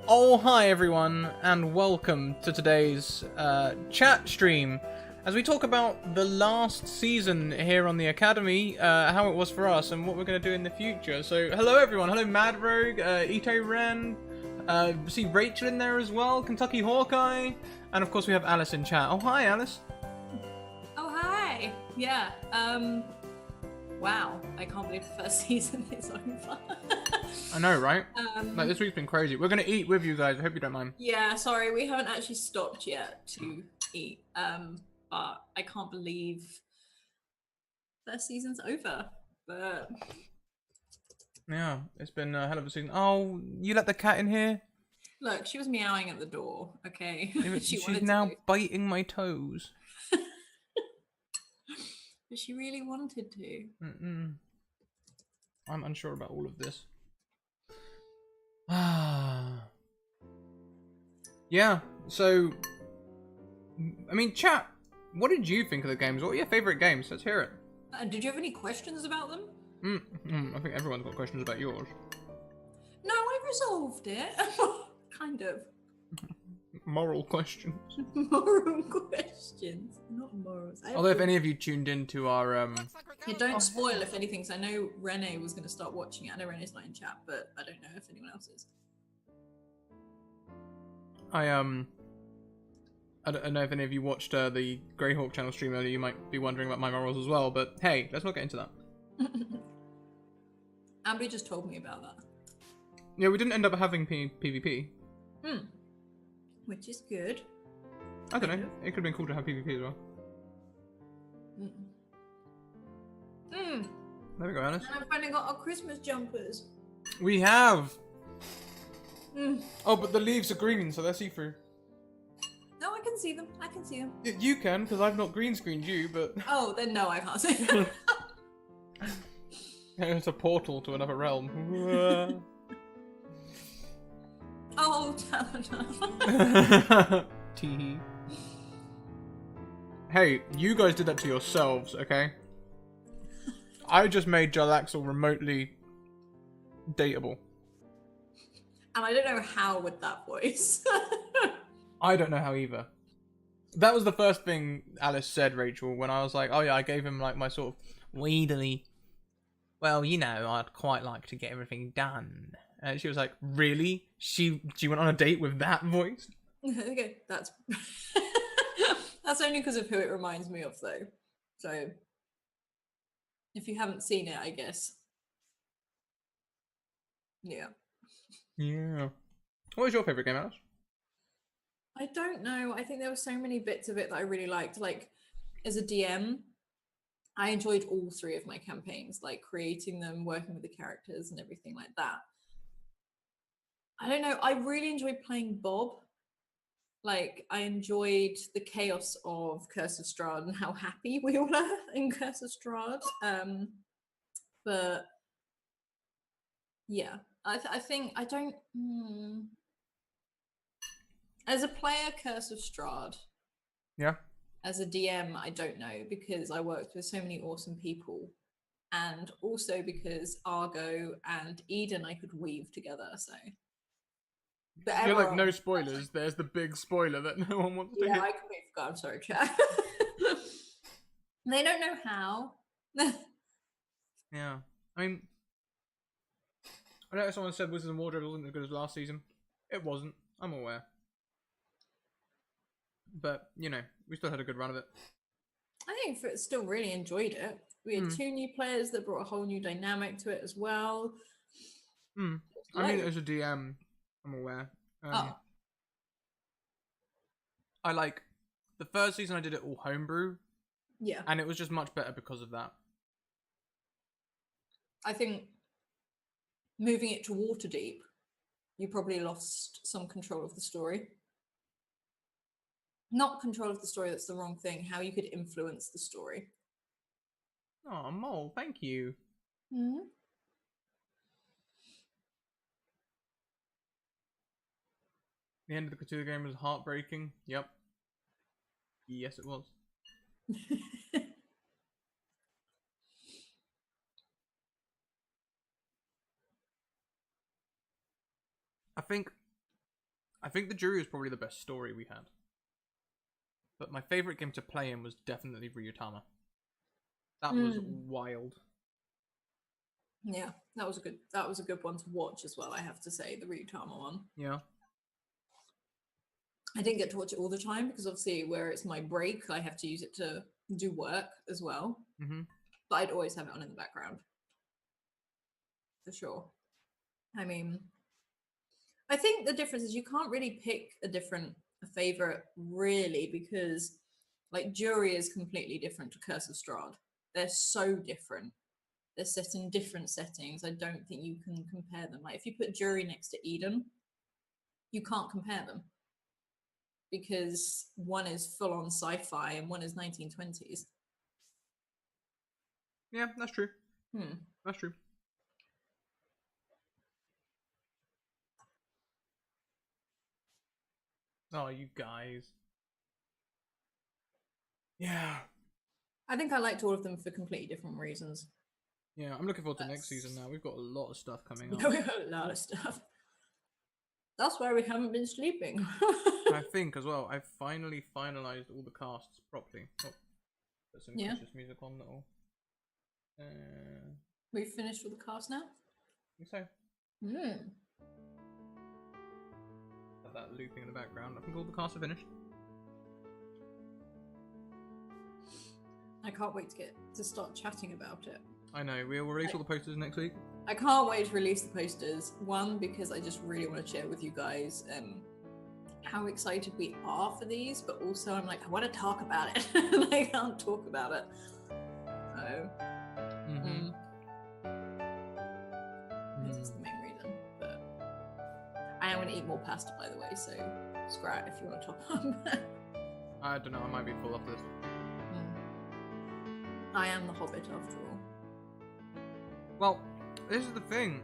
Oh, hi everyone, and welcome to today's chat stream as we talk about the last season here on the Academy, how it was for us, and what we're going to do in the future. So, hello everyone, hello Mad Rogue, Ito Ren, see Rachel in there as well, Kentucky Hawkeye, and of course we have Alice in chat. Oh, hi Alice. Oh, hi! Yeah, wow, I can't believe the first season is over. I know, right? Like, this week's been crazy. We're going to eat with you guys, I hope you don't mind. Yeah, sorry, we haven't actually stopped yet to eat, but I can't believe first season's over, but... Yeah, it's been a hell of a season. Oh, you let the cat in here? Look, she was meowing at the door, okay? She's now biting my toes. But she really wanted to. I'm unsure about all of this. Yeah, so... I mean, chat, what did you think of the games? What were your favourite games? Let's hear it. Did you have any questions about them? I think everyone's got questions about yours. No, I resolved it. Kind of. Moral questions. Moral questions, not morals. Although if any of you tuned into our Yeah, don't spoil if anything, because I know Renee was going to start watching it. I know Renee's not in chat, but I don't know if anyone else is. I don't know if any of you watched the Greyhawk channel stream earlier. You might be wondering about my morals as well, but hey, let's not get into that. Amber just told me about that. Yeah, we didn't end up having PvP. Which is good. I don't know. It could have been cool to have PvP as well. There we go, Alice. And I've finally got our Christmas jumpers. We have! Oh, but the leaves are green, so they're see-through. No, I can see them. I can see them. You can, because I've not green screened you, but... Oh, then no, I can't see them. It's a portal to another realm. Oh, Talana. Tee. Hey, you guys did that to yourselves, okay? I just made Jalaxel remotely dateable. And I don't know how with that voice. I don't know how either. That was the first thing Alice said, Rachel, when I was like, oh yeah, I gave him like my sort of weedily. Well, you know, I'd quite like to get everything done. And she was like, really? She went on a date with that voice? Okay, that's only because of who it reminds me of, though. So, if you haven't seen it, I guess. Yeah. Yeah. What was your favourite game, Alice? I don't know. I think there were so many bits of it that I really liked. Like, as a DM, I enjoyed all three of my campaigns, like creating them, working with the characters and everything like that. I don't know. I really enjoyed playing Bob. Like, I enjoyed the chaos of Curse of Strahd and how happy we all were in Curse of Strahd. But yeah, I think I don't. As a player, Curse of Strahd. Yeah. As a DM, I don't know, because I worked with so many awesome people, and also because Argo and Eden I could weave together. So. You're like, no spoilers. There's the big spoiler that no one wants to hear. Yeah, I completely forgot. I'm sorry, chat. They don't know how. Yeah. I mean, I know someone said Wizards and Wardrobe wasn't as good as last season. It wasn't. I'm aware. But, you know, we still had a good run of it. I think still really enjoyed it. We had 2 new players that brought a whole new dynamic to it as well. I mean, as a DM, I'm aware. I like the first season I did it all homebrew. Yeah. And it was just much better because of that. I think moving it to Waterdeep, you probably lost some control of the story. Not control of the story, that's the wrong thing. How you could influence the story. Oh, Mole, thank you. The end of the Cthulhu game was heartbreaking. Yep. Yes, it was. I think I think the jury was probably the best story we had. But my favorite game to play in was definitely Ryutama. That was wild. Yeah, that was a good one to watch as well, I have to say, the Ryutama one. Yeah. I didn't get to watch it all the time because obviously where it's my break, I have to use it to do work as well. Mm-hmm. But I'd always have it on in the background. For sure. I mean, I think the difference is you can't really pick a favorite really, because like Jury is completely different to Curse of Strahd. They're so different. They're set in different settings. I don't think you can compare them. Like if you put Jury next to Eden, you can't compare them because one is full on sci-fi and one is 1920s. Yeah, that's true. That's true. Oh, you guys. Yeah. I think I liked all of them for completely different reasons. Yeah, I'm looking forward to next season now. We've got a lot of stuff coming up. We've got a lot of stuff. That's why we haven't been sleeping. I think as well, I finally finalized all the casts properly. Oh, put some Christmas music on that all. We've finished with the cast now? I think so. Have that looping in the background. I think all the casts are finished. I can't wait to start chatting about it. I know, we'll release all the posters next week. I can't wait to release the posters. One, because I just really want to share with you guys how excited we are for these, but also I'm like, I want to talk about it. And I can't talk about it. So, this is the main reason. But I am going to eat more pasta, by the way, so scrat if you want to top up. I don't know, I might be full after this. I am the Hobbit after all. Well, this is the thing.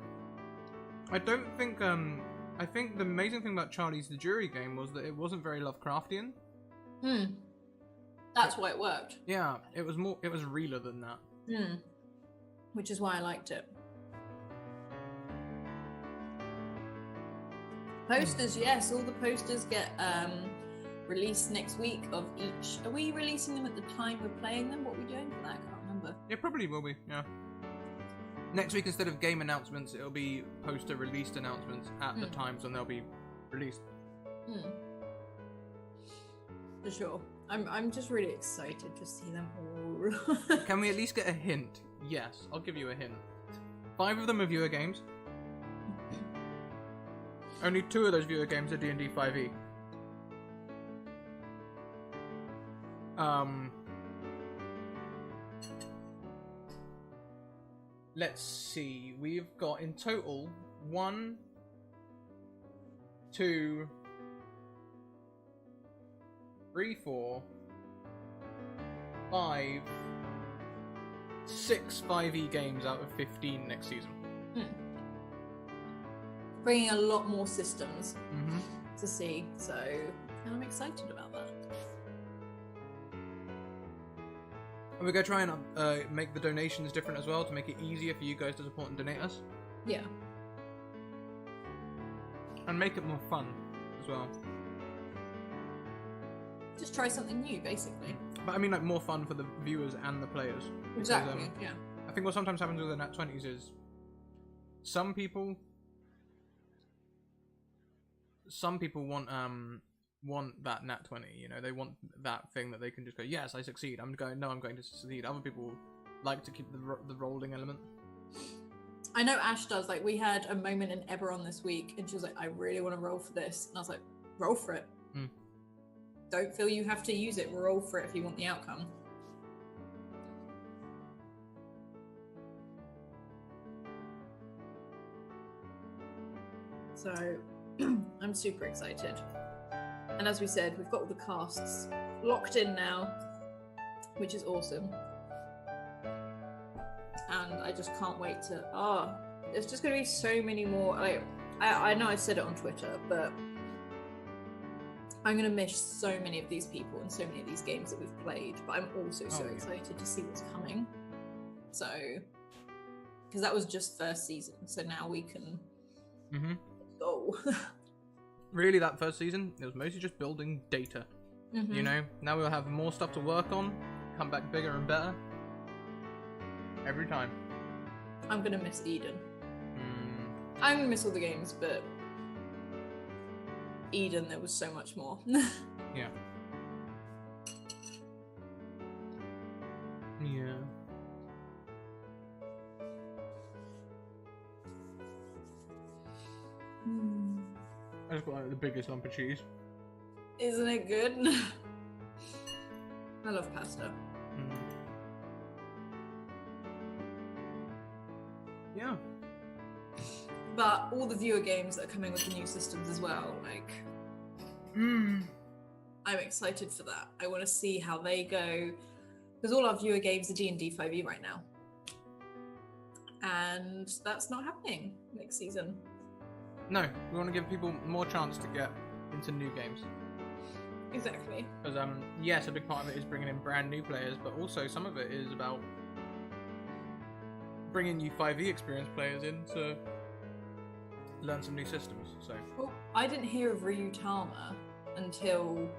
I don't think, I think the amazing thing about Charlie's the Jury game was that it wasn't very Lovecraftian. That's why it worked. Yeah, it was realer than that. Which is why I liked it. Posters, yes, all the posters get released next week of each. Are we releasing them at the time we're playing them? What are we doing for that? I can't remember. It probably will be, yeah. Next week, instead of game announcements, it'll be poster released announcements at the times when they'll be released. For sure. I'm just really excited to see them all. Can we at least get a hint? Yes, I'll give you a hint. 5 of them are viewer games. Only 2 of those viewer games are D&D 5e. Let's see. We've got in total 1, 2, 3, 4, 5, 6 5e games out of 15 next season. Bringing a lot more systems to see, so I'm excited about that. And we're going to try and make the donations different as well to make it easier for you guys to support and donate us. Yeah. And make it more fun as well. Just try something new, basically. But I mean, like, more fun for the viewers and the players. Exactly, because, yeah. I think what sometimes happens with the Nat 20s is some people want that Nat 20, you know, they want that thing that they can just go, yes, I succeed, I'm going to succeed. Other people like to keep the rolling element. I know Ash does. Like, we had a moment in Eberron this week and she was like, I really want to roll for this, and I was like, roll for it. Don't feel you have to use it, roll for it if you want the outcome. So I'm super excited. And as we said, we've got all the casts locked in now, which is awesome. And I just can't wait to... there's just going to be so many more... Like, I know I said it on Twitter, but I'm going to miss so many of these people and so many of these games that we've played. But I'm also so excited to see what's coming. So... Because that was just first season, so now we can... go. really that first season, it was mostly just building data. Mhm. You know, now we'll have more stuff to work on, come back bigger and better. Every time. I'm gonna miss Eden. I'm gonna miss all the games, but Eden, there was so much more. Yeah. Yeah. I just got like the biggest lump of cheese. Isn't it good? I love pasta. Yeah. But all the viewer games that are coming with the new systems as well, like, I'm excited for that. I want to see how they go, because all our viewer games are D&D 5e right now, and that's not happening next season. No, we want to give people more chance to get into new games. Exactly. Because yes, a big part of it is bringing in brand new players, but also some of it is about bringing you 5e experienced players in to learn some new systems. So. Well, I didn't hear of Ryutama until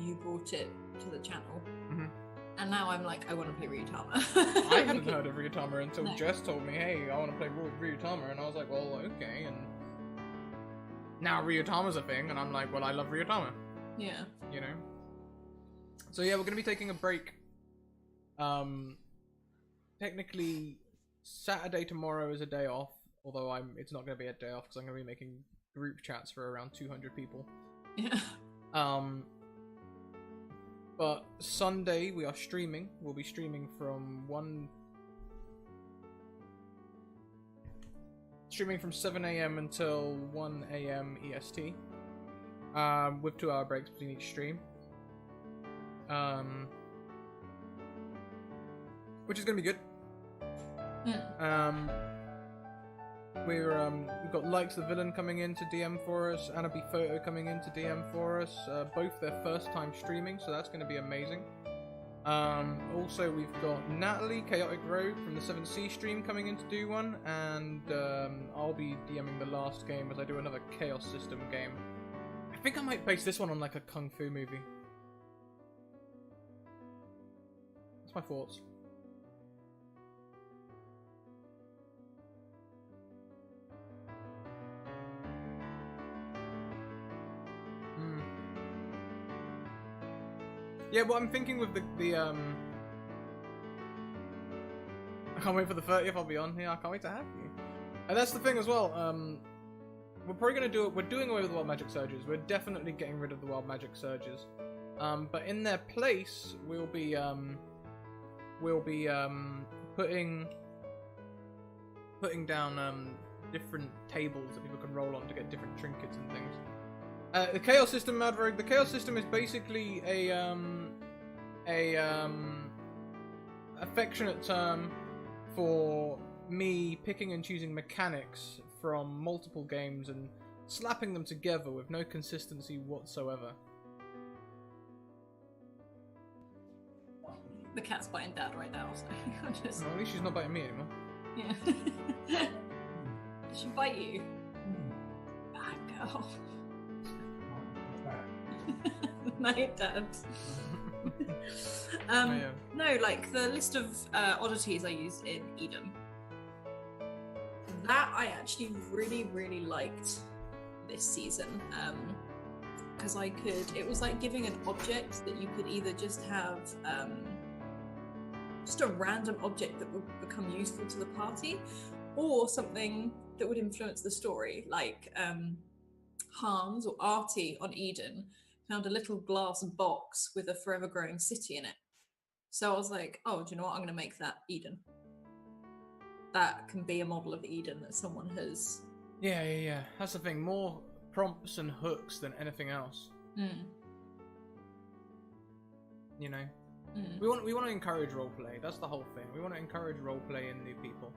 you brought it to the channel, and now I'm like, I want to play Ryutama. I hadn't heard of Ryutama until No. Jess told me, "Hey, I want to play Ryutama," and I was like, "Well, okay." And now Ryutama's a thing, and I'm like, "Well, I love Ryutama." Yeah. You know. So yeah, we're gonna be taking a break. Technically, Saturday tomorrow is a day off. Although it's not gonna be a day off because I'm gonna be making group chats for around 200 people. Yeah. But Sunday we are streaming. We'll be streaming from 7 AM until 1 AM EST. With 2-hour breaks between each stream. Which is gonna be good. We've got Likes the Villain coming in to DM for us, Annaby Photo coming in to DM for us, both their first time streaming, so that's going to be amazing. Also, we've got Natalie, Chaotic Rogue from the 7C stream coming in to do one, and I'll be DMing the last game as I do another Chaos System game. I think I might base this one on like a Kung Fu movie. That's my thoughts. Yeah, well, I'm thinking with the I can't wait for the 30th. I'll be on here. I can't wait to have you. And that's the thing as well. We're probably gonna do it. We're doing away with the Wild Magic Surges. We're definitely getting rid of the Wild Magic Surges. But in their place, we'll be putting down different tables that people can roll on to get different trinkets and things. The Chaos System, Mad Rogue. The Chaos System is basically a affectionate term for me picking and choosing mechanics from multiple games and slapping them together with no consistency whatsoever. The cat's biting Dad right now, so I'm just... Well, at least she's not biting me anymore. Yeah. Did she bite you? Bad girl. Night, Dad. Yeah. No, like the list of oddities I used in Eden. That I actually really, really liked this season. Because it was like giving an object that you could either just have just a random object that would become useful to the party, or something that would influence the story, like Hans or Artie on Eden found a little glass box with a forever growing city in it. So I was like, oh, do you know what? I'm going to make that Eden. That can be a model of Eden that someone has... Yeah. That's the thing. More prompts and hooks than anything else. You know? We want to encourage roleplay. That's the whole thing. We want to encourage roleplay in new people.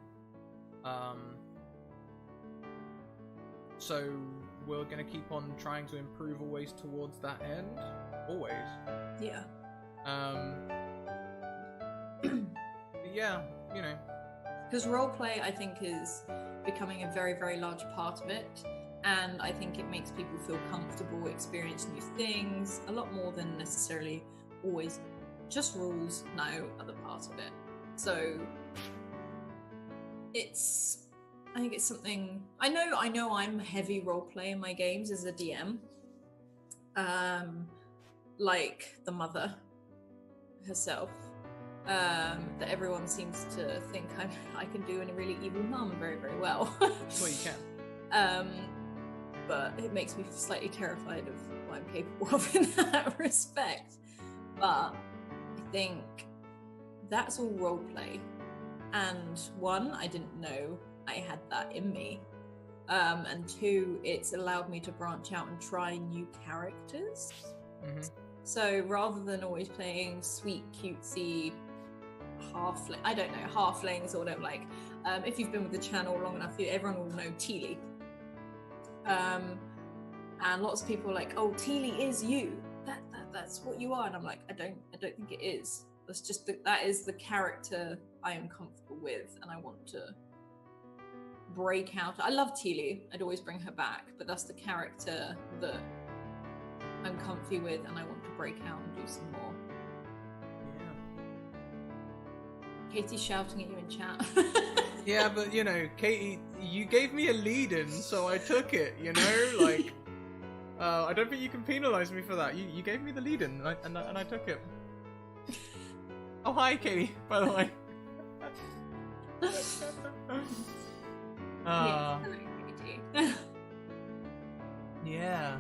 So we're going to keep on trying to improve always towards that end. Always. Yeah. Yeah, you know. Because roleplay, I think, is becoming a very, very large part of it. and I think it makes people feel comfortable, experience new things a lot more than necessarily always just rules, no other part of it. So I think it's something I know I'm heavy role play in my games as a DM, like the mother herself, that everyone seems to think I can do in a really evil mum very, very well. Well, you can. But it makes me slightly terrified of what I'm capable of in that respect. But I think that's all role play, and one, I didn't know I had that in me, and two, it's allowed me to branch out and try new characters. Mm-hmm. So rather than always playing sweet, cutesy halflings or whatever, like if you've been with the channel long enough, everyone will know Teely. And lots of people are like, oh, Teely is you. That's what you are. And I'm like, I don't think it is. That's just that is the character I am comfortable with, and I want to break out. I love Teely. I'd always bring her back, but that's the character that I'm comfy with, and I want to break out and do some more. Yeah. Katie's shouting at you in chat. Yeah, but you know, Katie, you gave me a lead-in, so I took it. You know, like, I don't think you can penalise me for that. You gave me the lead-in, and I took it. Oh, hi, Katie. By the way. Yes, hello, Katie. Yeah.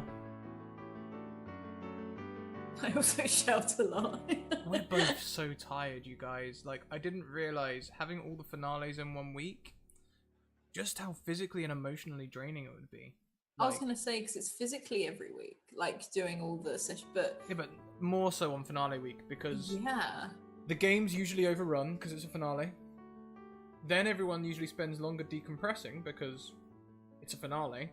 I also shout a lot. We're both so tired, you guys. Like, I didn't realise having all the finales in 1 week, just how physically and emotionally draining it would be. I was going to say, because it's physically every week, like doing all the sessions, but... Yeah, but more so on finale week, because yeah, the game's usually overrun, because it's a finale. Then everyone usually spends longer decompressing, because it's a finale.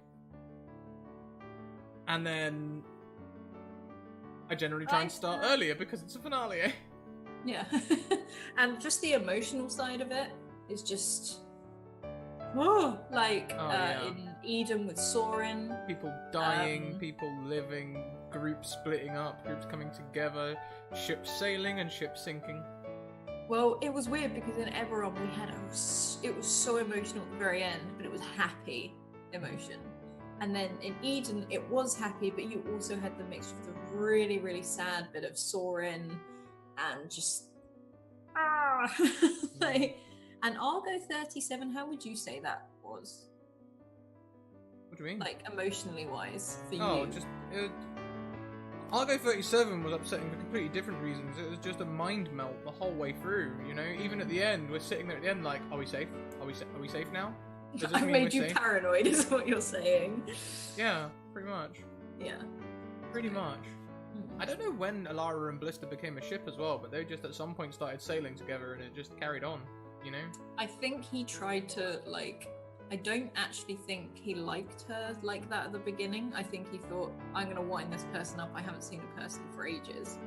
And then I generally try and start earlier, because it's a finale. Yeah. And just the emotional side of it is just... in Eden with Soren. People dying, people living, groups splitting up, groups coming together, ships sailing and ships sinking. Well, it was weird because in Eberron we had it was so emotional at the very end, but it was happy emotion. And then in Eden it was happy, but you also had the mixture of the really, really sad bit of Soren and just like, and Argo 37, how would you say that was? What do you mean? Like emotionally wise for you? Oh, just Argo 37 was upsetting for completely different reasons. It was just a mind melt the whole way through, you know? Even at the end, we're sitting there at the end like, are we safe? Are we safe now? I've made you paranoid is what you're saying. Yeah, pretty much. Yeah. Pretty much. I don't know when Alara and Blister became a ship as well, but they just at some point started sailing together and it just carried on, you know? I think he tried to, like... I don't actually think he liked her like that at the beginning. I think he thought, I'm going to wind this person up. I haven't seen a person for ages.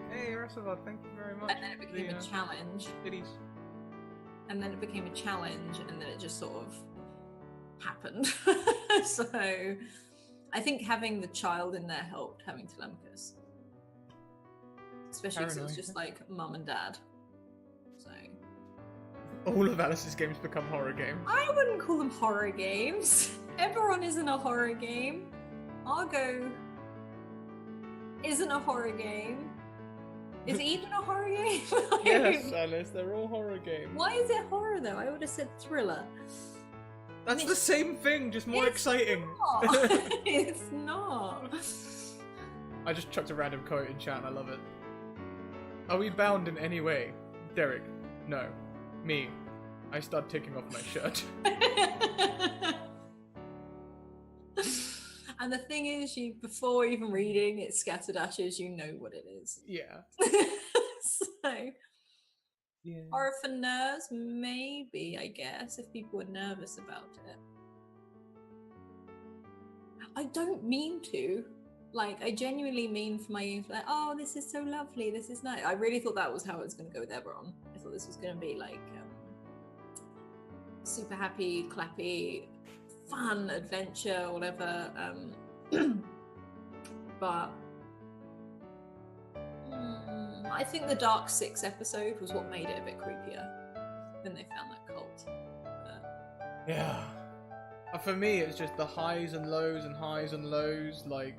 Hey, Ursula, thank you very much. And then it became a challenge. Goodies. And then it became a challenge, and then it just sort of happened. So I think having the child in there helped, having Telemachus. Especially because it was just like mum and dad. So... all of Alice's games become horror games. I wouldn't call them horror games. Eberron isn't a horror game. Argo isn't a horror game. Is Eden a horror game? Yes, Alice, they're all horror games. Why is it horror though? I would have said thriller. That's the same thing, just more exciting. Not. It's not. I just chucked a random quote in chat and I love it. Are we bound in any way? Derek, no. Me. I start taking off my shirt. And the thing is, you before even reading it's Scattered Ashes, you know what it is. Yeah. So, yeah. Horror for nerves, maybe, I guess, if people were nervous about it. I don't mean to. Like, I genuinely mean for my youth, like, oh, this is so lovely, this is nice. I really thought that was how it was going to go with Eberron. I thought this was going to be like super happy, clappy, fun adventure or whatever. But I think the Dark Six episode was what made it a bit creepier when they found that cult. Yeah. For me, it's just the highs and lows and highs and lows, like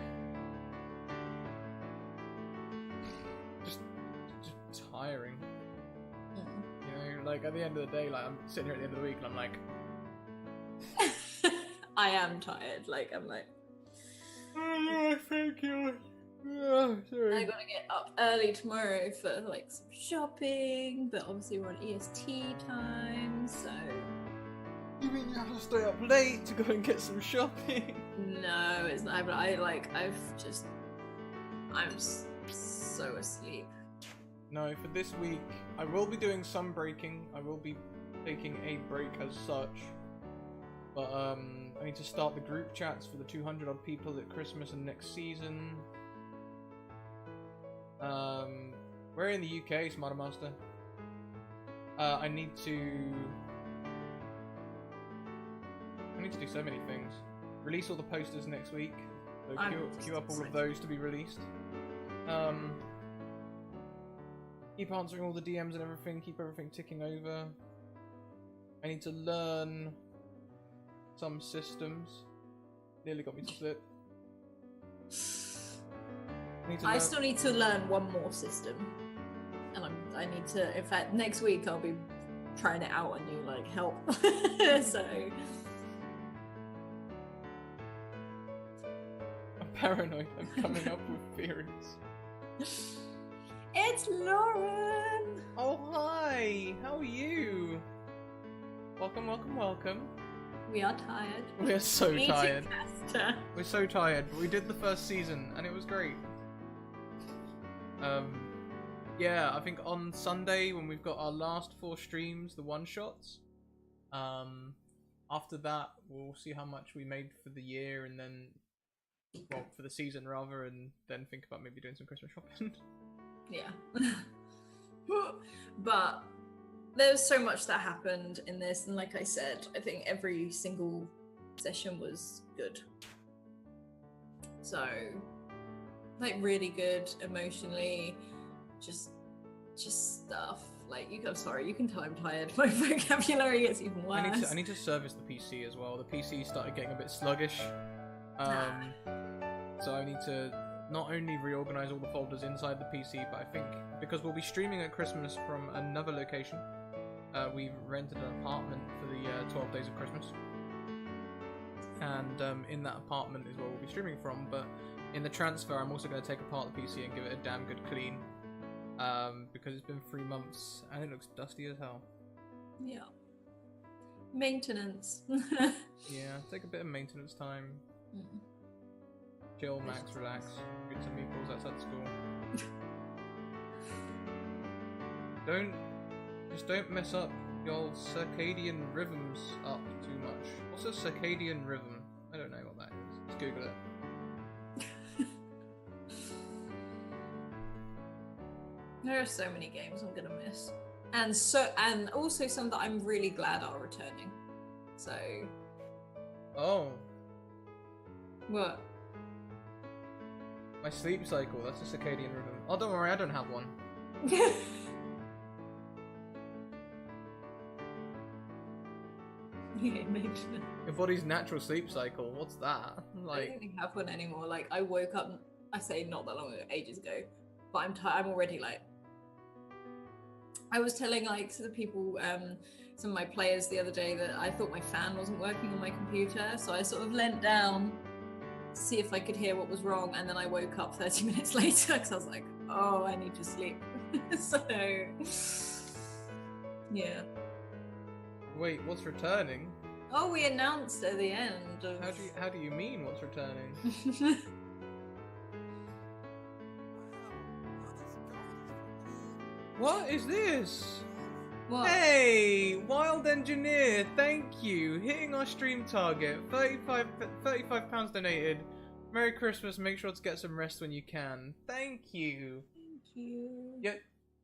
just tiring. You know, like at the end of the day, like I'm sitting here at the end of the week and I'm like, I am tired. Like I'm like, oh, thank you. Oh, sorry. I gotta get up early tomorrow for like some shopping, but obviously we're on EST time, so. You mean you have to stay up late to go and get some shopping? No, it's not. But I'm so asleep. No, for this week, I will be doing some breaking. I will be taking a break as such. But I need to start the group chats for the 200 odd people at Christmas and next season. We're in the UK, Smarter Master. I need to do so many things. Release all the posters next week. So queue up all of those to be released. Keep answering all the DMs and everything. Keep everything ticking over. I need to learn some systems. Nearly got me to slip. I still need to learn one more system, and I need to. In fact, next week I'll be trying it out on you, like help. So I'm paranoid. I'm coming up with theories. It's Lauren. Oh hi, how are you? Welcome, welcome, welcome. We are tired. We're so tired. Caster. We're so tired, but we did the first season and it was great. Yeah, I think on Sunday when we've got our last 4 streams, the one-shots, after that we'll see how much we made for the year and then, well, for the season rather, and then think about maybe doing some Christmas shopping. Yeah. But there's so much that happened in this, and like I said, I think every single session was good. So, like, really good emotionally, just stuff. Like, I'm sorry, you can tell I'm tired. My vocabulary gets even worse. I need to service the PC as well. The PC started getting a bit sluggish. So I need to not only reorganize all the folders inside the PC, but I think because we'll be streaming at Christmas from another location, we've rented an apartment for the 12 days of Christmas. And in that apartment is where we'll be streaming from, but in the transfer I'm also going to take apart the PC and give it a damn good clean. Because it's been 3 months and it looks dusty as hell. Yeah. Maintenance. Yeah, take a bit of maintenance time. Chill, max, relax, get some meatballs outside school. Don't mess up your circadian rhythms up too much. What's a circadian rhythm? I don't know what that is. Let's Google it. There are so many games I'm gonna miss, and also some that I'm really glad are returning. So. Oh. What? My sleep cycle. That's a circadian rhythm. Oh, don't worry, I don't have one. Your body's natural sleep cycle. What's that? Like, I don't think I have one anymore. Like, I woke up. I say not that long ago, ages ago, but I'm tired. I'm already like. I was telling like to the people, some of my players the other day that I thought my fan wasn't working on my computer, so I sort of leant down to see if I could hear what was wrong, and then I woke up 30 minutes later because I was like, oh, I need to sleep. So, yeah. Wait, what's returning? Oh, we announced at the end of... How do you mean what's returning? What is this? What? Hey, Wild Engineer, thank you. Hitting our stream target. 35 pounds donated. Merry Christmas. Make sure to get some rest when you can. Thank you. Thank you. Yeah,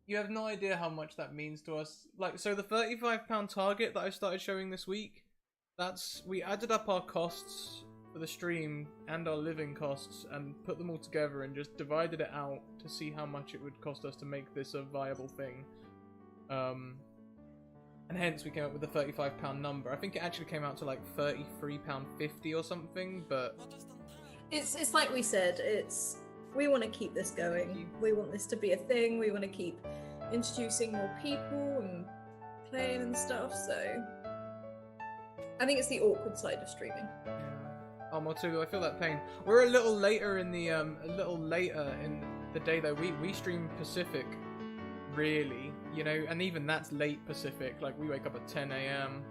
you have no idea how much that means to us. Like, so the £35 target that I started showing this week, we added up our costs for the stream and our living costs and put them all together and just divided it out to see how much it would cost us to make this a viable thing. And hence we came up with the £35 number. I think it actually came out to like £33.50 or something, but it's like we said, we want to keep this going. We want this to be a thing. We want to keep introducing more people and playing and stuff, so I think it's the awkward side of streaming. Oh, Motu, I feel that pain. We're a little later in the day though. We stream Pacific, really, you know, and even that's late Pacific. Like we wake up at 10 AM.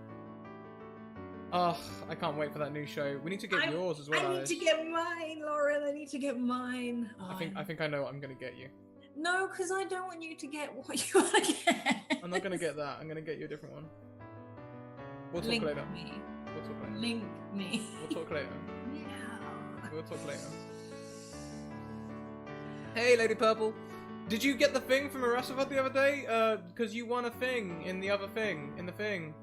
Oh, I can't wait for that new show. We need to get yours as well. I need to get mine, Lauren. I need to get mine. Oh, I think I know what I'm gonna get you. No, because I don't want you to get what you want to get. I'm not gonna get that. I'm gonna get you a different one. We'll talk Link later. me. We'll talk later. Link me. We'll talk later. No. We'll talk later. Hey, Lady Purple. Did you get the thing from Arasavad the other day? Because you won a thing in the other thing, in the thing.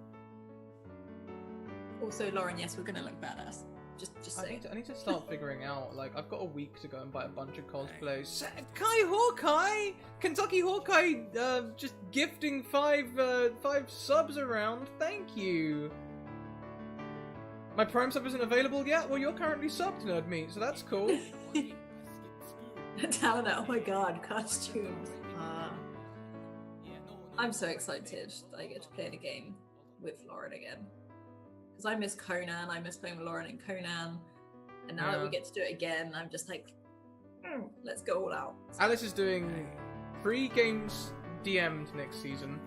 Also, Lauren, yes, we're gonna look badass. Just saying. I need to start figuring out, like, I've got a week to go and buy a bunch of cosplays. Kai Hawkeye! Kentucky Hawkeye, just gifting five subs around. Thank you. My Prime sub isn't available yet? Well, you're currently subbed, Nerd Meat, so that's cool. Talent, oh my god, costumes. I'm so excited that I get to play the game with Lauren again. Because I miss Conan, I miss playing with Lauren and Conan, and now that we get to do it again, I'm just like, let's go all out. Alice is doing 3 games DM'd next season,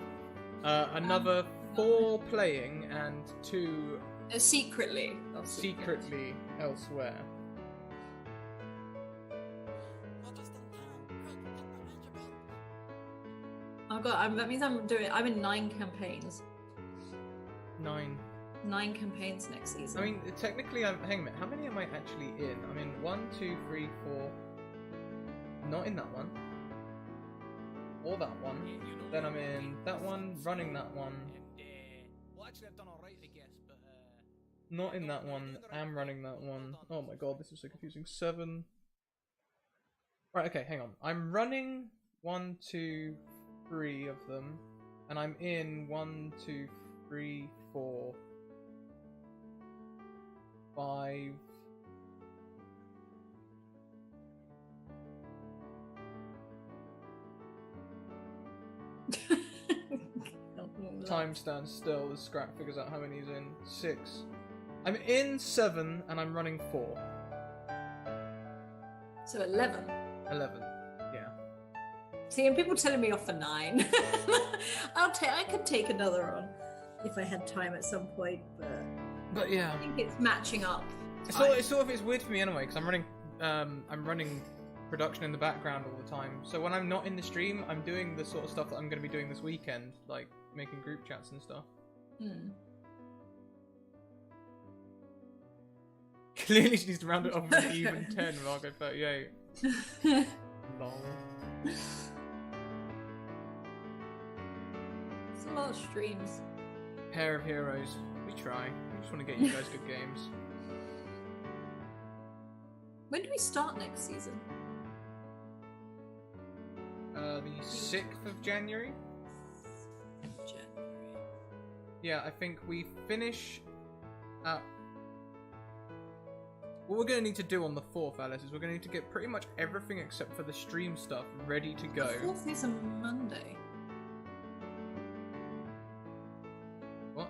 another 4 playing, and 2 secretly elsewhere. Oh god, that means I'm in 9 campaigns. 9 campaigns next season. I mean, technically, hang on a minute, how many am I actually in? I'm in 1, 2, 3, 4. Not in that one. Or that one. Then I'm in that one, running that one. Well, actually, I've done alright, I guess, but. Not in that one, I'm running that one. Oh my god, this is so confusing. 7. Right, okay, hang on. I'm running 1, 2, 3 of them. And I'm in 1, 2, 3, 4. 5. Time stands still as Scrap figures out how many he's in. 6. I'm in 7 and I'm running 4. So 11. 11. Yeah. See, and people telling me off for 9. I could take another on if I had time at some point, But yeah. I think it's matching up. It's weird for me anyway, because I'm running production in the background all the time. So when I'm not in the stream, I'm doing the sort of stuff that I'm going to be doing this weekend, like making group chats and stuff. Clearly she needs to round it off with an even 10 and I'll go 38. Lol. It's a lot of streams. Pair of heroes. We try. We just want to get you guys good games. When do we start next season? The 6th of January? January. Yeah, I think we finish at... What we're going to need to do on the 4th, Alice, is we're going to need to get pretty much everything except for the stream stuff ready to go. The 4th is a Monday. What?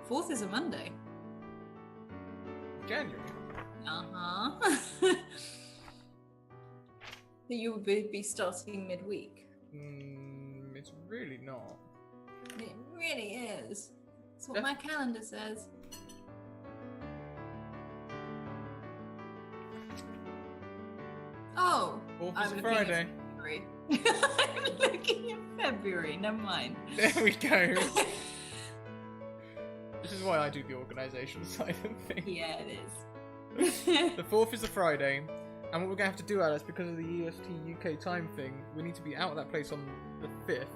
4th is a Monday. January? Uh-huh. You would be starting midweek. It's really not. It really is. That's what my calendar says. Oh, 4th I'm is Friday. I'm looking at February. Never mind. There we go. This is why I do the organisation side of things. Yeah, it is. The 4th is a Friday, and what we're going to have to do, Alice, because of the EST UK time thing, we need to be out of that place on the 5th.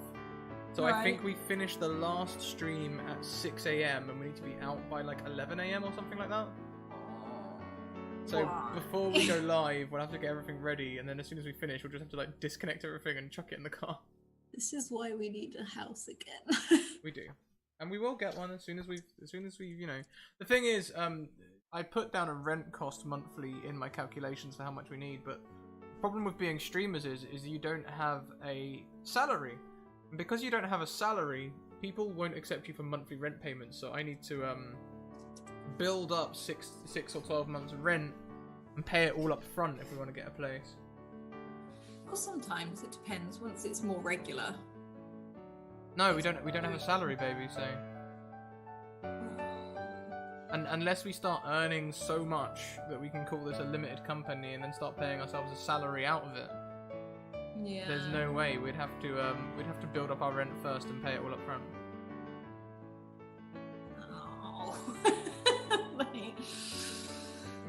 So I Right. think we finished the last stream at 6 a.m. and we need to be out by like 11 a.m. or something like that. So Why? before we go live, we'll have to get everything ready, and then as soon as we finish, we'll just have to like disconnect everything and chuck it in the car. This is why we need a house again. We do, and we will get one as soon as we, you know. The thing is, I put down a rent cost monthly in my calculations for how much we need, but the problem with being streamers is you don't have a salary, and because you don't have a salary, people won't accept you for monthly rent payments. So I need to build up six or 12 months rent and pay it all up front if we want to get a place. Well, sometimes it depends. Once it's more regular. No, we don't have a salary, baby. So, and unless we start earning so much that we can call this a limited company and then start paying ourselves a salary out of it, Yeah. there's no way. We'd have to build up our rent first and pay it all up front. Oh. Mate.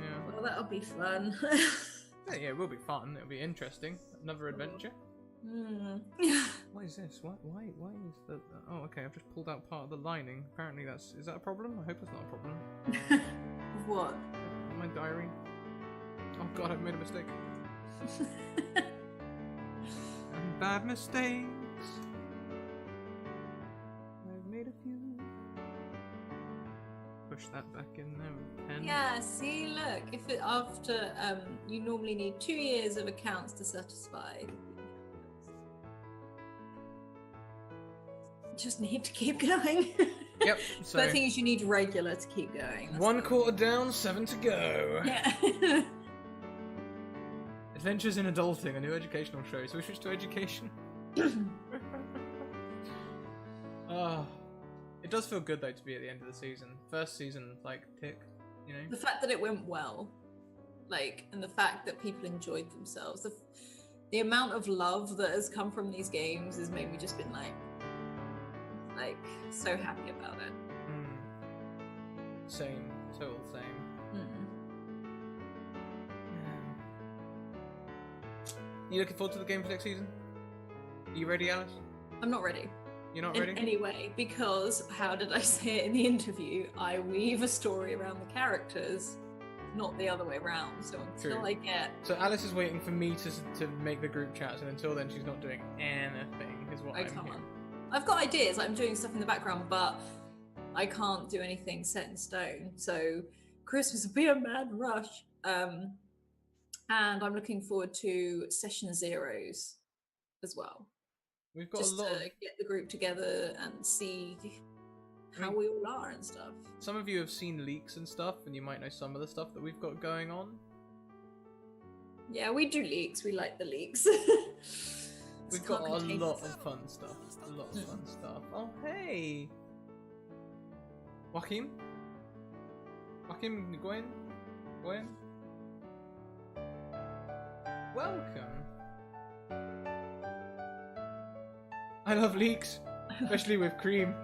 Yeah. Well, that'll be fun. Yeah, it will be fun. It'll be interesting. Another adventure. What is this? Why is the... Oh, okay, I've just pulled out part of the lining. Apparently is that a problem? I hope it's not a problem. What? My diary. Oh god, I've made a mistake. And bad mistakes. I've made a few. Push that back in there with a pen. Yeah, see, look, if it after you normally need 2 years of accounts to satisfy. Just need to keep going. Yep. So But the thing is, you need regular to keep going. That's 1 the- quarter down, 7 to go. Yeah. Adventures in Adulting, a new educational show. So we switch to education. It does feel good though to be at the end of the season. First season, like tick, you know. The fact that it went well, like, and the fact that people enjoyed themselves, the amount of love that has come from these games has made me just been like so happy about it. Same, total same. You looking forward to the game for next season? Are you ready, Alice? I'm not ready. You're not In ready? any way, because how did I say it in the interview? I weave a story around the characters, not the other way around. So until True. I get So Alice is waiting for me to make the group chats, and until then she's not doing anything, is what I I'm can't. hearing. I've got ideas. I'm doing stuff in the background, but I can't do anything set in stone. So Christmas will be a mad rush. And I'm looking forward to session zeros as well. We've got Just a lot to of... get the group together and see how we all are and stuff. Some of you have seen leaks and stuff, and you might know some of the stuff that we've got going on. Yeah, we do leaks. We like the leaks. We've got a lot of fun stuff. A lot of fun stuff. Oh, hey! Joaquin? Joaquin, Gwen? Gwen? Welcome! I love leaks, especially with cream.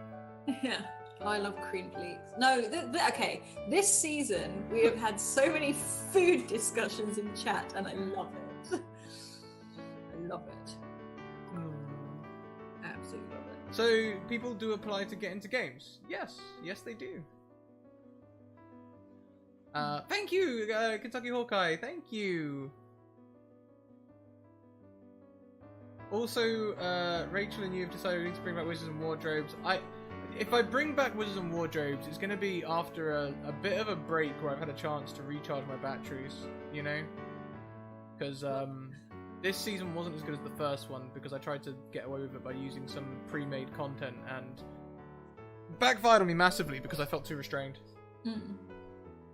Yeah, I love creamed leeks. No, okay. This season we have had so many food discussions in chat, and I love it. I love it. I absolutely love it. So, people do apply to get into games? Yes, yes they do. Thank you, Kentucky Hawkeye, thank you! Also, Rachel and you have decided we need to bring back Wizards and Wardrobes. If I bring back Wizards and Wardrobes, it's going to be after a bit of a break where I've had a chance to recharge my batteries, you know? Because this season wasn't as good as the first one because I tried to get away with it by using some pre-made content and backfired on me massively because I felt too restrained.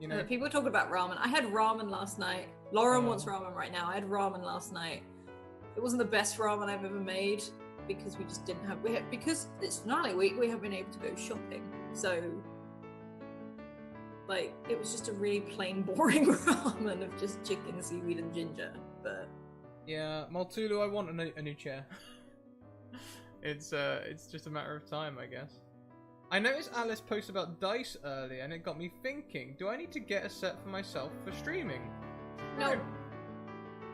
You know? People talk about ramen. I had ramen last night. Lauren wants ramen right now. I had ramen last night. It wasn't the best ramen I've ever made because we just didn't have. Because it's finale week, we haven't been able to go shopping. So, like, it was just a really plain, boring ramen of just chicken, seaweed, and ginger. But yeah, Maltulu, I want a new chair. It's just a matter of time, I guess. I noticed Alice posted about dice earlier, and it got me thinking: do I need to get a set for myself for streaming? no.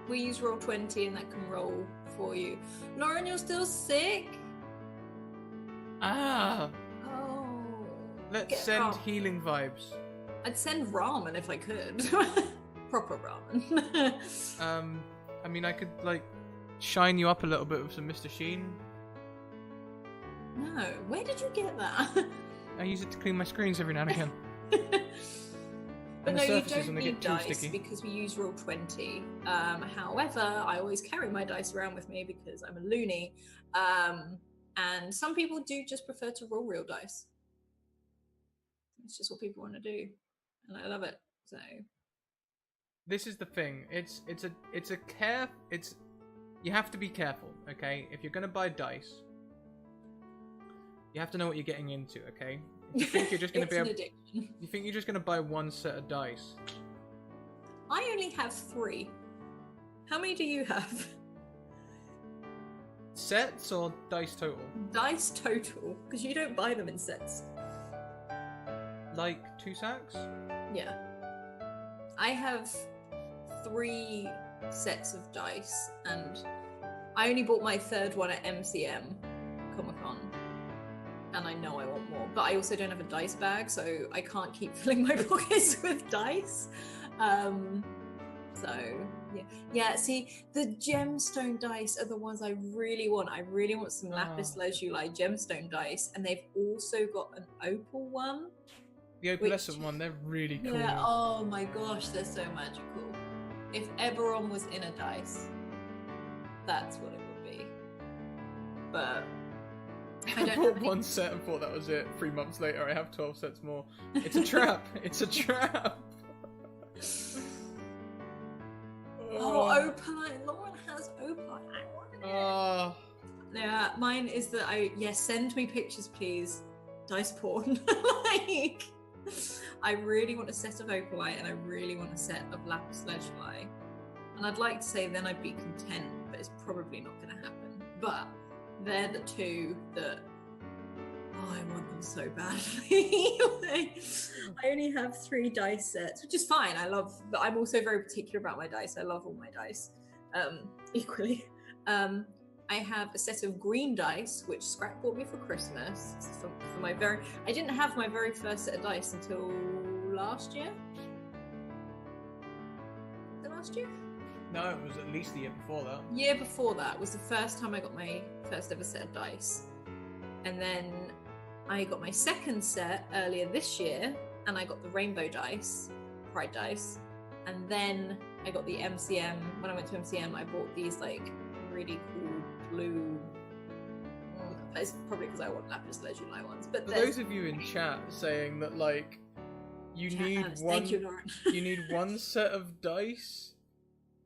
We use Roll20 and that can roll for you. Lauren, you're still sick? Ah, Oh. let's Get send ramen. healing vibes. I'd send ramen if I could. Proper ramen. I mean, I could like shine you up a little bit with some Mr. Sheen. No, where did you get that? I use it to clean my screens every now and again. But And no, the you surfaces don't when they need get too dice sticky. because we use roll 20. However, I always carry my dice around with me because I'm a loony. And some people do just prefer to roll real dice. It's just what people want to do, and I love it. So This is the thing. You have to be careful, okay? If you're gonna buy dice, you have to know what you're getting into, okay? If you think you're just gonna it's be an able, addiction. you think you're just gonna buy one set of dice. I only have 3. How many do you have? Sets or dice total? Dice total, because you don't buy them in sets. Like 2 sacks? Yeah. I have 3 sets of dice, and I only bought my 3rd one at MCM Comic Con, and I know I want more, but I also don't have a dice bag, so I can't keep filling my pockets with dice. So yeah. See, the gemstone dice are the ones I really want. I really want some lapis lazuli gemstone dice, and they've also got an opal one. The opalescent one, they're really cool. Yeah, oh my gosh, they're so magical. If Eberron was in a dice, that's what it would be. But I I don't bought have one set and thought that was it. 3 months later, I have 12 sets more. It's a trap. It's a trap. Oh, opaline. Lauren has opaline. I want it. Oh. Yeah, mine is that send me pictures, please. Dice porn. Like, I really want a set of opalite and I really want a set of lapis lazuli. And I'd like to say then I'd be content, but it's probably not going to happen. But they're the 2 that I want them so badly. Like, I only have 3 dice sets, which is fine. But I'm also very particular about my dice. I love all my dice equally. I have a set of green dice, which Scrap bought me for Christmas. For I didn't have my very first set of dice until last year. The last year? No, it was at least the year before that. Year before that was the first time I got my first ever set of dice. And then I got my second set earlier this year, and I got the rainbow dice, pride dice. And then I got the MCM. When I went to MCM, I bought these like really cool blue. It's probably because I want lapis lazuli ones. But For those of you in chat saying that like you need one, thank you, Lauren. you need one set of dice.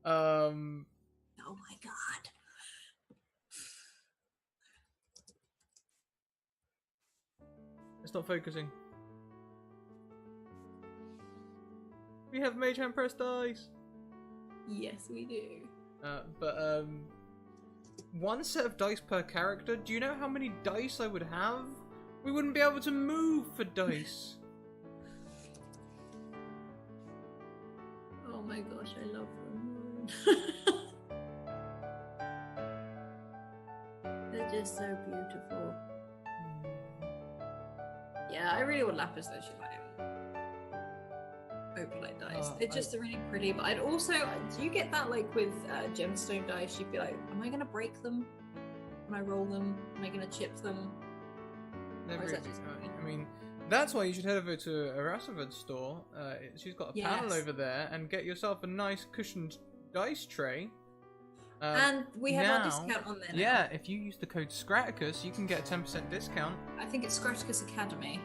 Oh my god. It's not focusing. We have Mage Hand Press dice. Yes, we do. But one set of dice per character. Do you know how many dice I would have? We wouldn't be able to move for dice. Oh my gosh, I love them. They're just so beautiful. Yeah, I really want lapis lazuli. Opalite dice. They're just really pretty, but I'd also, do you get that like with gemstone dice? You'd be like, am I gonna break them when I roll them? Am I gonna chip them? Never Or is that really just know. me? I mean, that's why you should head over to Arasavid's store. She's got a panel Yes. over there, and get yourself a nice cushioned dice tray. And we have our now- discount on there now. Yeah, if you use the code Scraticus, you can get a 10% discount. I think it's Scraticus Academy.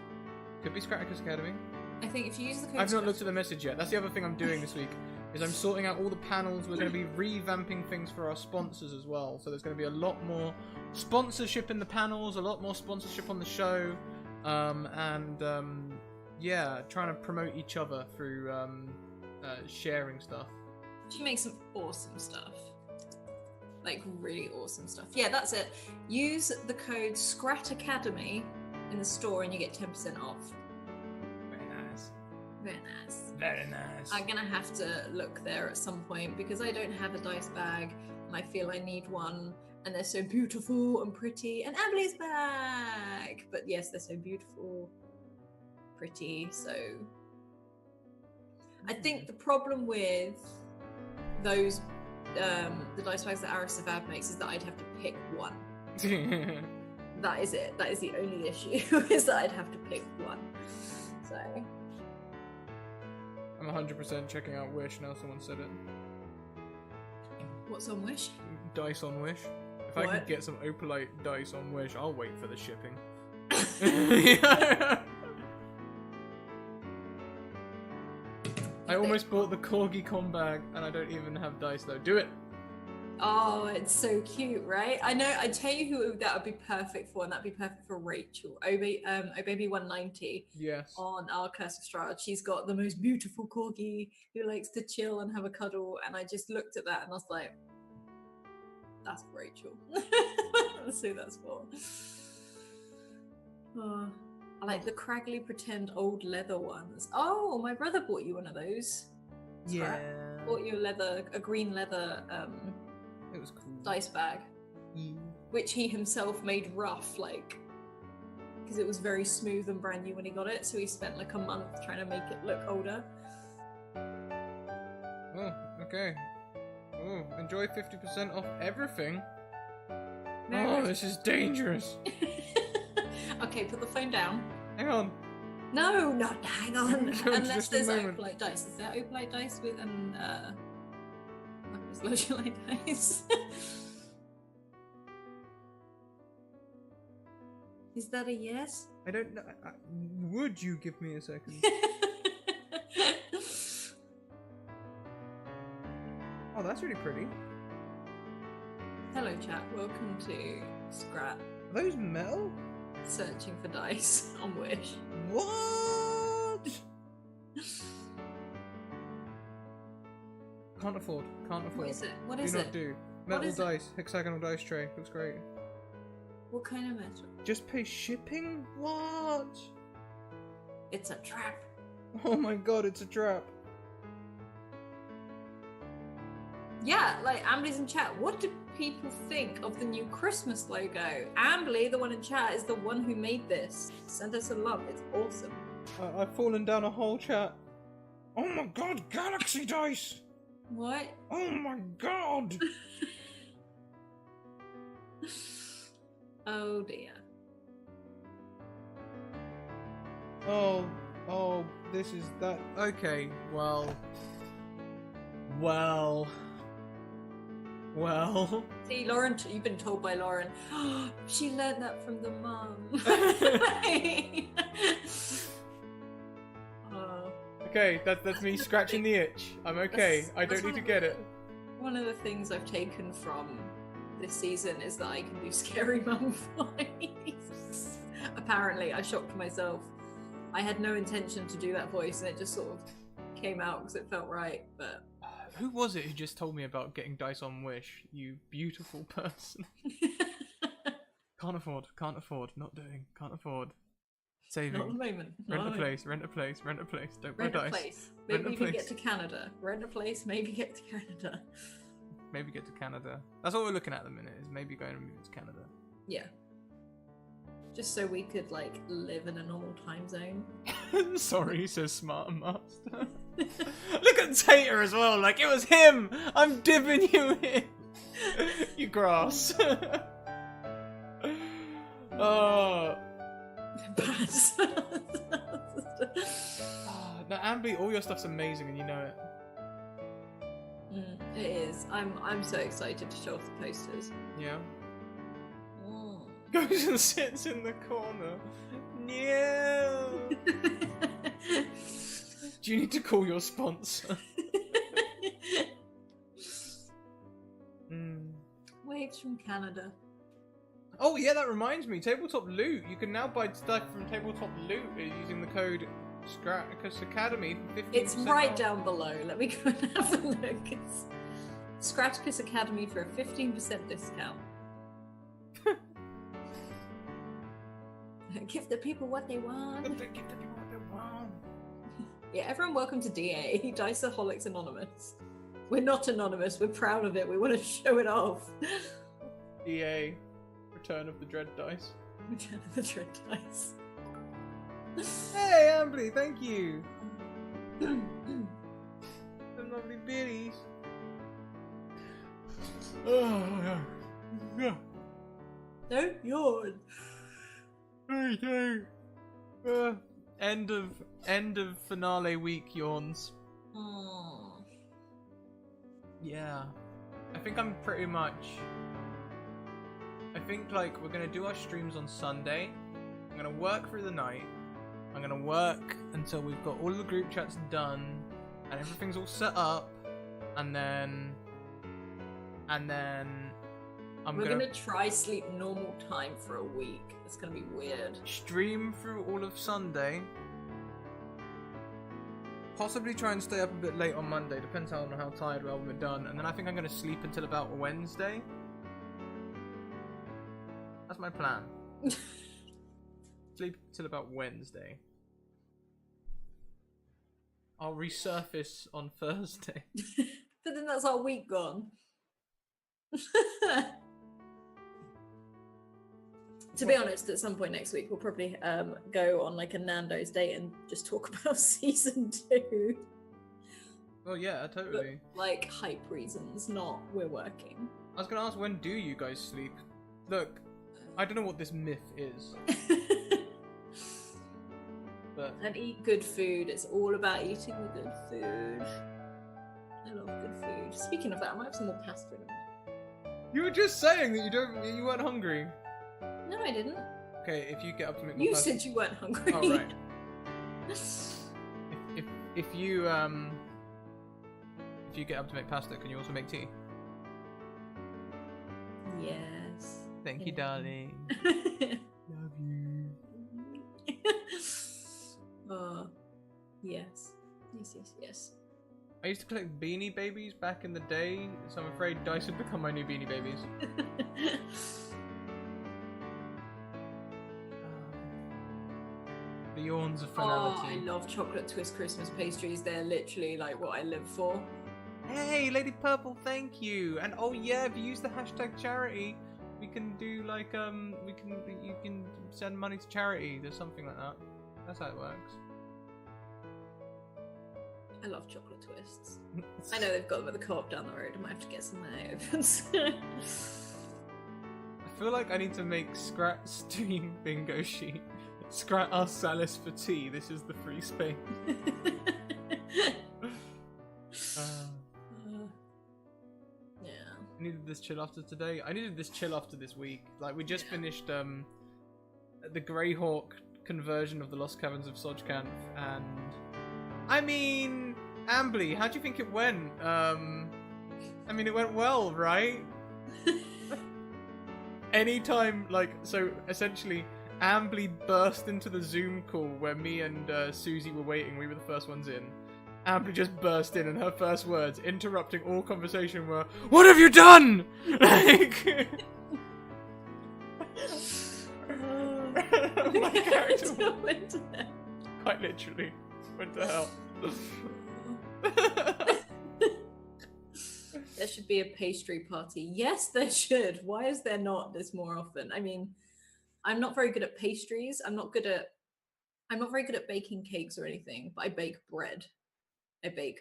Could be Scraticus Academy. I think if you use the code I've not looked at the message yet. That's the other thing I'm doing this week. Is I'm sorting out all the panels. We're going to be revamping things for our sponsors as well. So there's going to be a lot more sponsorship in the panels, a lot more sponsorship on the show, yeah, trying to promote each other through sharing stuff. She makes some awesome stuff. Like really awesome stuff. Yeah, that's it. Use the code Scrat Academy in the store and you get 10% off. Very nice. Very nice. Very nice. I'm gonna have to look there at some point because I don't have a dice bag and I feel I need one. And they're so beautiful and pretty. And Emily's back! But yes, they're so beautiful, pretty, so... I think the problem with those, the dice bags that Arasavad makes is that I'd have to pick one. That is it. That is the only issue, is that I'd have to pick one. So... I'm 100% checking out Wish now someone said it. What's on Wish? Dice on Wish. If I What? could get some opalite dice on Wish, I'll wait for the shipping. I almost bought the Corgi con bag and I don't even have dice though. Do it! Oh, it's so cute, right? I know. I tell you who that would be perfect for, and that'd be perfect for Rachel. Oh baby 190 Yes. on our Curse of Strahd. She's got the most beautiful corgi who likes to chill and have a cuddle. And I just looked at that and I was like, "That's for Rachel." That's who that's for. Oh, I like the craggly pretend old leather ones. Oh, my brother bought you one of those. Yeah. Bought you a green leather It was cool. dice bag, Yeah. which he himself made rough, like, because it was very smooth and brand new when he got it. So he spent like a month trying to make it look older. Oh, okay. Oh, enjoy 50% off everything. No. Oh, this is dangerous. Okay, put the phone down. Hang on. No, not hang on. Just Unless a there's moment. opalite dice. Is there opalite dice with an lodulite dice? Is that a yes? I don't know. Would you give me a second? Oh, that's really pretty. Hello, chat. Welcome to Scrat. Are those metal? Searching for dice on Wish. What? Can't afford. Can't afford. What is it? What do is not it? do. What Metal is it? dice. Hexagonal dice tray. Looks great. What kind of metal? Just pay shipping? What? It's a trap. Oh my god, it's a trap. Yeah, like Ambly's in chat. What do people think of the new Christmas logo? Ambly, the one in chat, is the one who made this. Send us a love. It's awesome. I've fallen down a whole chat. Oh my god, galaxy dice! What? Oh my god! Oh dear. Oh, this is that. Okay, well. See, Lauren, you've been told by Lauren. She learned that from the mum. Oh. Okay, that's me scratching the itch. I'm okay. I That's don't need to one get of it. One of the things I've taken from this season is that I can do scary mum voice. Apparently, I shocked myself. I had no intention to do that voice, and it just sort of came out because it felt right. But Who was it who just told me about getting dice on Wish? You beautiful person. Can't afford, not doing, can't afford. Saving. not at the moment. Rent Not a at the place, rent a place, rent a place. Don't buy Rent a dice. place. Rent Maybe a we can place. get to Canada. Rent a place. Maybe get to Canada. Maybe get to Canada. That's what we're looking at the minute, is maybe going to move to Canada. Yeah. Just so we could like live in a normal time zone. Sorry, says Smart and Master. Look at Tater as well, like it was him! I'm dipping you in! You grass. Oh. Bad. Now, Ambly, all your stuff's amazing and you know it. It is. I'm so excited to show off the posters. Yeah. Goes and sits in the corner. No. Do you need to call your sponsor? Waves from Canada. Oh yeah, that reminds me. Tabletop Loot. You can now buy stuff from Tabletop Loot using the code Scraticus Academy for 15%. It's right off. down below. Let me go and have a look. It's Scraticus Academy for a 15% discount. Give the people what they want. Give the people what they want. Yeah, everyone welcome to DA, Diceaholics Anonymous. We're not anonymous, we're proud of it, we want to show it off. EA, Return of the Dread Dice. Return of the Dread Dice. Hey, Ambly, thank you. Some lovely biddies. Oh, yeah. Don't yawn. End of finale week yawns. Oh. Yeah, I think I'm pretty much. I think like we're gonna do our streams on Sunday. I'm gonna work through the night. I'm gonna work until we've got all the group chats done and everything's all set up, and then We're gonna try sleep normal time for a week. It's gonna be weird. stream through all of Sunday. Possibly try and stay up a bit late on Monday, depends on how tired we are when we're done. And then I think I'm gonna sleep until about Wednesday. That's my plan. Sleep till about Wednesday. I'll resurface on Thursday. But then that's our week gone. To be honest, at some point next week we'll probably go on like a Nando's date and just talk about season 2. Oh yeah, totally. But, like hype reasons, not we're working. I was gonna ask, when do you guys sleep? Look, I don't know what this myth is, but And eat good food. It's all about eating the good food. I love good food. Speaking of that, I might have some more pasta in a minute. you were just saying that you weren't hungry. No, I didn't. Okay, if you get up to make more You pasta. said you weren't hungry. Oh right. If you get up to make pasta, can you also make tea? Yes. Thank you, Yeah. darling. Love you. Oh, yes. Yes. I used to collect Beanie Babies back in the day, so I'm afraid Dice would become my new Beanie Babies. The yawns of Oh, finality. I love chocolate twist Christmas pastries. They're literally like what I live for. Hey, Lady Purple, thank you. And oh yeah, if you use the hashtag charity, we can do like you can send money to charity. There's something like that. That's how it works. I love chocolate twists. I know they've got them at the co-op down the road. I might have to get some when it opens. I feel like I need to make Scrat Steam bingo sheet. Scrat ask Salis for tea. This is the free space. Yeah. I needed this chill after today. I needed this chill after this week. Like we just finished the Greyhawk conversion of the Lost Caverns of Sojkanth, and I mean, Ambly, how do you think it went? I mean, it went well, right? Anytime, like, so essentially, Ambly burst into the Zoom call where me and Susie were waiting. We were the first ones in. Ambly just burst in, and her first words, interrupting all conversation, were, "What have you done?" Like, my character quite literally went to hell. There should be a pastry party. Yes, there should. Why is there not this more often? I mean, I'm not very good at pastries. I'm not very good at baking cakes or anything, but I bake bread. I bake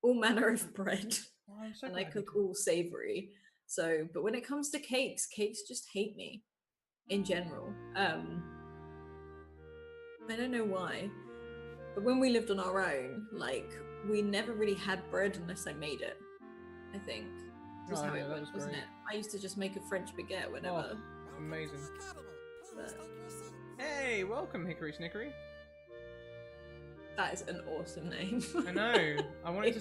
all manner of bread. Oh, I'm so And I glad you cook did. all savory. So, but when it comes to cakes just hate me in general. I don't know why. But when we lived on our own, like, we never really had bread unless I made it. I think. That's Oh, how yeah, it that went, was wasn't great. it? I used to just make a French baguette whenever. Amazing. But Hey, welcome, Hickory Snickery. that is an awesome name. I know. I wanted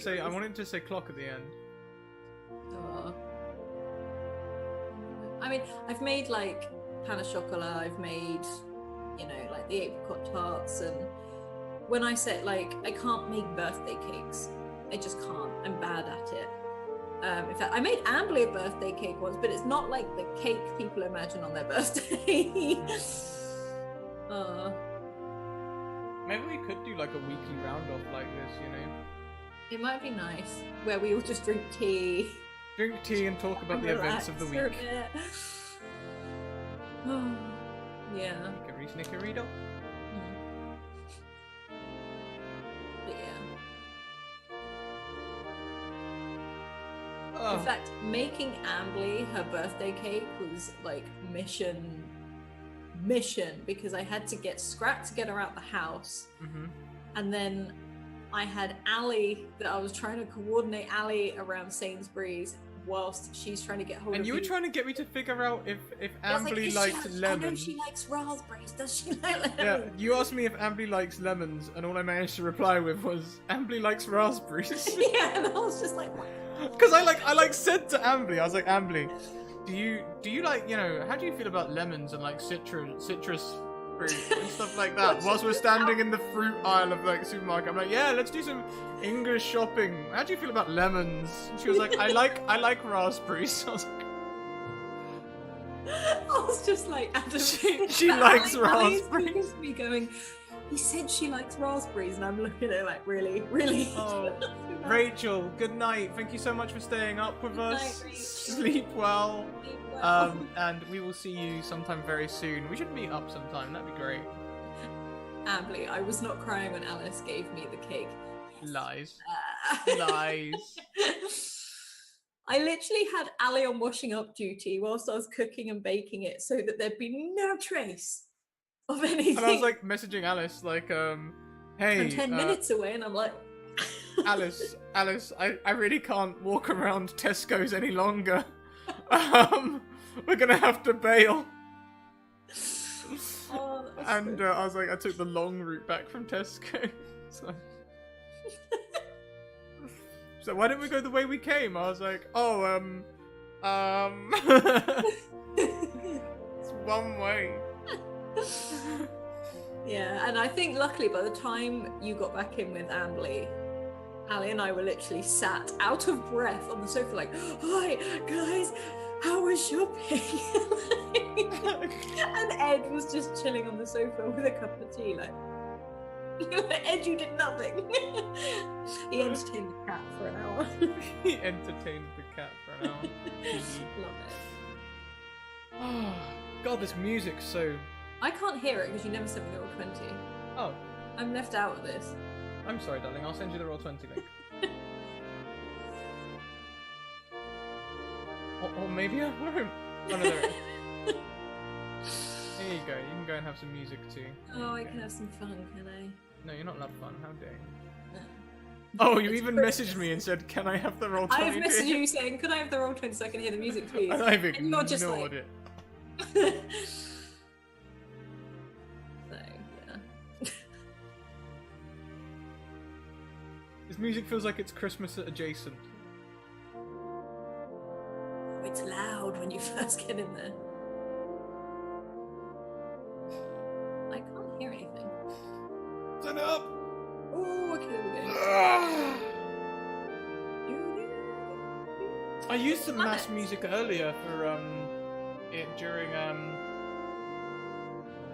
to say clock at the end. Oh. I mean, I've made like pain au chocolat, I've made, like the apricot tarts, and when I say, like, I can't make birthday cakes. I just can't. I'm bad at it. In fact, I made Ambly a birthday cake once, but it's not like the cake people imagine on their birthday. Maybe we could do like a weekly roundoff like this, It might be nice, where we all just drink tea. Drink tea and talk about and the events of the relax for a week. bit. Yeah. Snickery, snickery dog. But yeah. Oh. In fact, making Ambly her birthday cake was like mission because I had to get Scrap to get her out the house, and then I had Ali that I was trying to coordinate Ali around Sainsbury's whilst she's trying to get hold of And you were trying to get me to figure out if Ambly likes lemons. I know she likes raspberries. Does she like lemons? Yeah, you asked me if Ambly likes lemons, and all I managed to reply with was Ambly likes raspberries. Yeah, and I was just like, wow. Because I said to Ambly, I was like, Ambly, do you like, how do you feel about lemons and like citrus fruit and stuff like that? Whilst we're standing in the fruit aisle of like supermarket, I'm like, yeah, let's do some English shopping. How do you feel about lemons? And she was like, I like raspberries. I was like, I was just like, Adam, she likes raspberries. Me going, he said she likes raspberries, and I'm looking at her like, really, really. Oh, Rachel, good night. Thank you so much for staying up with us. Sleep well. And we will see you sometime very soon. We should meet up sometime. That'd be great. Ambly, I was not crying when Alice gave me the cake. Lies. Lies. I literally had Ali on washing up duty whilst I was cooking and baking it, so that there'd be no trace of anything. And I was like messaging Alice, like, hey. I'm 10 minutes away, and I'm like, Alice, I really can't walk around Tesco's any longer. We're gonna have to bail. Oh, and I was like, I took the long route back from Tesco. So why didn't we go the way we came? I was like, it's one way. Yeah, and I think luckily by the time you got back in with Ambly, Ali and I were literally sat out of breath on the sofa like, hi guys, how was shopping? And Ed was just chilling on the sofa with a cup of tea like, Ed, you did nothing. He entertained the cat for an hour. He entertained the cat for an hour. Love it. Oh, God, this music's so... I can't hear it because you never sent me the roll 20. Oh. I'm left out of this. I'm sorry, darling. I'll send you the roll 20 link. or maybe I won't. Oh, no, there it is. There you go. You can go and have some music too. Oh, I can have some fun, can I? No, you're not allowed fun. How dare you? Oh, you even messaged me and said, can I have the roll 20? I've messaged you saying, could I have the roll 20 so I can hear the music, please? And I've and you're just ignored like... it. So, yeah. This music feels like it's Christmas adjacent. Oh, it's loud when you first get in there. I can't hear anything. Turn it up! Oh, okay, there we go. I used some mass music earlier for during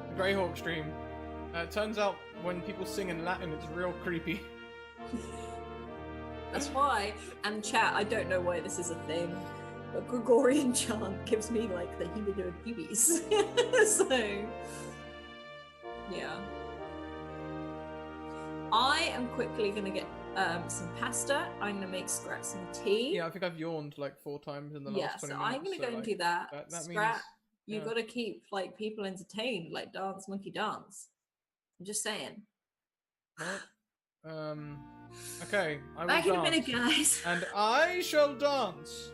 the Greyhawk stream. It turns out when people sing in Latin, it's real creepy. That's why. And chat, I don't know why this is a thing, but Gregorian chant gives me like the heebie-doobie-heebies. So, yeah. I am quickly gonna get some pasta. I'm gonna make Scrat some tea. Yeah, I think I've yawned like 4 times in the last 20 minutes. Yeah, so I'm gonna go and do that. That Scrat, means, you gotta keep like people entertained, like dance, monkey dance. I'm just saying. Okay, I will Back in a dance. minute, guys. And I shall dance.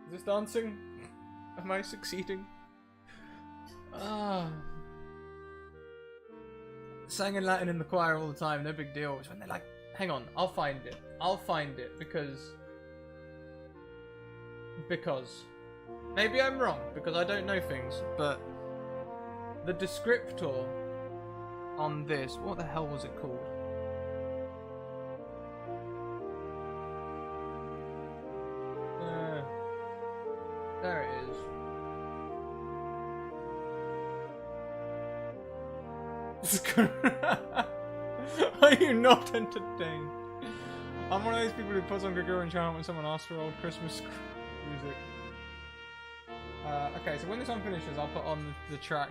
Is this dancing? Am I succeeding? Sang in Latin in the choir all the time, no big deal. It's when they're like, hang on, I'll find it because maybe I'm wrong because I don't know things, but the descriptor on this, what the hell was it called? There it is. Are you not entertained? I'm one of those people who puts on Gregorian chant when someone asks for old Christmas. music. Okay, so when this one finishes, I'll put on the track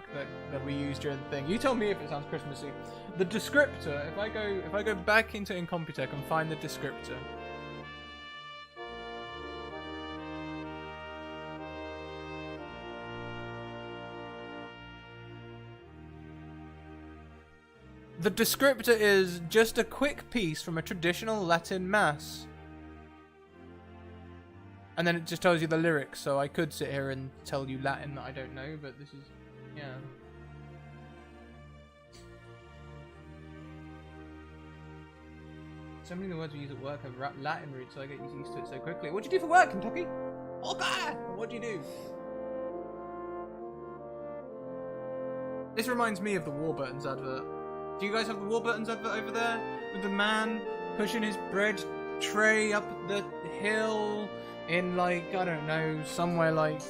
that we used during the thing. You tell me if it sounds Christmassy. The descriptor. If I go back into Incompetech and find the descriptor. The descriptor is just a quick piece from a traditional Latin mass. And then it just tells you the lyrics, so I could sit here and tell you Latin that I don't know, but this is, yeah. So many of the words we use at work have Latin roots, so I get used to it so quickly. What'd you do for work, Kentucky? Okay! What'd you do? This reminds me of the Warburton's advert. Do you guys have the Warburton's advert over there? With the man pushing his bread tray up the hill in, like, I don't know, somewhere like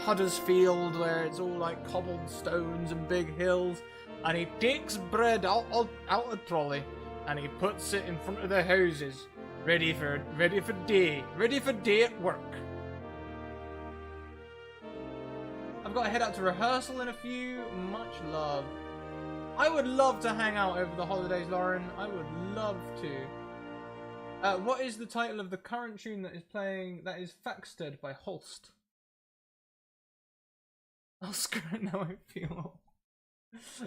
Huddersfield, where it's all like cobbled stones and big hills, and he takes bread out a trolley and he puts it in front of the houses, ready for day at work. I've got to head out to rehearsal in a few. Much love. I would love to hang out over the holidays, Lauren. I would love to. What is the title of the current tune that is playing? That is Faxted by Holst. I'll screw it now. I feel.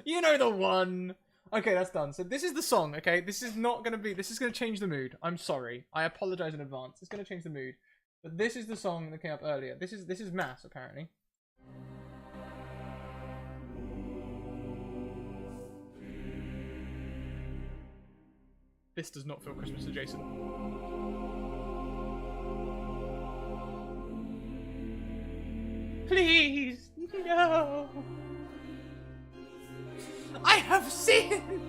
You know the one. Okay, that's done. So this is the song. Okay, this is not gonna be. This is gonna change the mood. I'm sorry. I apologize in advance. It's gonna change the mood. But this is the song that came up earlier. This is Mass apparently. This does not feel Christmas adjacent. Please, no. I have sinned.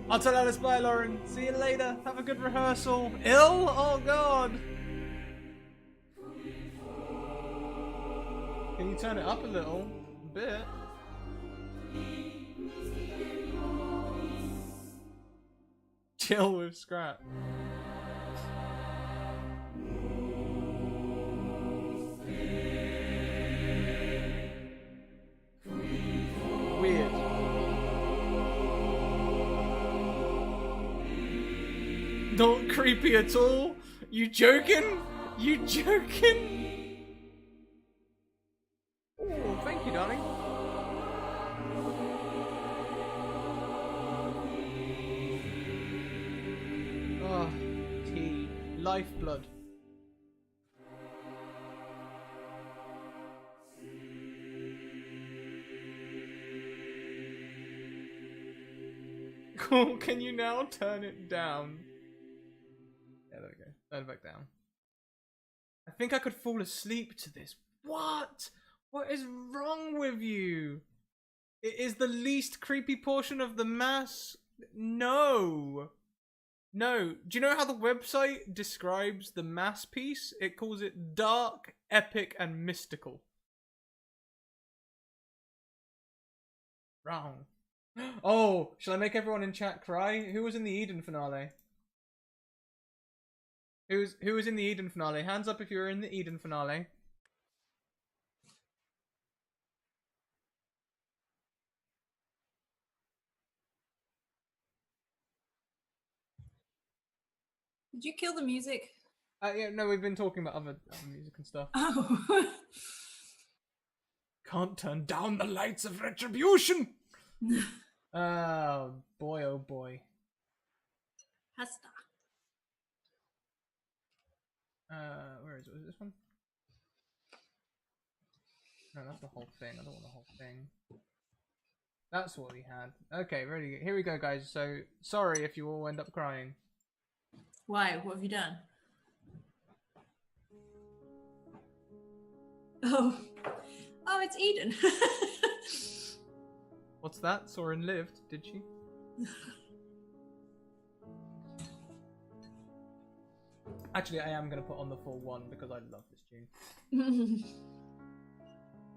I'll tell Alice bye, Lauren. See you later. Have a good rehearsal. Ill? Oh, God. Can you turn it up a little? A bit. Chill with Scrap. Weird. Not creepy at all? You joking? You joking? Oh, thank you, darling. Oh, tea. Lifeblood. Cool, can you now turn it down? Yeah, there we go. Turn it back down. I think I could fall asleep to this. What? What is wrong with you? It is the least creepy portion of the mass. No. No. Do you know how the website describes the mass piece? It calls it dark, epic, and mystical. Wrong. Oh, shall I make everyone in chat cry? Who was in the Eden finale? Who was in the Eden finale? Hands up if you were in the Eden finale. Did you kill the music? Yeah, no, we've been talking about other music and stuff. Oh. Can't turn down the lights of retribution! Oh boy, oh boy. Hasta. Where is it? Was it this one? No, that's the whole thing. I don't want the whole thing. That's what we had. Okay, ready. Here we go, guys. So, sorry if you all end up crying. Why? What have you done? Oh. Oh, it's Eden. What's that? Soren lived, did she? Actually, I am going to put on the full one because I love this tune.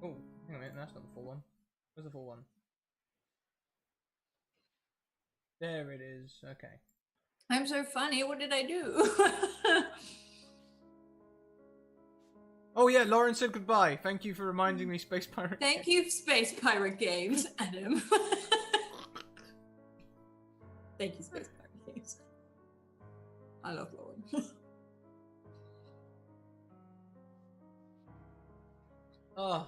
Oh, hang on a minute. That's not the full one. Where's the full one? There it is. Okay. I'm so funny. What did I do? Oh yeah, Lauren said goodbye. Thank you for reminding me, Space Pirate. Thank you, Space Pirate Games, Adam. Thank you, Space Pirate Games. I love Lauren. Oh.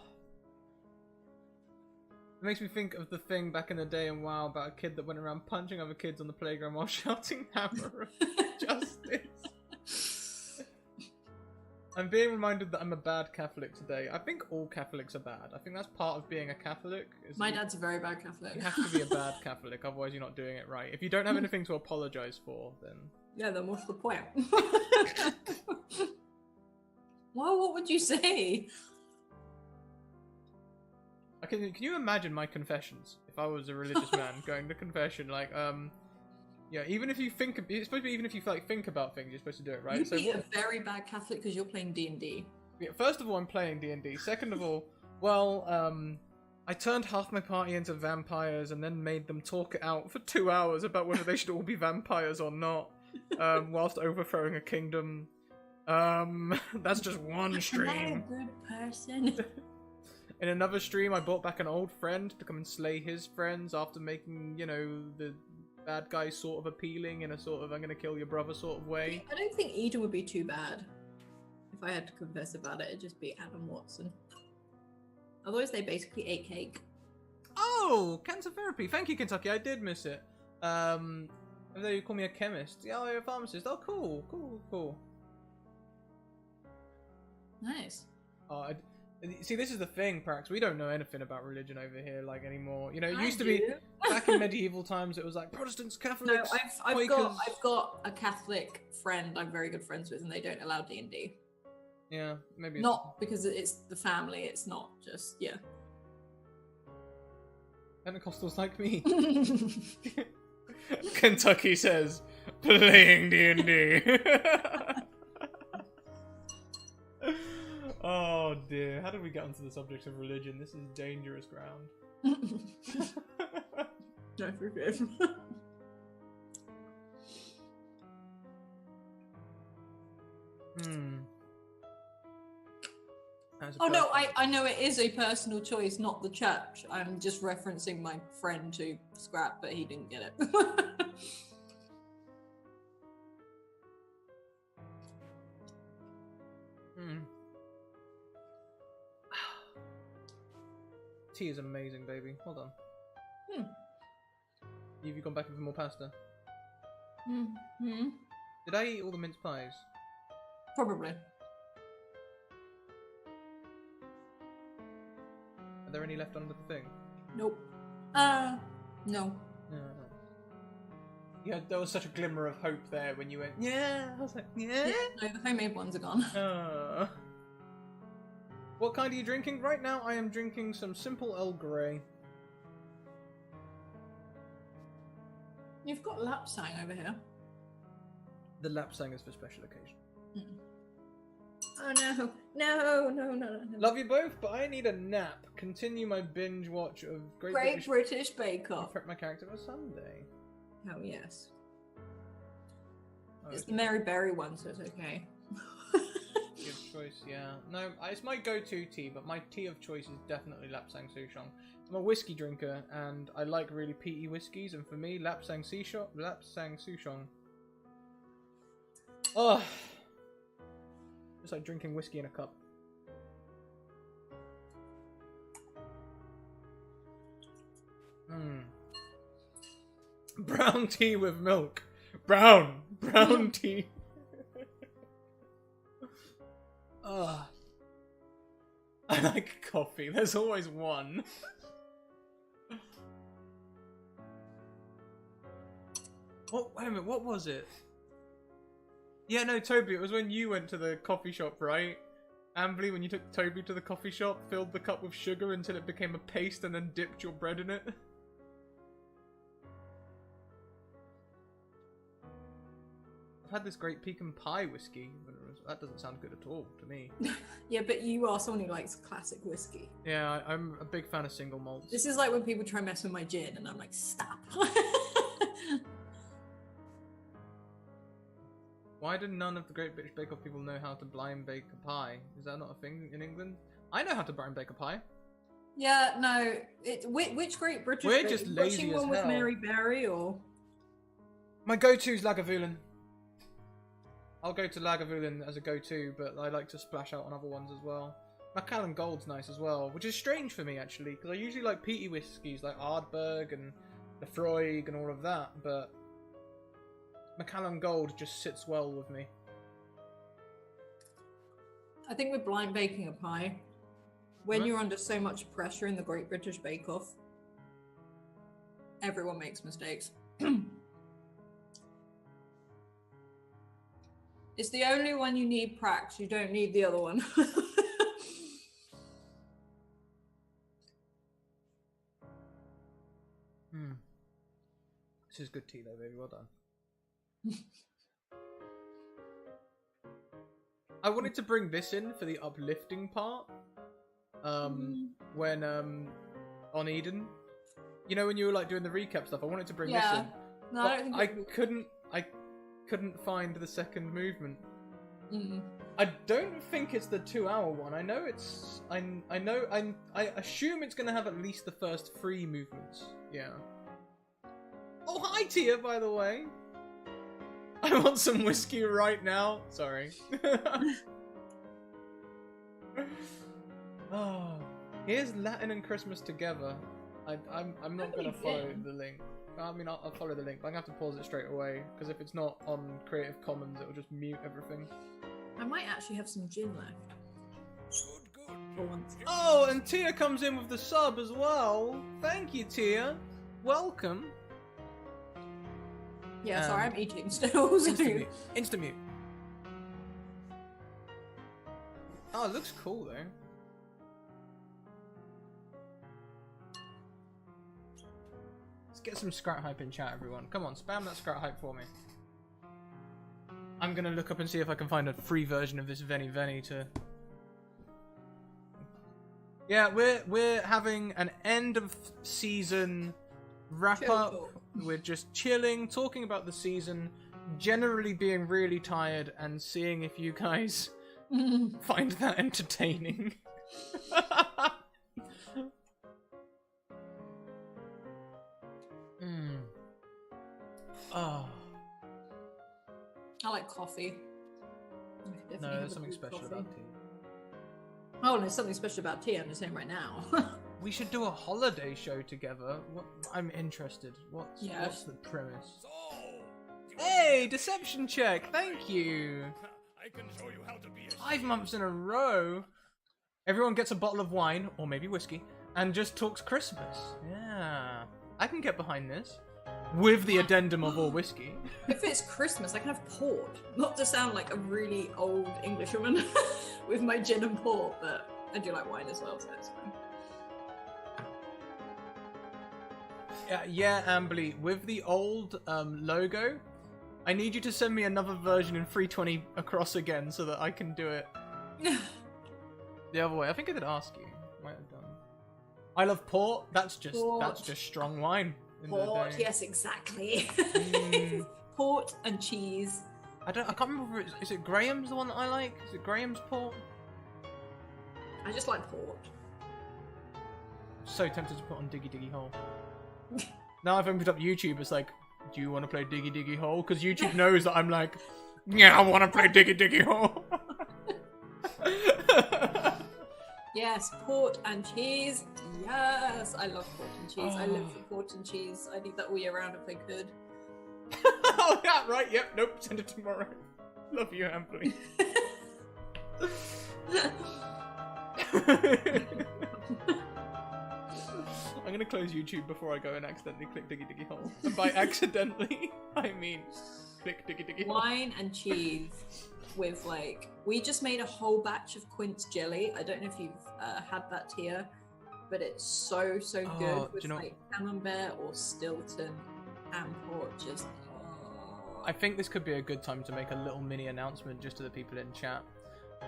It makes me think of the thing back in the day in WoW about a kid that went around punching other kids on the playground while shouting hammer of justice. I'm being reminded that I'm a bad Catholic today. I think all Catholics are bad. I think that's part of being a Catholic. My dad's a very bad Catholic. You have to be a bad Catholic, otherwise you're not doing it right. If you don't have anything to apologise for, then... Yeah, then what's the point? Well, what would you say? Can you imagine my confessions? If I was a religious man going to confession, like, yeah, even if you think, it's supposed to be even if you like think about things, you're supposed to do it, right? You'd be a very bad Catholic because you're playing D&D. Yeah, first of all, I'm playing D&D. Second of all, well, I turned half my party into vampires and then made them talk it out for 2 hours about whether they should all be vampires or not, whilst overthrowing a kingdom. That's just one stream. Am I a good person? In another stream, I brought back an old friend to come and slay his friends after making, you know, the bad guy sort of appealing in a sort of I'm gonna kill your brother sort of way. I don't think Eden would be too bad. If I had to confess about it, it'd just be Adam Watson. Otherwise, they basically ate cake. Oh, cancer therapy. Thank you, Kentucky. I did miss it. Although you call me a chemist. Yeah, you're a pharmacist. Oh, cool. Nice. Oh, see, this is the thing, Prax. We don't know anything about religion over here, like, anymore. You know, it used to be back in medieval times. It was like Protestants, Catholics, No, I've Quakers. got a Catholic friend I'm very good friends with, and they don't allow D&D. Yeah, maybe Not because it's the family. It's not just Pentecostals like me. Kentucky says playing D&D. Oh dear, how did we get onto the subject of religion? This is dangerous ground. No, forgive. Oh no, I know it is a personal choice, not the church. I'm just referencing my friend to scrap, but he didn't get it. Tea is amazing, baby. Hold on. Have you gone back for more pasta? Did I eat all the mince pies? Probably. Are there any left under the thing? Nope. No. Yeah, there was such a glimmer of hope there when you went, yeah. I was like, yeah. No, the homemade ones are gone. What kind are you drinking? Right now I am drinking some simple Earl Grey. You've got lapsang over here. The lapsang is for special occasion. Oh no. No. Love you both, but I need a nap. Continue my binge watch of Great British Bake Off. Prep my character for Sunday. Oh yes. Oh, It's the Mary Berry one, so it's okay. Good choice, yeah. No, it's my go-to tea, but my tea of choice is definitely Lapsang Souchong. I'm a whiskey drinker, and I like really peaty whiskies, and for me, Lapsang Souchong. Oh, it's like drinking whiskey in a cup. Brown tea with milk. Brown tea. I like coffee. There's always one. What? Wait a minute. What was it? Yeah, no, Toby. It was when you went to the coffee shop, right? Ambly, when you took Toby to the coffee shop, filled the cup with sugar until it became a paste, and then dipped your bread in it. I've had this great pecan pie whiskey, but that doesn't sound good at all to me. Yeah, but you are someone who likes classic whiskey. Yeah, I'm a big fan of single malts. This is like when people try and mess with my gin, and I'm like, stop. Why do none of the Great British Bake Off people know how to blind bake a pie? Is that not a thing in England? I know how to blind bake a pie. Yeah, no. Which Great British? We're Bake? just You lazy watching as one with hell. Mary Berry or? My go-to is Lagavulin. I'll go to Lagavulin as a go-to, but I like to splash out on other ones as well. Macallan Gold's nice as well, which is strange for me actually, because I usually like peaty whiskies like Ardbeg and Lefroy and all of that, but Macallan Gold just sits well with me. I think with blind baking a pie, when Right. you're under so much pressure in the Great British Bake Off, everyone makes mistakes. It's the only one you need pracs. You don't need the other one. This is good tea though, baby. Well done. I wanted to bring this in for the uplifting part. When on Eden, you know, when you were like doing the recap stuff, I wanted to bring this in. No, But I don't think I couldn't find the second movement. Mm. I don't think it's the 2-hour one. I know it's. I assume it's gonna have at least the first 3 movements. Yeah. Oh, hi Tia, by the way. I want some whiskey right now. Sorry. Oh, here's Latin and Christmas together. I'm not gonna follow the link. I mean, I'll follow the link, but I'm gonna have to pause it straight away because if it's not on Creative Commons, it will just mute everything. I might actually have some gin left. Good. For once. Oh, and Tia comes in with the sub as well. Thank you, Tia. Welcome. Yeah, sorry, I'm eating still. So. Insta mute. Oh, it looks cool though. Let's get some Scrat Hype in chat, everyone. Come on, spam that Scrat Hype for me. I'm gonna look up and see if I can find a free version of this Veni Veni to... Yeah, we're having an end of season wrap Chill up. talk. We're just chilling, talking about the season, generally being really tired, and seeing if you guys find that entertaining. Oh. I like coffee. I could definitely No, have there's a something good special coffee. about tea. Oh, there's something special about tea. I'm just saying right now. We should do a holiday show together. I'm interested. What's the premise? So, Hey, deception check. Thank you. I can show you how to be a 5 months in a row. Everyone gets a bottle of wine or maybe whiskey and just talks Christmas. Yeah, I can get behind this with the addendum of all whiskey. If it's Christmas, I can have port. Not to sound like a really old Englishwoman with my gin and port, but I do like wine as well, so it's fine. Yeah, Amberly, with the old logo, I need you to send me another version in 320 across again so that I can do it the other way. I think I did ask you. Might have done. I love port. That's just strong wine. Port, yes, exactly. Port and cheese. I can't remember. Is it Graham's the one that I like? Is it Graham's port? I just like port. So tempted to put on Diggy Diggy Hole. Now I've opened up YouTube. It's like, do you want to play Diggy Diggy Hole? Because YouTube knows that I'm like, yeah, I want to play Diggy Diggy Hole. Yes, port and cheese. Yes, I love port and cheese. I live for port and cheese. I'd eat that all year round if I could. Oh yeah, right. Yep. Nope. Send it tomorrow. Love you, Amberly. I'm gonna close YouTube before I go and accidentally click Diggy Diggy Hole. And by accidentally, I mean click Diggy Diggy Hole. Wine and cheese with like, we just made a whole batch of quince jelly. I don't know if you've had that here, but it's so good with like camembert or Stilton and port. Just I think this could be a good time to make a little mini announcement just to the people in chat.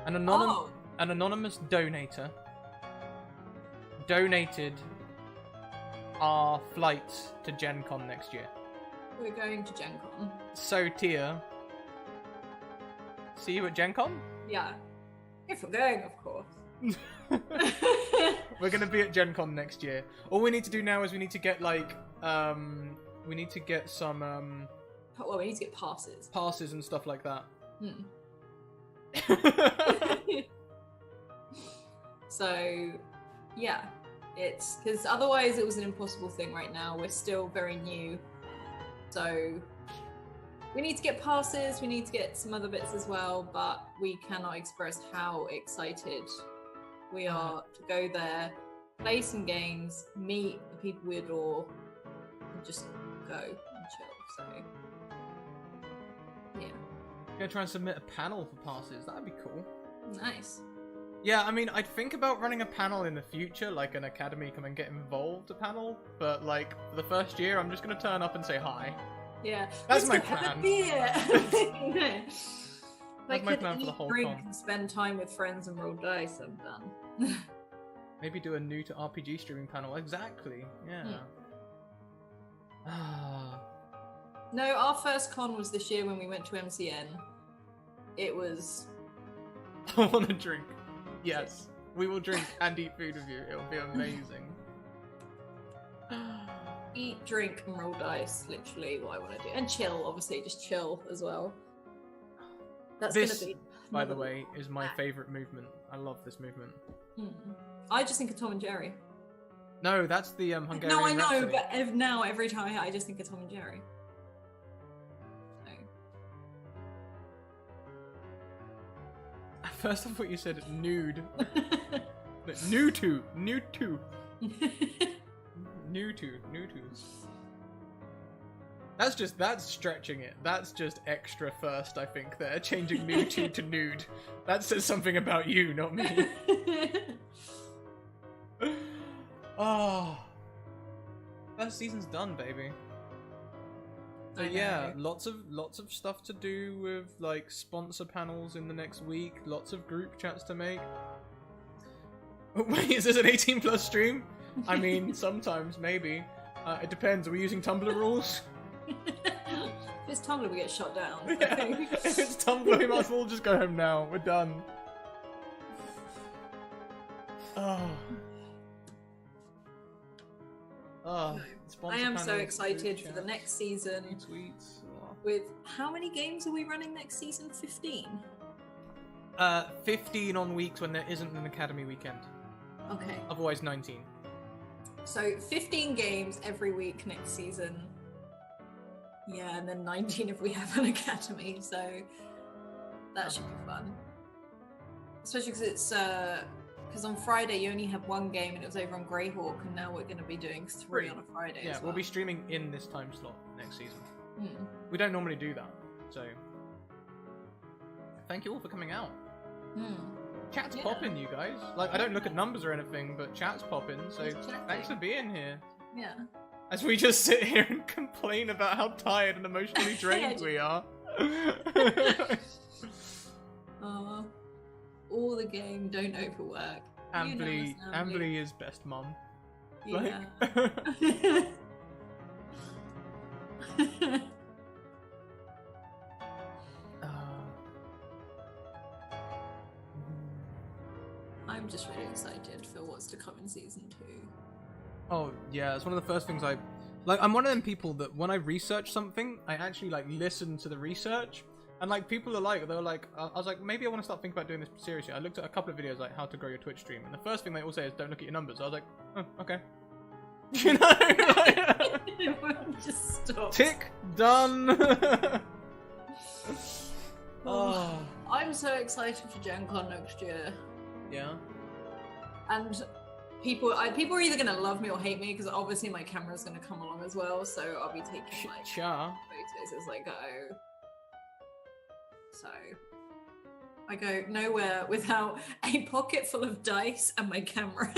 An anonymous donator donated our flights to Gen Con next year. We're going to Gen Con. So Tia, See you at Gen Con? Yeah. If we're going, of course. We're gonna be at Gen Con next year. All we need to do now is we need to get like we need to get some Well, we need to get passes. passes and stuff like that. So, yeah, it's because otherwise it was an impossible thing right now. We're still very new. So, we need to get passes, we need to get some other bits as well, but we cannot express how excited we are to go there, play some games, meet the people we adore, and just go and chill. So, yeah. I'm gonna try and submit a panel for passes. That'd be cool. Nice. Yeah, I mean, I'd think about running a panel in the future, like an academy come and get involved a panel, but like for the first year, I'm just gonna turn up and say hi. Yeah, That's my let's go have plan. a beer. That's my plan for the whole drink con. and spend time with friends and roll dice. I'm done. Maybe do a new to RPG streaming panel. Exactly. Yeah. No, our first con was this year when we went to MCN. It was. I want to drink. Yes, we will drink and eat food with you. It'll be amazing. Eat, drink, and roll dice. Literally what I want to do, and chill. Obviously, just chill as well. That's This, gonna be. by the way, is my favorite movement. I love this movement. I just think of Tom and Jerry. No, that's the Hungarian No, I know, Rhapsody. but now every time I just think of Tom and Jerry. At first I thought you said nude. New to. That's stretching it. That's just extra first, I think, there. Changing new to nude. That says something about you, not me. Oh. First season's done, baby. So yeah, lots of stuff to do with like sponsor panels in the next week, lots of group chats to make. Wait, is this an 18+ stream? I mean, sometimes, maybe. It depends. Are we using Tumblr rules? If it's Tumblr, we get shot down. Yeah. If it's Tumblr, we might as well just go home now. We're done. Oh. Oh. I am so excited for the next season. Tweets. With how many games are we running next season? 15? 15 on weeks when there isn't an academy weekend. Okay. Otherwise 19. So 15 games every week next season. Yeah, and then 19 if we have an academy. So that should be fun. Especially because it's because on Friday you only have one game and it was over on Greyhawk, and now we're going to be doing 3 on a Friday. Yeah, as well. we'll be streaming in this time slot next season. Mm. We don't normally do that, so thank you all for coming out. Chat's popping, you guys. Like, I don't look at numbers or anything, but chat's popping, so thanks for being here. Yeah. As we just sit here and complain about how tired and emotionally drained we are. All the game, don't overwork. Ambly is best mum. Yeah. Like... I'm just really excited for what's to come in season 2. Oh yeah, it's one of the first things I like. I'm one of them people that when I research something, I actually like listen to the research, and like people are like, they're like, I was like, maybe I want to start thinking about doing this seriously. I looked at a couple of videos like how to grow your Twitch stream, and the first thing they all say is don't look at your numbers. I was like, oh, okay. You know, like, just stop. Tick done. Oh. I'm so excited for Gen Con next year. Yeah. And people are either going to love me or hate me, because obviously my camera's going to come along as well, so I'll be taking like photos as I go. So I go nowhere without a pocket full of dice and my camera.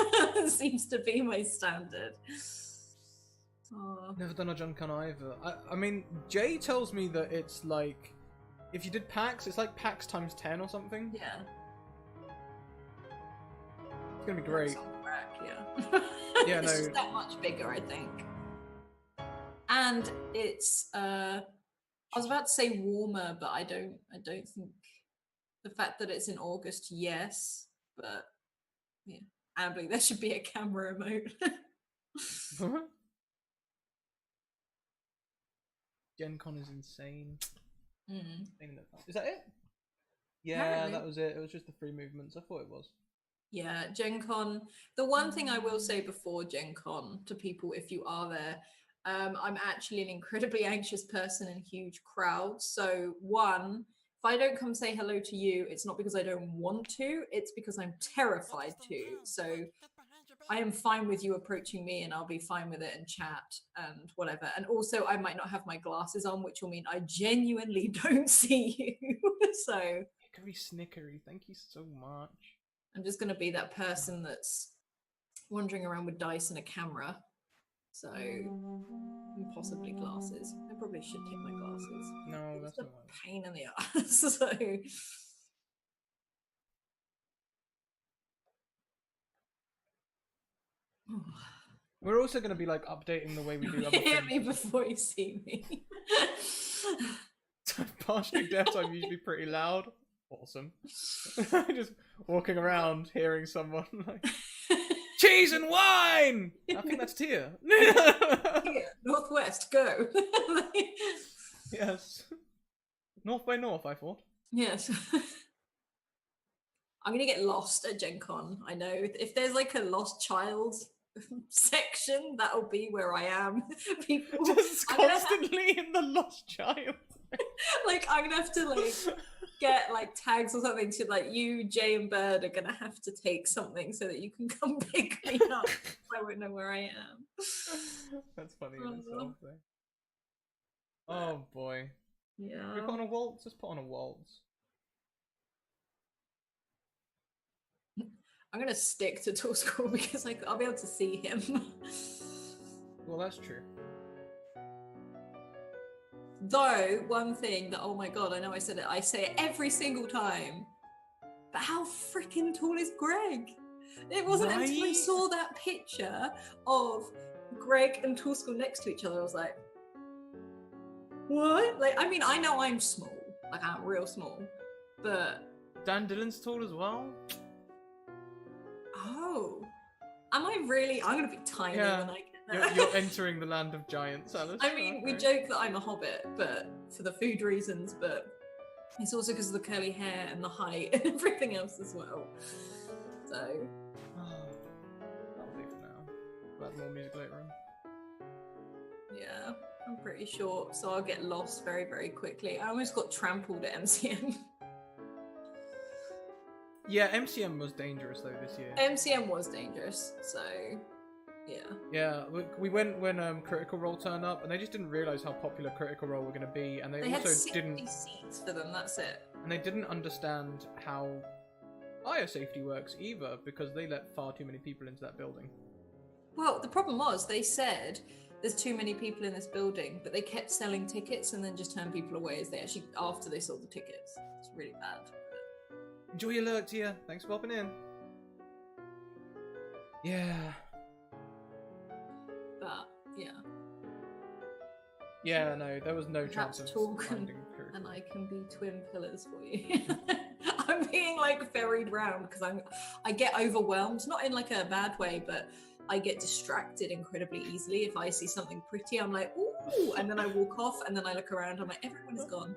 Seems to be my standard. Oh. Never done a Gen Con either. I mean, Jay tells me that it's like, if you did PAX, it's like PAX times 10 or something. Yeah. It's gonna be great. Yeah. Yeah, it's no. just that much bigger, I think. And it's I was about to say warmer, but I don't think The fact that it's in August, yes, but yeah, I believe there should be a camera remote. Gen Con is insane. Mm. Is that it? Yeah, Apparently. that was it. It was just the free movements. I thought it was. Yeah, Gen Con. The one thing I will say before Gen Con to people, if you are there, I'm actually an incredibly anxious person in huge crowds. So, one, if I don't come say hello to you, it's not because I don't want to, it's because I'm terrified to. So, I am fine with you approaching me and I'll be fine with it and chat and whatever. And also, I might not have my glasses on, which will mean I genuinely don't see you. So, Hickory Snickery, thank you so much. I'm just going to be that person that's wandering around with dice and a camera. So, and possibly glasses. I probably should take my glasses. No, It's that's a not right. pain in the ass. So, We're also going to be like updating the way we do other hear things. me before you see me. Partially deaf, so I'm usually pretty loud. Awesome. Just walking around, hearing someone like, cheese and wine! I think that's Tia. Here, northwest, go. Yes. North by North, I thought. Yes. I'm going to get lost at Gen Con. I know. If there's like a lost child section, that'll be where I am. People Just I'm gonna constantly in the Lost Child. like I'm gonna have to like get like tags or something to like you, Jay, and Bird are gonna have to take something so that you can come pick me up. I won't know where I am. That's funny in itself, though. Oh boy. Yeah. Can we put on a waltz? Let's put on a waltz. I'm gonna stick to Tool School because I'll be able to see him. Well, that's true. Though, one thing that, oh my god, I know I said it, I say it every single time. But how freaking tall is Greg? It wasn't until I Right? saw that picture of Greg and Tool School next to each other, I was like, what? Like, I mean, I know I'm small. Like, I'm real small. But, Dan Dillon's tall as well? oh. Am I really? I'm going to be tiny Yeah. when I get there. You're entering the land of giants, Alice. I mean, we joke that I'm a hobbit, but for the food reasons, but it's also because of the curly hair and the height and everything else as well. So, That'll do for now. We'll have more music later on. yeah, I'm pretty short, so I'll get lost very, very quickly. I almost got trampled at MCM. Yeah, MCM was dangerous though this year. MCM was dangerous, so yeah. Yeah, we went when Critical Role turned up, and they just didn't realize how popular Critical Role were going to be, and they They had also 60 didn't, seats for them, that's it. and they didn't understand how fire safety works either, because they let far too many people into that building. Well, the problem was they said there's too many people in this building, but they kept selling tickets and then just turned people away as they actually after they sold the tickets. It's really bad. Enjoy your lurk, Tia. Thanks for popping in. Yeah. But yeah. Yeah, no, there was no Perhaps chance of talk finding Critical. and I can be twin pillars for you. I'm being like ferried round because I get overwhelmed, not in like a bad way, but I get distracted incredibly easily. If I see something pretty, I'm like, ooh, and then I walk off and then I look around, I'm like, everyone is gone.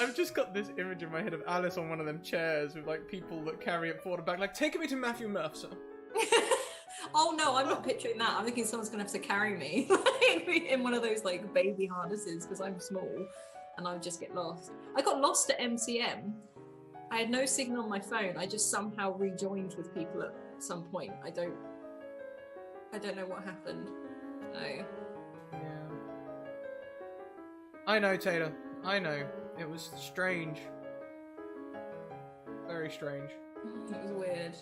I've just got this image in my head of Alice on one of them chairs with like people that carry it forward and back, like, take me to Matthew Mercer. Oh no, I'm not picturing that. I'm thinking someone's gonna have to carry me in one of those like baby harnesses because I'm small and I'll just get lost. I got lost at MCM. I had no signal on my phone. I just somehow rejoined with people at some point. I don't know what happened. So. Yeah. I know, Taylor. I know. It was strange. Very strange. It was weird.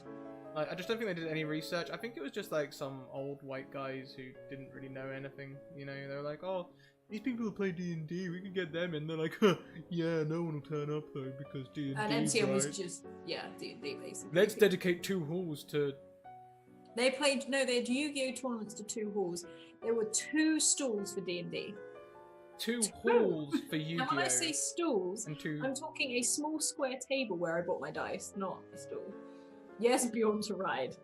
Like, I just don't think they did any research. I think it was just like some old white guys who didn't really know anything. You know, they were like, "Oh, these people who play D&D, we can get them." And they're like, huh, "Yeah, no one will turn up though because D&D." And MCM was right? just D&D basically. Let's dedicate 2 halls to. They had Yu-Gi-Oh tournaments to 2 halls. There were 2 stalls for D&D. 2 halls for Yu-Gi-Oh! And when I say stools, and 2... I'm talking a small square table where I bought my dice, not a stool. Yes, Bjorn to ride.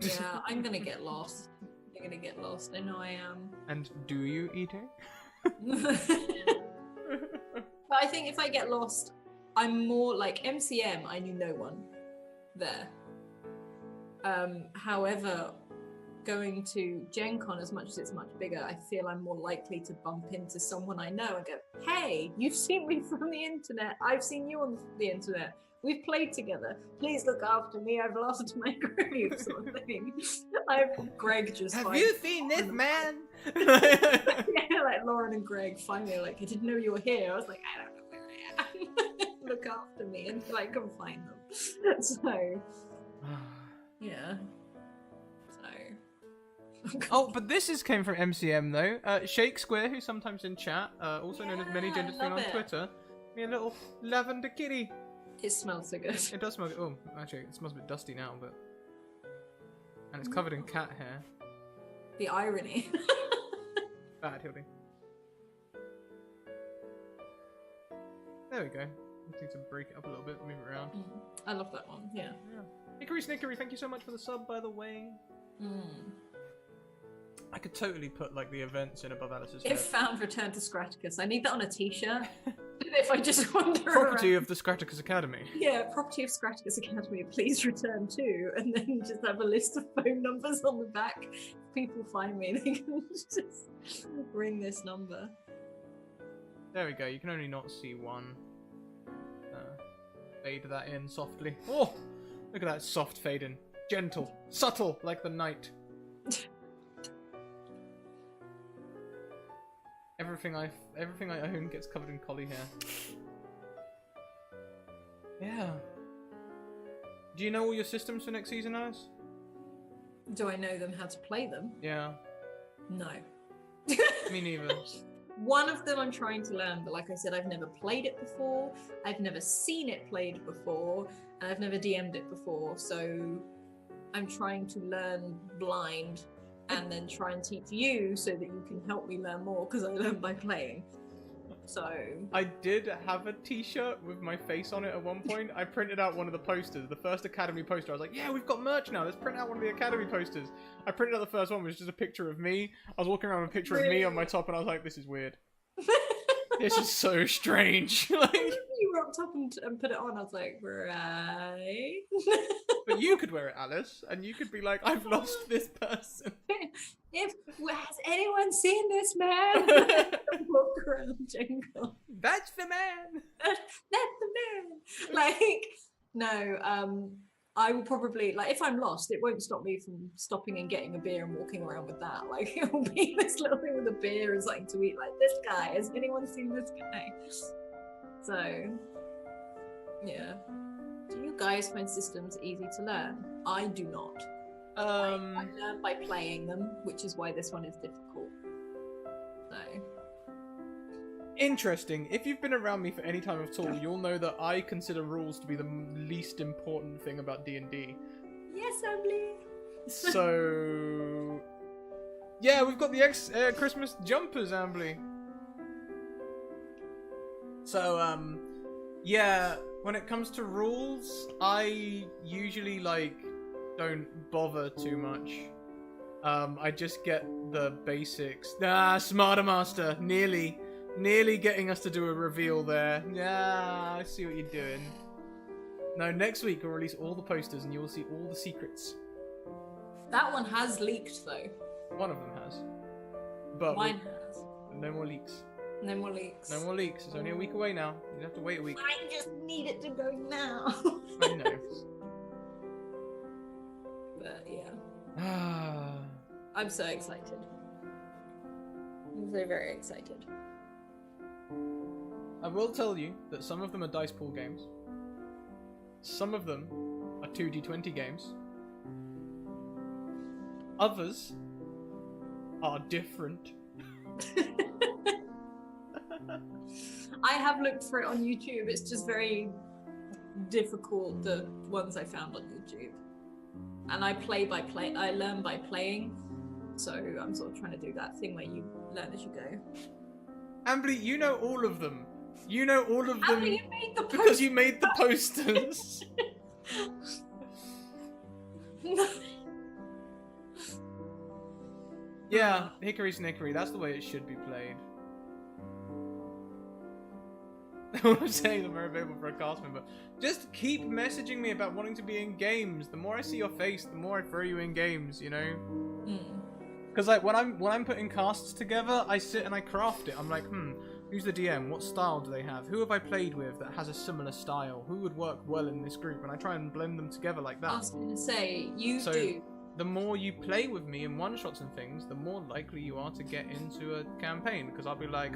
Yeah, I'm gonna get lost. I'm gonna get lost. I know I am. And do you, Ito? But I think if I get lost, I'm more like MCM. I knew no one there. However, going to Gen Con, as much as it's much bigger, I feel I'm more likely to bump into someone I know and go, "Hey, you've seen me from the internet. I've seen you on the internet. We've played together. Please look after me. I've lost my group," sort of thing. Greg just Have you seen this man? Yeah, like Lauren and Greg finally like, "I didn't know you were here." I was like, "I don't know where I am." Look after me until I can find them. So yeah. So Oh, but this came from MCM though. Shake Square, who's sometimes in chat, also known as Many Gender Thing on Twitter. Me a little lavender kitty. It smells so good. It does smell good. Oh, actually, it smells a bit dusty now, but... And it's covered in cat hair. The irony. Bad, Hildy. There we go. I need to break it up a little bit, move it around. I love that one, yeah. Hickory Snickery, thank you so much for the sub, by the way. I could totally put, like, the events in above Alice's head. If found, return to Scraticus. I need that on a t-shirt. If I just wander Property around. of the Scraticus Academy. Yeah, property of Scraticus Academy, please return to, and then just have a list of phone numbers on the back. If people find me, they can just ring this number. There we go, you can only not see one. Fade that in softly. Oh! Look at that soft fade in. Gentle, subtle, like the night. Everything I own gets covered in collie hair. Yeah. Do you know all your systems for next season, Alice? Do I know them how to play them? Yeah. No. Me neither. One of them I'm trying to learn, but like I said, I've never played it before, I've never seen it played before, and I've never DM'd it before, so I'm trying to learn blind and then try and teach you so that you can help me learn more, because I learn by playing. So I did have a t-shirt with my face on it at one point. I printed out one of the posters, the first Academy poster. I was like, yeah, we've got merch now. Let's print out one of the Academy posters. I printed out the first one, which was just a picture of me. I was walking around with a picture of me on my top, and I was like, this is weird. This is so strange. Like, you rocked up and put it on. I was like, right. But you could wear it, Alice, and you could be like, I've lost this person. Has anyone seen this man? Walk around Jingle. That's the man. That's the man. Like, no, I will probably, like, if I'm lost, it won't stop me from stopping and getting a beer and walking around with that. Like, it will be this little thing with a beer and something to eat, like, this guy. Has anyone seen this guy? So, yeah. Do you guys find systems easy to learn? I do not. I learn by playing them, which is why this one is difficult. So. Interesting. If you've been around me for any time at all, you'll know that I consider rules to be the least important thing about D&D. Yes, Emily. So, yeah, we've got the Christmas jumpers, Ambly. So, yeah, when it comes to rules, I usually, like, don't bother too much. I just get the basics. Smarter Master, nearly getting us to do a reveal there. Yeah, I see what you're doing. No, next week we'll release all the posters and you will see all the secrets. That one has leaked, though. One of them has. But mine has. No more leaks. No more leaks. No more leaks. It's only a week away now. You have to wait a week. I just need it to go now. I know. But yeah. I'm so excited. I'm so very excited. I will tell you that some of them are dice pool games. Some of them are 2d20 games. Others are different. I have looked for it on YouTube. It's just very difficult, the ones I found on YouTube. And I play by play. I learn by playing. So I'm sort of trying to do that thing where you learn as you go. Ambly, you know all of them. You know all of How them do you make the because you made the posters. Yeah, Hickory Snickory, that's the way it should be played. I'm saying I'm very available for a cast member. Just keep messaging me about wanting to be in games. The more I see your face, the more I throw you in games, you know? Because like when I'm putting casts together, I sit and I craft it. I'm like, who's the DM? What style do they have? Who have I played with that has a similar style? Who would work well in this group? And I try and blend them together like that. I was going to say, So, do. the more you play with me in one-shots and things, the more likely you are to get into a campaign. Because I'll be like,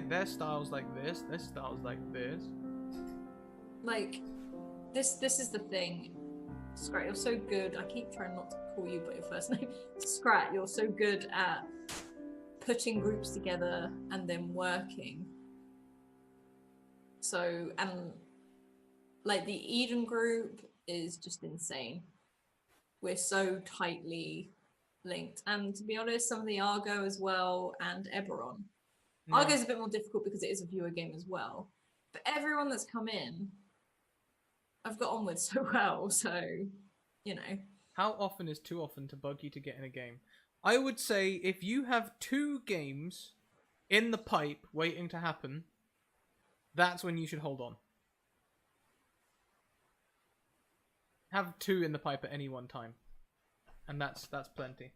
their style's like this, their style's like this. Like, this is the thing. Scrat, you're so good. I keep trying not to call you by your first name. Scrat, you're so good at putting groups together and then working. So, and like the Eden group is just insane. We're so tightly linked. And to be honest, some of the Argo as well and Eberron. Yeah. Argo's a bit more difficult because it is a viewer game as well. But everyone that's come in, I've got on with so well, so, you know. How often is too often to bug you to get in a game? I would say if you have 2 games in the pipe waiting to happen, that's when you should hold on. Have 2 in the pipe at any one time. And that's plenty.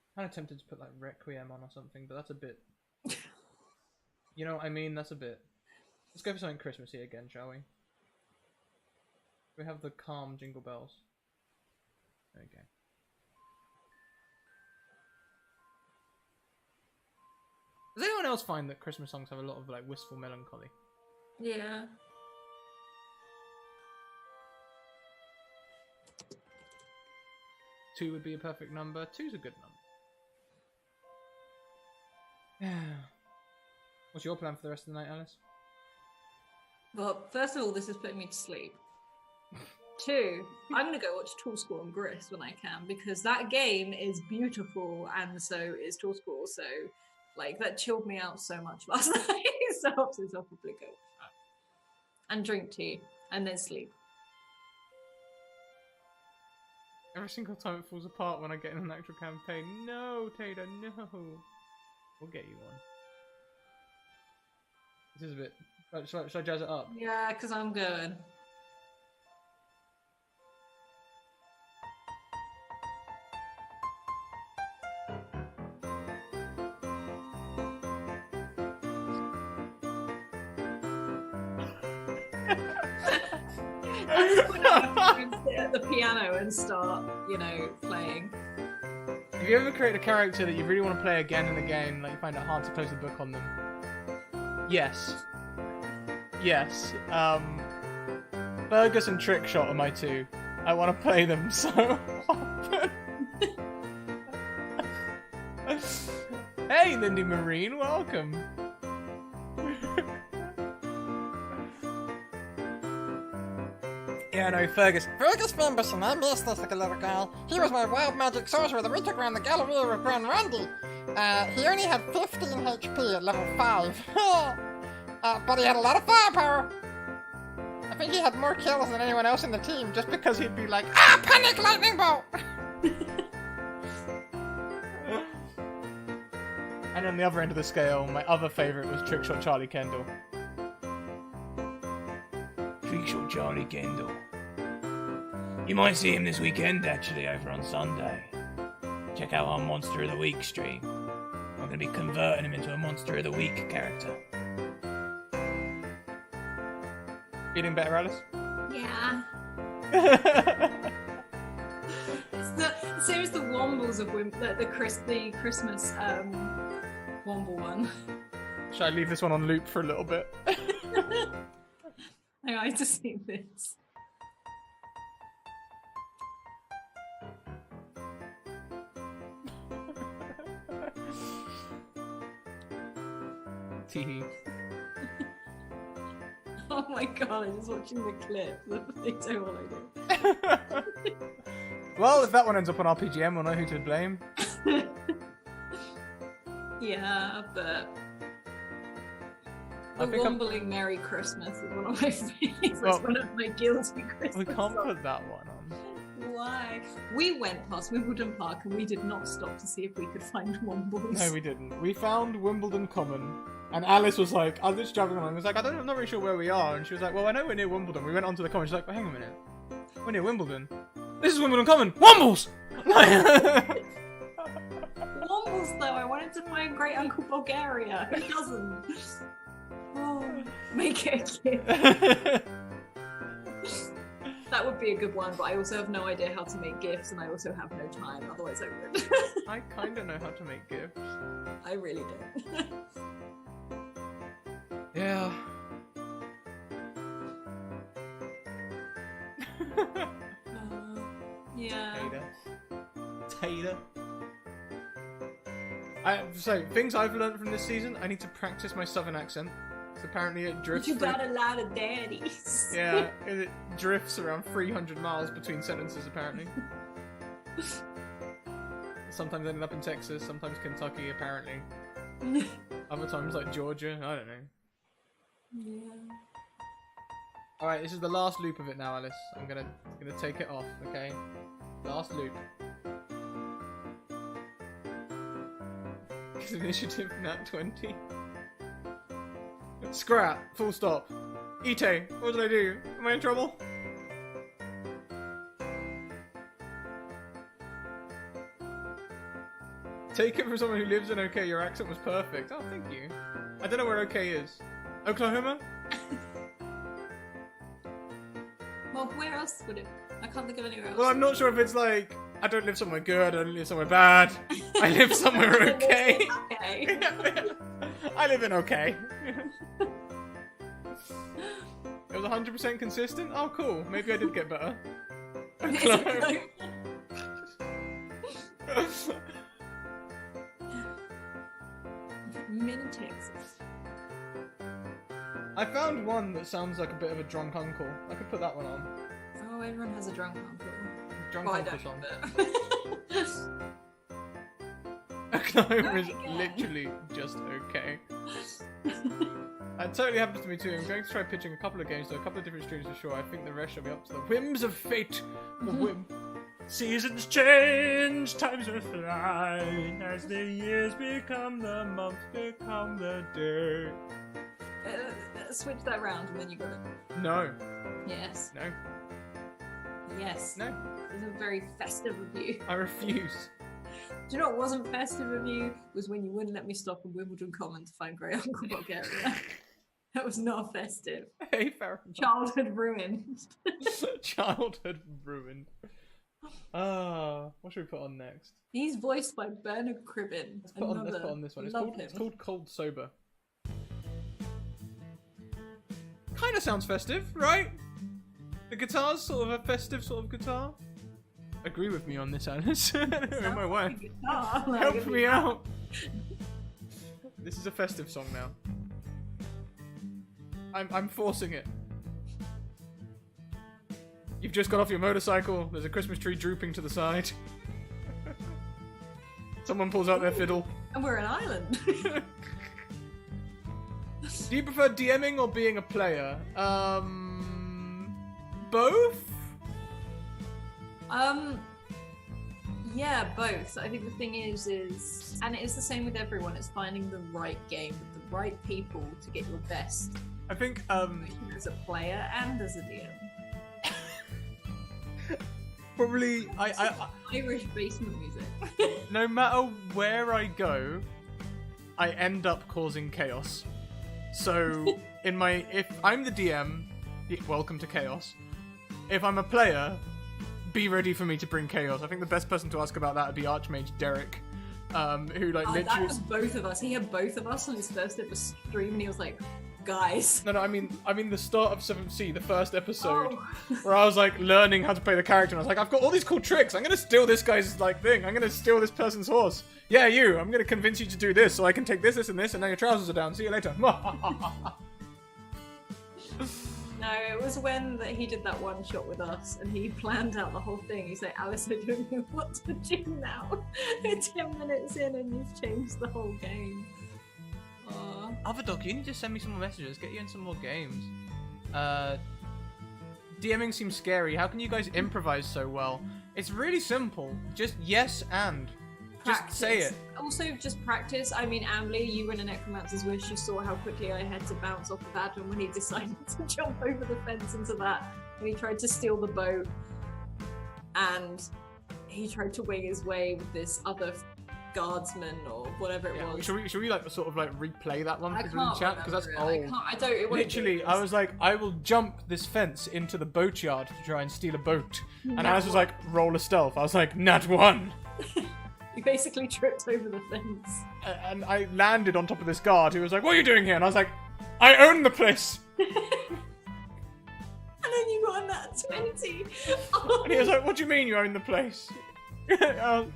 I'm kind of tempted to put like Requiem on or something, but that's a bit... You know what I mean? That's a bit... Let's go for something Christmassy again, shall we? We have the calm Jingle Bells. Okay. Does anyone else find that Christmas songs have a lot of like wistful melancholy? Yeah. Two would be a perfect number. 2's a good number. What's your plan for the rest of the night, Alice? Well, first of all, this is putting me to sleep. 2, I'm going to go watch Tool School and Grist when I can, because that game is beautiful, and so is Tool School, so, like, that chilled me out so much last night, so I'll probably go watch that. And drink tea, and then sleep. Every single time it falls apart when I get in an actual campaign. No, Tater, no. We'll get you one. This is a bit... Should I jazz it up? Yeah, because I'm going. Sit at the piano and start, you know, playing. If you ever create a character that you really want to play again and again, like you find it hard to close the book on them. Yes. Yes. Fergus and Trickshot are my 2. I want to play them so often. Hey, Lindy Marine, welcome. Yeah, no, Fergus. Fergus Femberson, I missed this like a little girl. He was my wild magic sorcerer that we took around the Galleria with Grand Randy. He only had 15 HP at level 5. But he had a lot of firepower. I think he had more kills than anyone else in the team just because he'd be like, panic lightning bolt! And on the other end of the scale, my other favourite was Trickshot Charlie Kendall. Trickshot Charlie Kendall. You might see him this weekend, actually, over on Sunday. Check out our Monster of the Week stream. I'm going to be converting him into a Monster of the Week character. Feeling better, Alice? Yeah. It's same as the Wombles of the Christmas Womble one. Should I leave this one on loop for a little bit? I like to see this. Teehee. Oh my god, I'm just watching the clip. They do what I do. Well, if that one ends up on RPGM, we'll know who to blame. Yeah, but I the think I'm- Wombling Merry Christmas is one of my favorites. Well, One of my guilty Christmas We can't songs. put that one on. Why? We went past Wimbledon Park and we did not stop to see if we could find Wombles. No, we didn't. We found Wimbledon Common, and Alice was like, I was just driving along, I was like, I'm not really sure where we are, and she was like, well, I know we're near Wimbledon. We went onto the common, she's like, well, hang on a minute. We're near Wimbledon. This is Wimbledon Common! Wombles! Wombles, though. I wanted to find Great Uncle Bulgaria. Who doesn't? Oh, make it a gift. That would be a good one, but I also have no idea how to make gifts, and I also have no time. Otherwise, I would. I kind of know how to make gifts. I really don't. Yeah. Yeah. Tater. So, things I've learned from this season, I need to practice my southern accent. So apparently it drifts. You got a lot of daddies. Yeah, it drifts around 300 miles between sentences, apparently. Sometimes ending up in Texas, sometimes Kentucky, apparently. Other times like Georgia, I don't know. Yeah. Alright, this is the last loop of it now, Alice. I'm gonna take it off, okay? Last loop. Initiative Nat 20. Scrap, full stop. Ite, what did I do? Am I in trouble? Take it from someone who lives in OK, your accent was perfect. Oh, thank you. I don't know where OK is. Oklahoma? Well, where else would it? I can't think of anywhere else. Well, I'm not sure if it's like, I don't live somewhere good, I don't live somewhere bad. I live somewhere okay. Okay. I live in OK. It was 100% consistent? Oh, cool. Maybe I did get better. Mini Texas. I found one that sounds like a bit of a drunk uncle. I could put that one on. Oh, everyone has a drunk uncle. Drunk Well, I uncle don't, song. but... Oklahoma is Again. literally just okay. It totally happens to me too. I'm going to try pitching a couple of games to a couple of different streams for sure. I think the rest shall be up to the whims of fate. The whim. Seasons change, times will fly, as the years become the months, become the day. Switch that round and then you got it. No, Yes. no, Yes. no. It's a very festive of you. I refuse. Do you know what wasn't festive of you? Was when you wouldn't let me stop in Wimbledon Common to find Grey Uncle Bulgaria. That was not festive. Hey, fair enough. Childhood ruined. Childhood ruined. What should we put on next? He's voiced by Bernard Cribbin. Let's put on this one. It's Love him. called Cold Sober. Kind of sounds festive, right? The guitar's sort of a festive sort of guitar. Agree with me on this, Alice. In my way. Oh, like Help a- me out. This is a festive song now. I'm forcing it. You've just got off your motorcycle. There's a Christmas tree drooping to the side. Someone pulls out their fiddle. And we're an island. Do you prefer DMing or being a player? Both? Yeah, both. I think the thing is, and it's the same with everyone, it's finding the right game with the right people to get your best I think, as a player and as a DM. probably, I Irish basement music. no matter where I go, I end up causing chaos. So, if I'm the DM, welcome to chaos. If I'm a player, be ready for me to bring chaos. I think the best person to ask about that would be Archmage Derek, who like That literally. was both of us. He had both of us on his first ever stream, and he was like, "Guys." No, I mean the start of 7th Sea, the first episode, Oh. where I was like learning how to play the character, and I was like, I've got all these cool tricks. I'm gonna steal this guy's like thing. I'm gonna steal this person's horse. Yeah, you. I'm gonna convince you to do this, so I can take this, and this, and now your trousers are down. See you later. No, it was when that he did that one shot with us and he planned out the whole thing. He's like, Alice, I don't know what to do now. We're 10 minutes in and you've changed the whole game. Other dog, you need to send me some more messages. Get you in some more games. DMing seems scary. How can you guys improvise so well? It's really simple. Just yes and. Just Practice. say it. Also, just practice. I mean, Ambly, you were in a Necromancer's Wish. You saw how quickly I had to bounce off of Adam when he decided to jump over the fence into that. When he tried to steal the boat. And he tried to wing his way with this other guardsman or whatever it was. Should we like sort of like replay that one I for the can't chat? Because that's remember it. old. I don't. It won't Literally, be- I was like, I will jump this fence into the boatyard to try and steal a boat. And Nat Alice was one. like, roll a stealth. I was like, nat 1. You basically tripped over the fence. And I landed on top of this guard who was like, what are you doing here? And I was like, I own the place. And then you got a nat 20. And he was like, what do you mean you own the place? And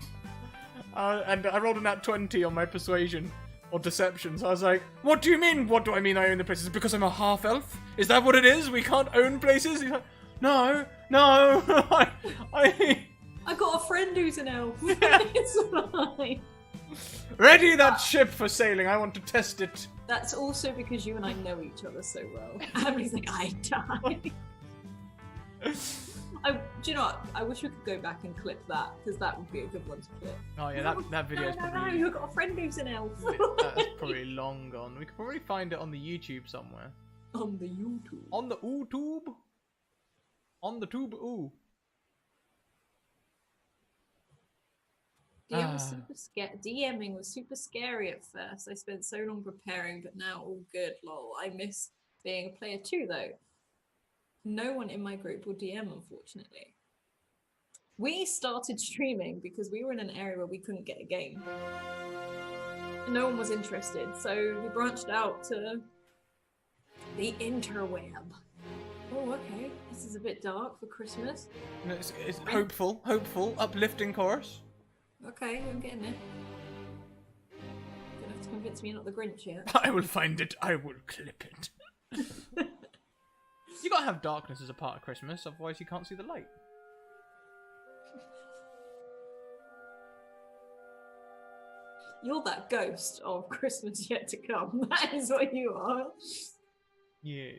I rolled a nat 20 on my persuasion or deception. So I was like, what do you mean? What do I mean I own the place? Is it because I'm a half elf? Is that what it is? We can't own places? He's like, no. I got a friend who's an elf. It's fine. Ready that ship for sailing. I want to test it. That's also because you and I know each other so well. Emily's like, I die. Do you know what? I wish we could go back and clip that, because that would be a good one to clip. Oh yeah, that video is No, probably you've got a friend who's an elf. that's probably long gone. We could probably find it on the YouTube somewhere. On the YouTube. On the ooh-tube. On the tube ooh. DMing was super scary at first. I spent so long preparing, but now all good, lol. I miss being a player too, though. No one in my group will DM, unfortunately. We started streaming because we were in an area where we couldn't get a game. No one was interested, so we branched out to the interweb. Oh, okay. This is a bit dark for Christmas. No, it's hopeful, uplifting chorus. Okay, I'm getting there. Gonna have to convince me you're not the Grinch yet. I will find it. I will clip it. You gotta have darkness as a part of Christmas, otherwise you can't see the light. You're that ghost of Christmas yet to come. That is what you are. Yes.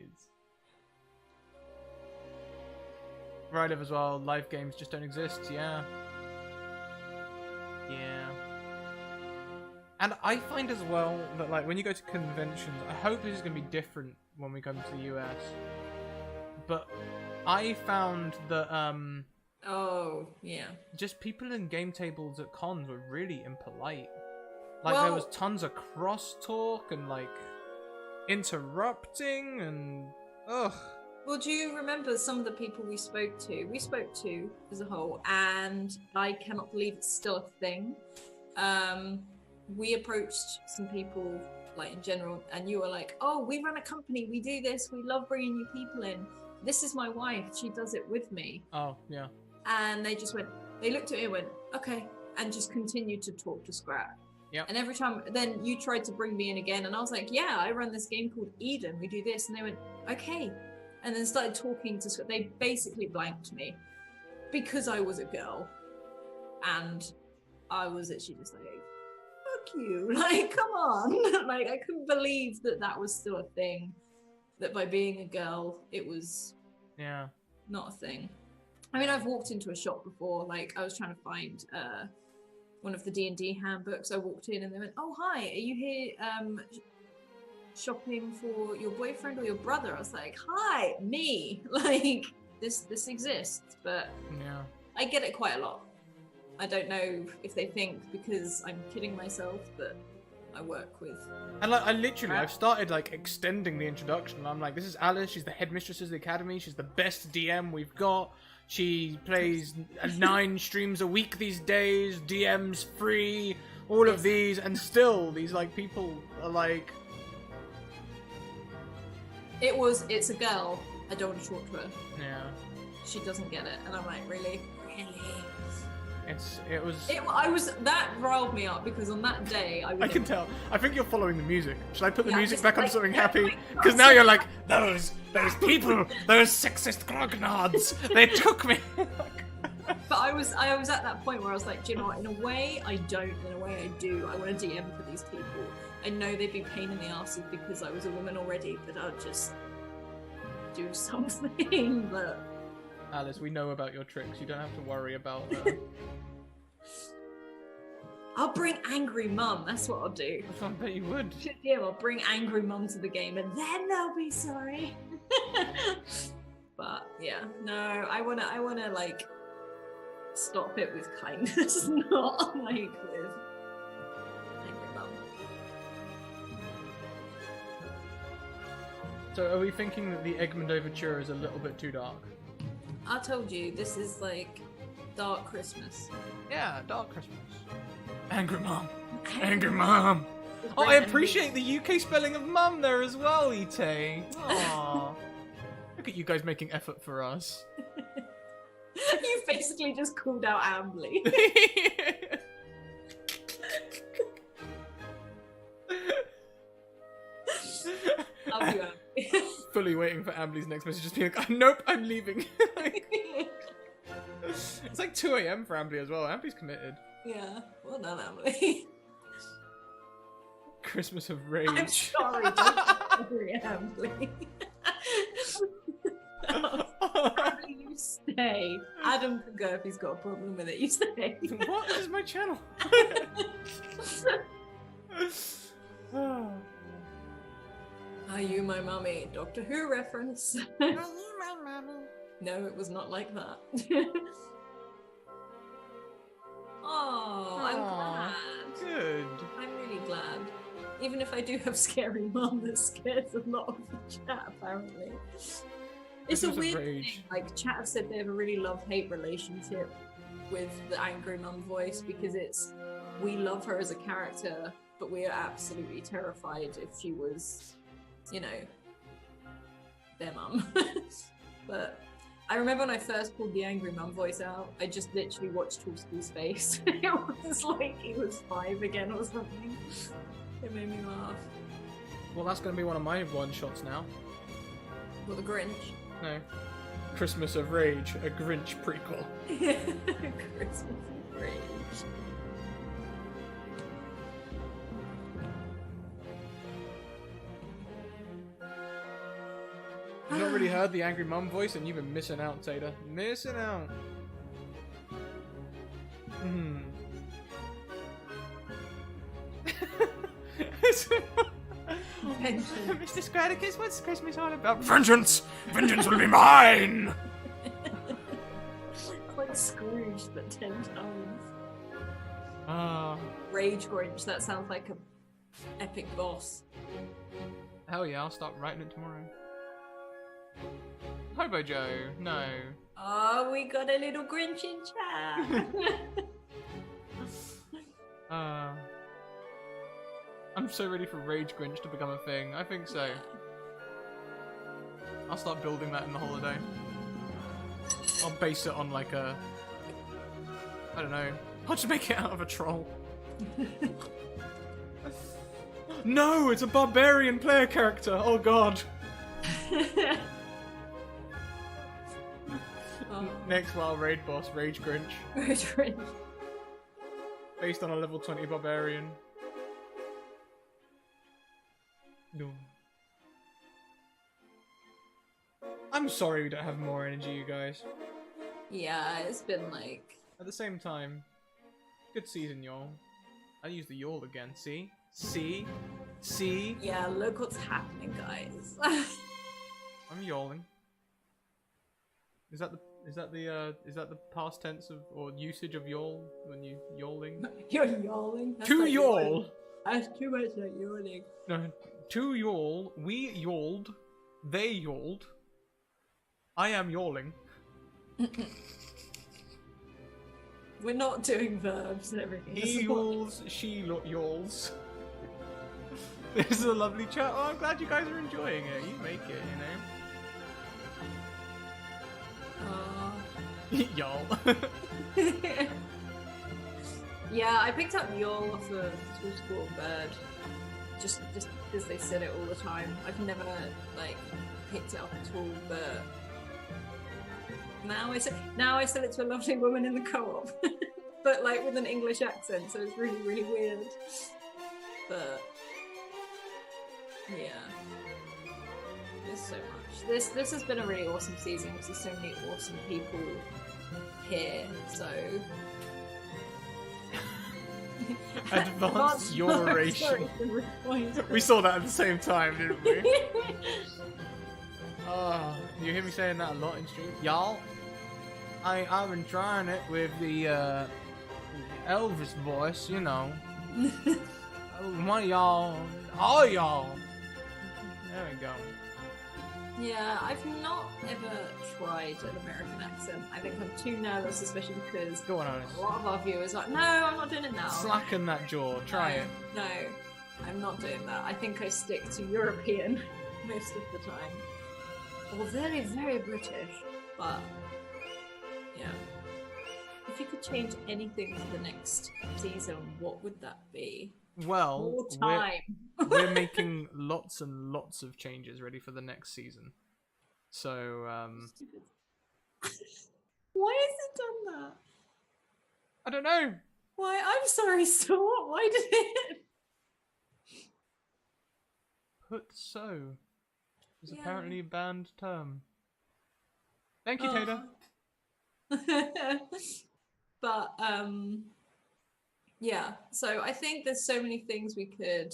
Ryliv as well, live games just don't exist, yeah. Yeah. And I find as well that like when you go to conventions, I hope this is going to be different when we come to the US. But I found that Oh, yeah. just people in game tables at cons were really impolite. Like there Well- was tons of crosstalk and like interrupting and ugh. Well, do you remember some of the people we spoke to? We spoke to as a whole, and I cannot believe it's still a thing. We approached some people, like in general, and you were like, "Oh, we run a company. We do this. We love bringing new people in. This is my wife. She does it with me." Oh yeah. And they just went. They looked at me and went, "Okay," and just continued to talk to Scrap. Yep. And every time, then you tried to bring me in again, and I was like, "Yeah, I run this game called Eden. We do this," and they went, "Okay." And then started talking to Scott. They basically blanked me because I was a girl, and I was actually just like, "Fuck you!" Like, come on! Like, I couldn't believe that that was still a thing. That by being a girl, it was Yeah. not a thing. I mean, I've walked into a shop before. Like, I was trying to find one of the D&D handbooks. I walked in, and they went, "Oh, hi! Are you here?" Shopping for your boyfriend or your brother? I was like, hi, me. Like, this exists, but Yeah. I get it quite a lot. I don't know if they think because I'm kidding myself that I work with. And like, I've started like extending the introduction. I'm like, this is Alice. She's the headmistress of the academy. She's the best DM we've got. She plays 9 streams a week these days. DM's free. All of these, and still these like people are like. It's a girl. I don't want to talk to her. Yeah. She doesn't get it. And I'm like, really? Really? nice. It was. That riled me up because on that day I can tell. I think you're following the music. Should I put the Yeah, music just back on like- something yeah, happy? like- Because now you're like, those people, those sexist grognards, they took me. But I was at that point where I was like, do you know what? In a way, I don't. In a way, I do. I want to DM for these people. I know they'd be pain in the asses because I was a woman already, but I'll just do something. But Alice, we know about your tricks. You don't have to worry about. I'll bring angry mum. That's what I'll do. I bet you would. Yeah, I'll bring angry mum to the game, and then they'll be sorry. But yeah, no, I wanna like stop it with kindness, not like with angry mum. So, are we thinking that the Eggman Overture is a little bit too dark? I told you this is like dark Christmas. Yeah, dark Christmas. Angry mom. Angry mom. Oh, I appreciate the UK spelling of mum there as well, Ite. Aww. Look at you guys making effort for us. You basically just called out Ambly. Love you, Ambly. Fully waiting for Ambly's next message, just being like, nope, I'm leaving. It's like 2 a.m. for Ambly as well. Ambly's committed. Yeah, well done, Ambly. Christmas of Rage. I'm sorry, don't worry, Ambly. Ambly, you stay. Adam can go if he's got a problem with it. You stay. What? This is my channel. Are you my mummy? Doctor Who reference. Are you my mommy? No, it was not like that. Oh, I'm Aw, glad. Good. I'm really glad. Even if I do have scary mum that scares a lot of the chat, apparently. It's a Christmas of weird Rage. thing. Like, chat have said they have a really love-hate relationship with the angry mum voice because it's, we love her as a character, but we are absolutely terrified if she was, you know, their mum. But I remember when I first pulled the angry mum voice out, I just literally watched Toolspool's face. It was like he was 5 again or something. It made me laugh. Well, that's going to be one of my one-shots now. What, the Grinch? No. Christmas of Rage, a Grinch prequel. Christmas Rage. You've not really heard the angry mum voice, and you've been missing out, Tater. Missing out. Hmm. Mr. Scradicus, what's Christmas all about? Vengeance! Vengeance will be mine! Like Scrooge, but 10 times. Ah, Rage Grinch, that sounds like a epic boss. hell yeah, I'll start writing it tomorrow. Hobo Joe, no. Oh, we got a little Grinch in chat. I'm so ready for Rage Grinch to become a thing. I think so. I'll start building that in the holiday. I'll base it on like a... I don't know. I'll just make it out of a troll. No, it's a barbarian player character. Oh god. Oh, Next wild raid boss, Rage Grinch. Rage Grinch. Based on a level 20 barbarian. No. I'm sorry we don't have more energy, you guys. Yeah, it's been like... At the same time, good season, y'all. I use the yawl again. See? See? See? Yeah, look what's happening, guys. I'm yawling. Is that the past tense of or usage of yawl when you yawling? You're yawling? That's To like yawl. yawling. That's too much like yawning. No, to yawl. We yawled. They yawled. I am yawling. We're not doing verbs and everything. He This is yawls. She yawls. This is a lovely chat. Oh, I'm glad you guys are enjoying it. You make it, you know. what- Y'all. Yeah, I picked up Yule off of Tall Squirrel Bird, just because they said it all the time. I've never like picked it up at all, but now I sell it to a lovely woman in the co-op, but like with an English accent, so it's really really weird. But yeah, there's so much. This has been a really awesome season because there's so many awesome people here. So. Advanced Euroration. We saw that at the same time, didn't we? Oh, you hear me saying that a lot in stream? Y'all, I've been trying it with the Elvis voice, you know. One of y'all, all y'all. There we go. Yeah, I've not ever tried an American accent. I think I'm too nervous, especially because Go on, Alice. a lot of our viewers are like, no, I'm not doing it now. Slacken that jaw. Try it. No, I'm not doing that. I think I stick to European most of the time. Or very, very British. But, yeah. If you could change anything for the next season, what would that be? Well, More time. we're making lots and lots of changes ready for the next season. So, Why has it done that? I don't know. Why? I'm sorry, Storm. Why did it? Put so is Yeah. apparently a banned term. Thank you, Tater. But yeah, so I think there's so many things we could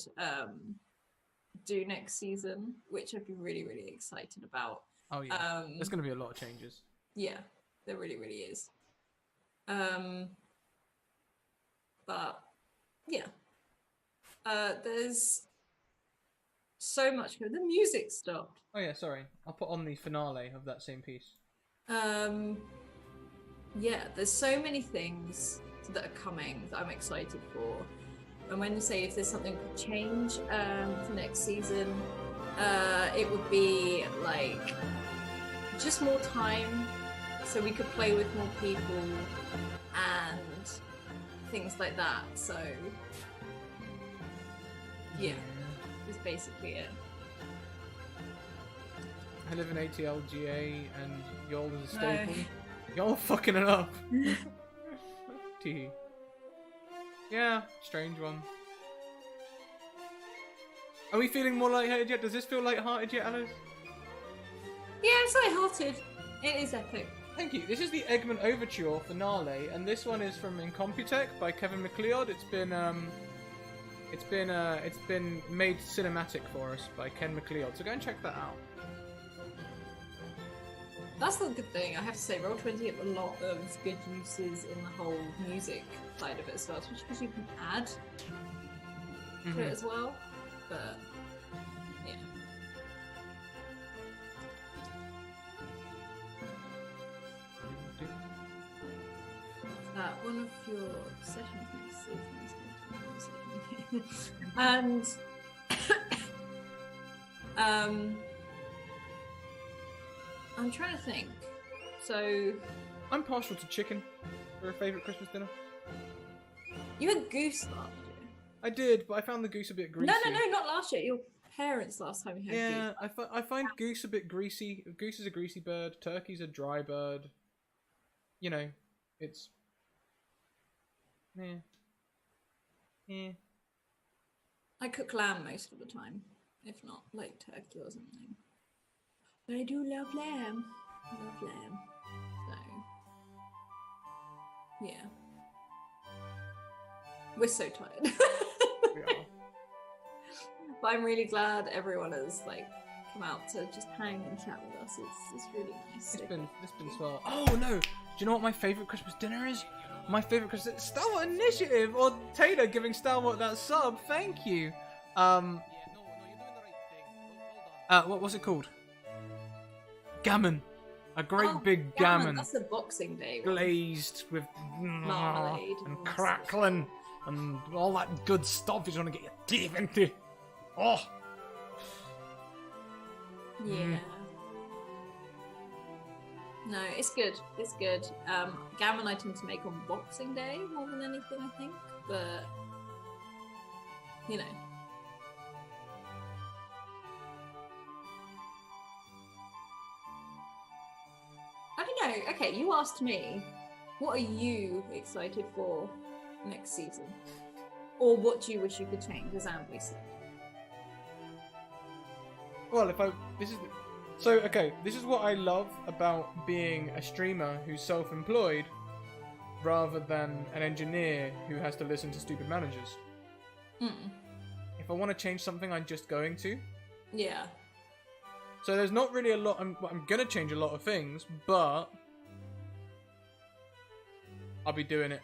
do next season, which I'd be really, really excited about. Oh yeah, there's going to be a lot of changes. Yeah, there really, really is. But yeah, there's so much good. The music stopped. Oh yeah, sorry. I'll put on the finale of that same piece. Yeah, there's so many things that are coming that I'm excited for. And when you say if there's something could change for next season, it would be like just more time so we could play with more people and things like that. So yeah, that's basically it. I live in ATLGA and y'all is a No. staple. Y'all fucking it up. Tee. Yeah, strange one. Are we feeling more lighthearted yet? Does this feel lighthearted yet, Alice? Yeah, it's lighthearted. It is epic. Thank you. This is the Eggman Overture finale, and this one is from Incompetech by Kevin MacLeod. It's been made cinematic for us by Ken MacLeod. So go and check that out. That's the good thing. I have to say, Roll20 have a lot of good uses in the whole music side of it as well, especially because you can add to it as well. But yeah. One of your sessions next season. And I'm trying to think. So I'm partial to chicken for a favourite Christmas dinner. you had goose last year. I did, but I found the goose a bit greasy. No, not last year. Your parents last time you had Yeah, goose. I find goose a bit greasy. Goose is a greasy bird. Turkey's a dry bird. You know, it's... Yeah. I cook lamb most of the time, if not like turkey or something. But I do love lamb. I love lamb. So yeah. We're so tired. We are. But I'm really glad everyone has like come out to just hang and chat with us. It's really nice. It's been swell. Oh no! Do you know what my favourite Christmas dinner is? My favourite Christmas Star Wars Initiative or Taylor giving Star Wars that sub. Thank you. What's it called? Gammon. A great big gammon. That's the Boxing Day one. Glazed with Marmalade and and crackling and all that good stuff you want to get your teeth into. Oh. Yeah. No, it's good. It's good. Gammon I tend to make on Boxing Day more than anything, I think. But you know. I don't know. Okay, you asked me, what are you excited for next season? Or what do you wish you could change, as Ambly said? Well, this is what I love about being a streamer who's self-employed rather than an engineer who has to listen to stupid managers. If I want to change something, I'm just going to. Yeah. So there's not really a lot. I'm gonna change a lot of things, but I'll be doing it.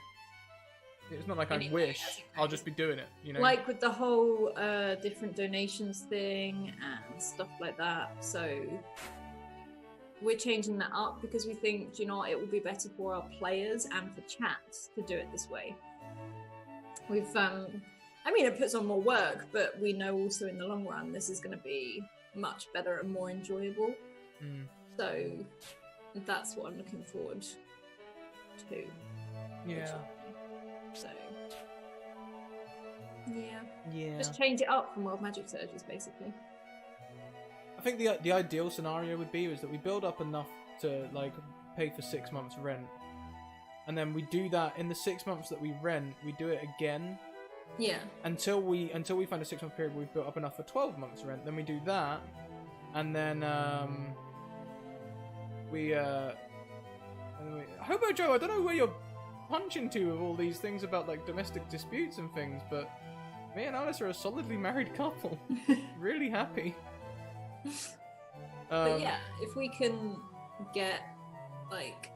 It's not like Anyway, I wish. I'll just be doing it. You know. Like with the whole different donations thing and stuff like that. So we're changing that up because we think, do you know what, it will be better for our players and for chat to do it this way. We've, I mean, it puts on more work, but we know also in the long run this is going to be much better and more enjoyable. So that's what I'm looking forward to. Yeah. So yeah. Yeah. Just change it up from World Magic Surges, basically. I think the ideal scenario would be is that we build up enough to like pay for 6 months rent, and then we do that in the 6 months that we rent. We do it again. Yeah. Until we find a 6 month period where we've built up enough for 12 months rent. Then we do that, and then Hobo Joe, I don't know where you're punching to with all these things about like domestic disputes and things, but me and Alice are a solidly married couple. Really happy. But yeah, if we can get like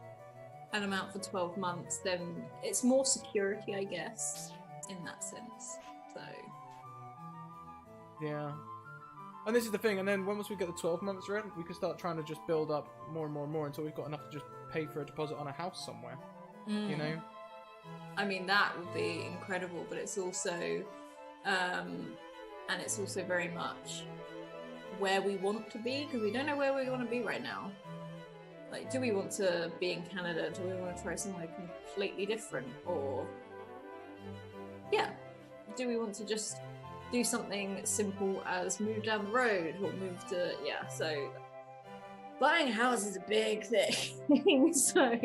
an amount for 12 months, then it's more security, I guess, in that sense. So yeah. And this is the thing, and then once we get the 12 months rent, we can start trying to just build up more and more and more until we've got enough to just pay for a deposit on a house somewhere. You know? I mean, that would be incredible, but it's also and it's also very much where we want to be, because we don't know where we want to be right now. Like, do we want to be in Canada? Do we want to try somewhere completely different? Or yeah, do we want to just do something simple as move down the road or move to, yeah, so buying a house is a big thing. So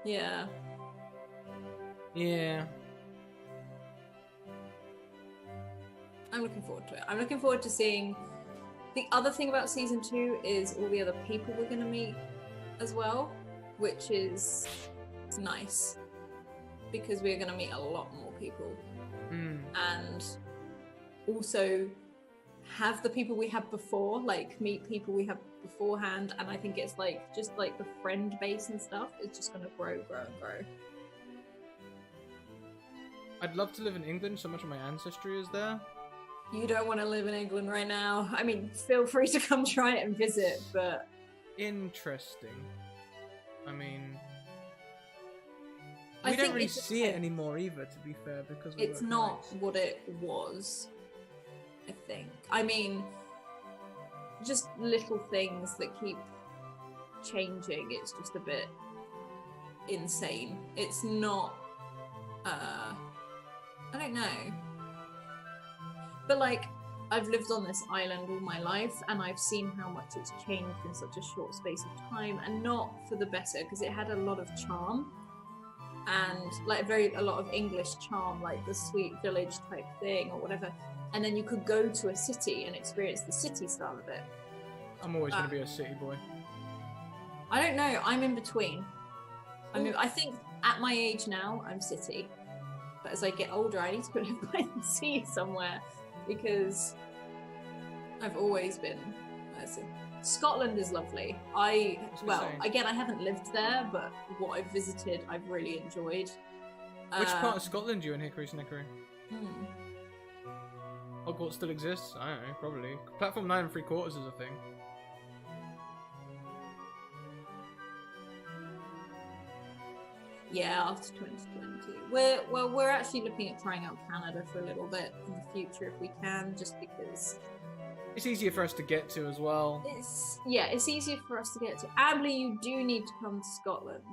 yeah. I'm looking forward to it. I'm looking forward to seeing. The other thing about season 2 is all the other people we're going to meet as well, which is nice because we're going to meet a lot more people. And also have the people we had before, like meet people we had beforehand, and I think it's like just like the friend base and stuff is just going to grow and grow. I'd love to live in England, so much of my ancestry is there. You don't want to live in England right now. I mean, feel free to come try it and visit, but interesting. I mean, I we think don't really it's see it anymore either, to be fair, because it's not what it was, I think. I mean, just little things that keep changing. It's just a bit insane. It's not, I don't know. But like, I've lived on this island all my life, and I've seen how much it's changed in such a short space of time, and not for the better, because it had a lot of charm and like a lot of English charm, like the sweet village type thing or whatever. And then you could go to a city and experience the city style of it. I'm always going to be a city boy. I don't know. I'm in between. I think at my age now, I'm city. But as I get older, I need to live by the sea somewhere. Because I've always been. Scotland is lovely. Again, I haven't lived there, but what I've visited, I've really enjoyed. Which part of Scotland are you in, Hickory Snickery? Hogwarts still exists? I don't know, probably. Platform 9 3/4 is a thing. Yeah, after 2020. We're actually looking at trying out Canada for a little bit in the future if we can, just because It's easier for us to get to as well. It's easier for us to get to. Ambly, you do need to come to Scotland.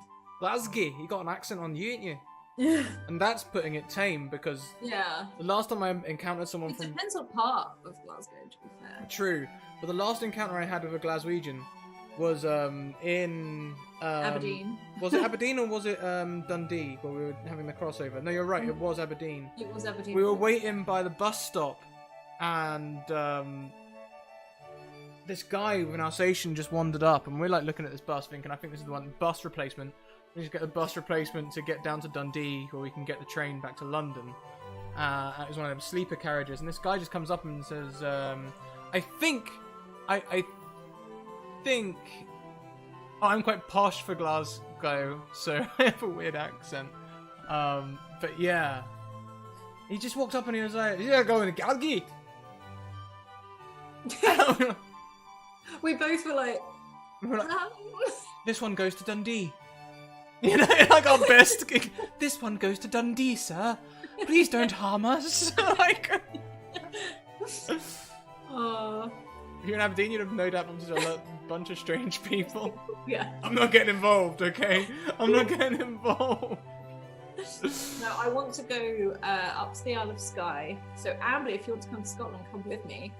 Glasgow, you got an accent on you, ain't you? Yeah. And that's putting it tame because the last time I encountered someone It from depends on part of Glasgow, to be fair. True, but the last encounter I had with a Glaswegian was in Aberdeen. Was it Aberdeen or was it Dundee where we were having the crossover? No, you're right. It was Aberdeen. It was Aberdeen. We were waiting by the bus stop, and this guy with an Alsatian just wandered up, and we're like looking at this bus, thinking, "I think this is the one bus replacement." We just get a bus replacement to get down to Dundee, where we can get the train back to London. It was one of them sleeper carriages, and this guy just comes up and says, I think oh, I'm quite posh for Glasgow, so I have a weird accent. But yeah, he just walked up and he was like, "Yeah, going to Glasgow." We both were like, "This one goes to Dundee." You know, like our best. "This one goes to Dundee, sir. Please don't harm us." Like, oh, if you're in Aberdeen, you'd have no doubt bumped into a bunch of strange people. yeah. I'm not getting involved, okay? I'm not getting involved. No, I want to go up to the Isle of Skye. So, Ambly, if you want to come to Scotland, come with me.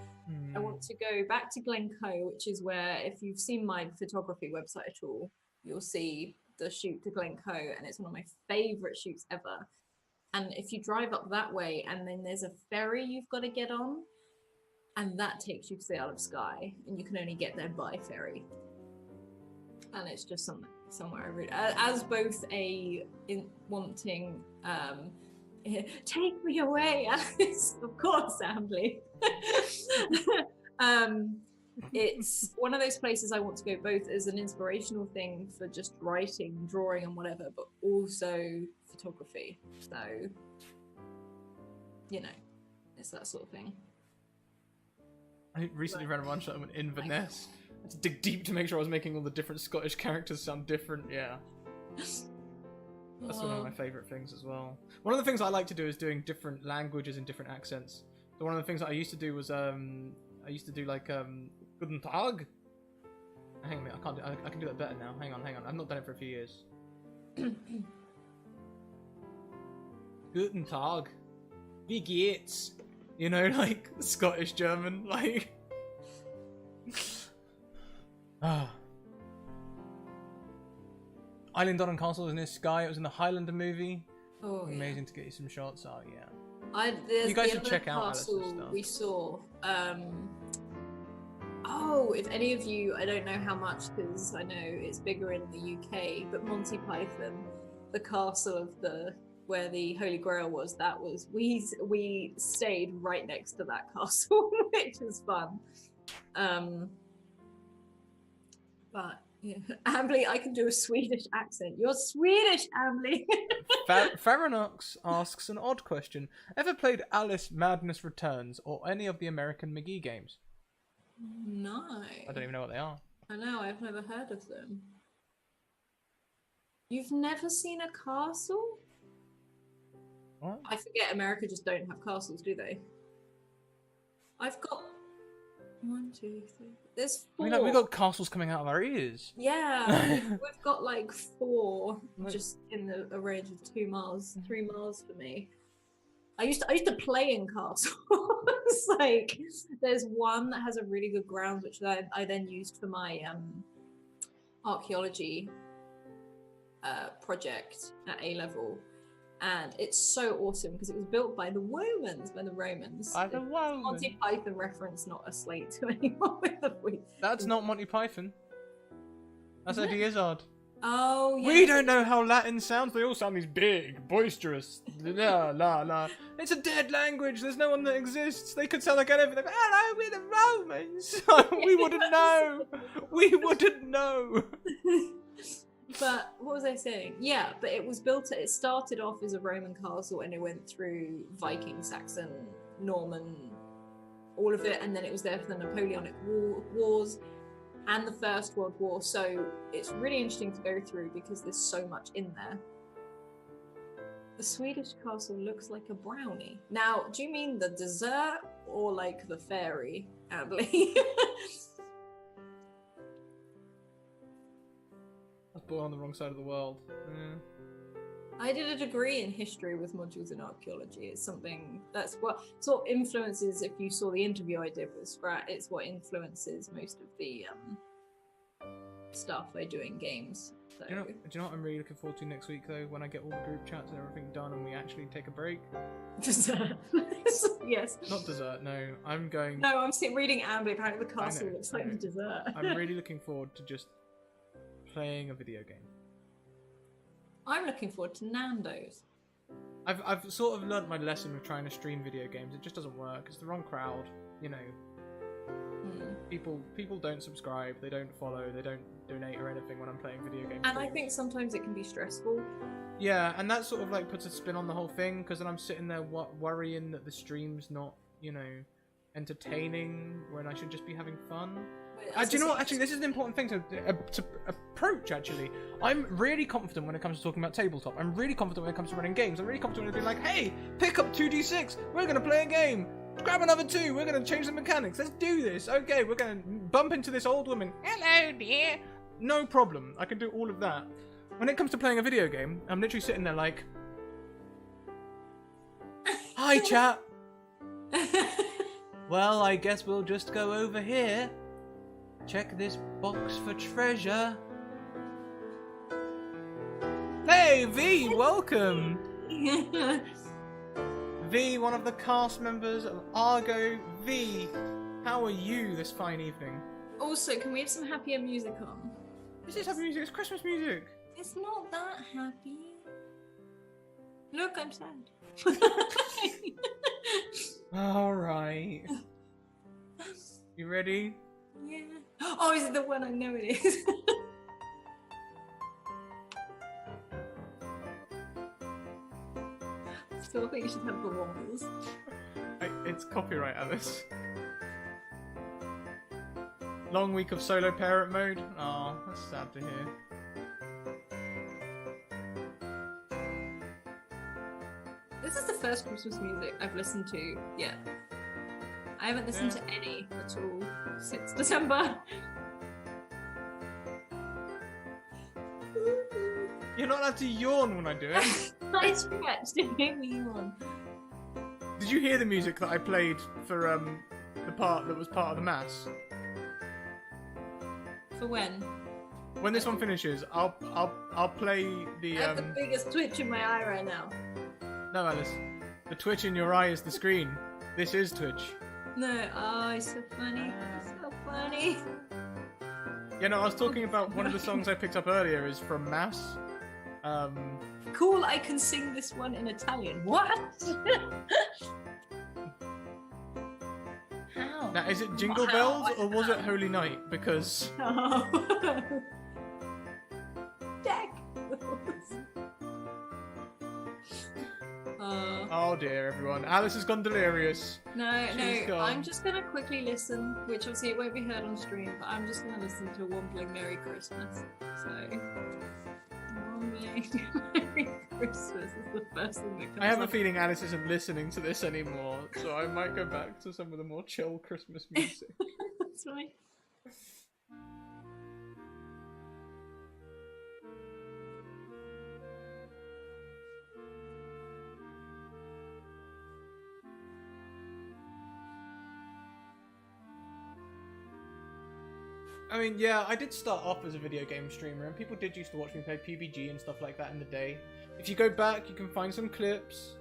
I want to go back to Glencoe, which is where, if you've seen my photography website at all, you'll see the shoot to Glencoe, and it's one of my favourite shoots ever. And if you drive up that way, and then there's a ferry you've got to get on, and that takes you to the Isle of Skye, and you can only get there by ferry. And it's just somewhere I really, as both wanting, take me away, Alice, of course, Ambly. It's one of those places I want to go both as an inspirational thing for just writing, drawing, and whatever, but also photography. So, you know, it's that sort of thing. I recently ran a one-shot in Inverness. I had to dig deep to make sure I was making all the different Scottish characters sound different. Yeah. That's one of my favourite things as well. One of the things I like to do is doing different languages and different accents. So one of the things that I used to do was I used to do like Guten Tag. Hang on a minute, I can do that better now. Hang on. I've not done it for a few years. Guten Tag. Wie geht's? You know, like Scottish German, like. Island on Castle is near Skye. It was in the Highlander movie. Oh, amazing to get you some shots. Oh yeah. You guys should check out Alice's castle stuff. we saw. Oh, if any of you, I don't know how much because I know it's bigger in the UK, but Monty Python, the castle of where the Holy Grail was, we stayed right next to that castle, which was fun. But yeah, Ambly, I can do a Swedish accent. You're Swedish, Ambly. Faranox asks an odd question. Ever played Alice Madness Returns or any of the American McGee games? No. I don't even know what they are. I know, I've never heard of them. You've never seen a castle? What? I forget America just don't have castles, do they? I've got 1, 2, 3. There's 4. I mean, like, we got castles coming out of our ears. Yeah, we've got like 4 just in a range of 2 miles, 3 miles for me. I used to play in castles. Like, there's one that has a really good ground, which I then used for my archaeology project at A level, and it's so awesome because it was built by the Romans. By the Romans. Monty Python reference, not a slate to anyone with a voice. That's not Monty Python. That's Eddie Izzard. Oh, yeah. We don't know how Latin sounds. They all sound these big, boisterous. La la la. It's a dead language. There's no one that exists. They could sound like anything. Hello, we're the Romans. We wouldn't know. We wouldn't know. But what was I saying? Yeah, but it was built. It started off as a Roman castle, and it went through Viking, Saxon, Norman, all of it, and then it was there for the Napoleonic Wars and the First World War. So it's really interesting to go through because there's so much in there. The Swedish castle looks like a brownie. Now, do you mean the dessert or like the fairy Ambly. I was born on the wrong side of the world. Yeah. I did a degree in history with modules in archaeology. It's something that's what sort of influences. If you saw the interview I did with Sprat, it's what influences most of the stuff I do in games. So. Do you know what I'm really looking forward to next week though? When I get all the group chats and everything done and we actually take a break. Dessert. Yes. Not dessert. No, I'm going. No, I'm reading Ambly. Apparently, the castle looks like I know. the dessert. I'm really looking forward to just playing a video game. I'm looking forward to Nando's. I've sort of learnt my lesson with trying to stream video games. It just doesn't work. It's the wrong crowd. You know, people don't subscribe. They don't follow. They don't donate or anything when I'm playing video games. And I think sometimes it can be stressful. Yeah, and that sort of like puts a spin on the whole thing because then I'm sitting there worrying that the stream's not, you know, entertaining when I should just be having fun. Do you know what? Actually, this is an important thing to approach, actually. I'm really confident when it comes to talking about tabletop. I'm really confident when it comes to running games. I'm really confident when being like, hey, pick up 2d6. We're going to play a game. Grab another 2. We're going to change the mechanics. Let's do this. Okay, we're going to bump into this old woman. Hello, dear. No problem. I can do all of that. When it comes to playing a video game, I'm literally sitting there like, hi, chat. Well, I guess we'll just go over here. Check this box for treasure. Hey, V, welcome! V, one of the cast members of Argo. V, how are you this fine evening? Also, can we have some happier music on? This is happy music, it's Christmas music! It's not that happy. Look, I'm sad. Alright. You ready? Yeah. Oh, is it the one I know it is? Still think you should have the wobbles. It's copyright, Alice. Long week of solo parent mode? Oh, that's sad to hear. This is the first Christmas music I've listened to yet. I haven't listened to any at all since December. You're not allowed to yawn when I do it. I stretched to hear me yawn. Did you hear the music that I played for the part that was part of the mass? For when? When this one finishes, I'll play the I have the biggest twitch in my eye right now. No, Alice. The twitch in your eye is the screen. This is Twitch. No, oh, it's so funny. It's so funny. Yeah, no, I was talking about one of the songs I picked up earlier is from Mass. Cool, I can sing this one in Italian. What? How? Now, is it Jingle Bells or was it Holy Night? Because... Oh. Jack. Oh dear, everyone. Alice has gone delirious. No, She's gone. I'm just gonna quickly listen, which obviously it won't be heard on stream, but I'm just gonna listen to Wombling Merry Christmas. So, Wombling Merry Christmas is the first thing that comes I have a up. feeling Alice isn't listening to this anymore, so I might go back to some of the more chill Christmas music. That's right. I mean, yeah, I did start off as a video game streamer, and people did used to watch me play PUBG and stuff like that in the day. If you go back, you can find some clips.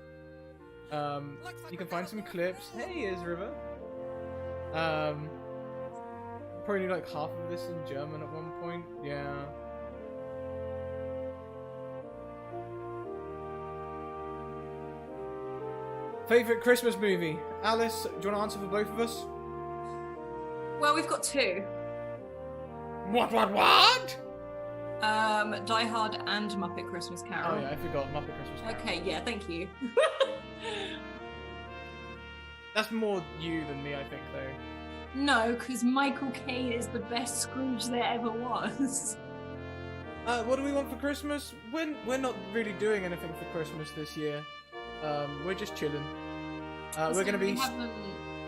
You can find some clips. Hey, here's River. Probably like half of this in German at one point. Yeah. Favorite Christmas movie? Alice, do you want to answer for both of us? Well, we've got two. What? Die Hard and Muppet Christmas Carol. Oh yeah, I forgot Muppet Christmas Carol. Okay, yeah, thank you. That's more you than me, I think, though. No, because Michael Caine is the best Scrooge there ever was. What do we want for Christmas? We're not really doing anything for Christmas this year. We're just chilling. We're gonna be.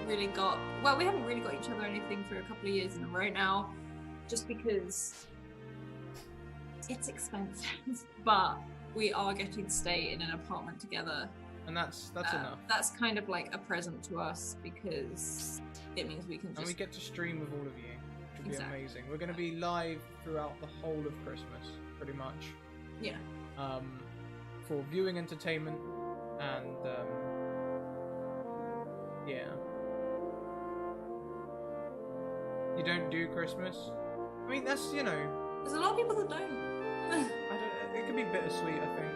really got, well, we haven't really got each other anything for a couple of years in a row now, just because it's expensive. But we are getting to stay in an apartment together. And that's enough. That's kind of like a present to us because it means we can just... And we get to stream with all of you, which will be Exactly. amazing. We're going to be live throughout the whole of Christmas, pretty much. Yeah. For viewing entertainment and yeah. You don't do Christmas? I mean, that's, you know... There's a lot of people that don't. I don't... It can be bittersweet, I think.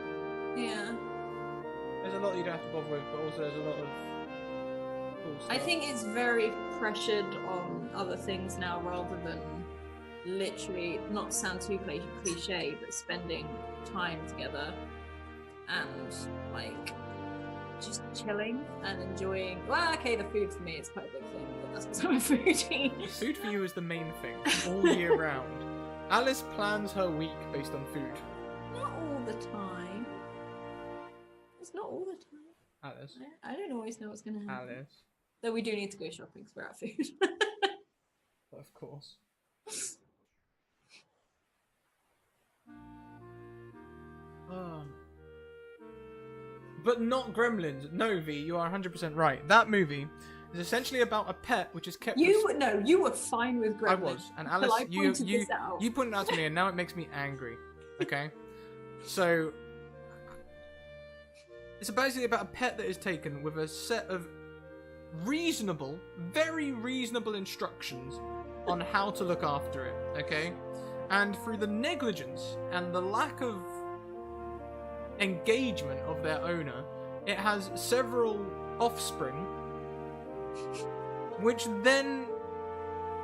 Yeah. There's a lot you don't have to bother with, but also there's a lot of cool stuff. I think it's very pressured on other things now rather than literally, not to sound too cliche, but spending time together and like just chilling and enjoying. Well, okay, the food for me is quite a big thing, but that's because I'm a foodie. Food for you is the main thing, all year round. Alice plans her week based on food. Not all the time. It's not all the time. Alice. I don't always know what's going to happen. Alice. Though we do need to go shopping for our food. Of course. Oh. But not Gremlins. No, V, you are 100% right. That movie is essentially about a pet which is kept... You were fine with Gremlins. I was. And Alice, I pointed this out. you pointed it out to me and now it makes me angry. Okay? So... It's basically about a pet that is taken with a set of reasonable, very reasonable instructions on how to look after it, okay? And through the negligence and the lack of engagement of their owner, it has several offspring, which then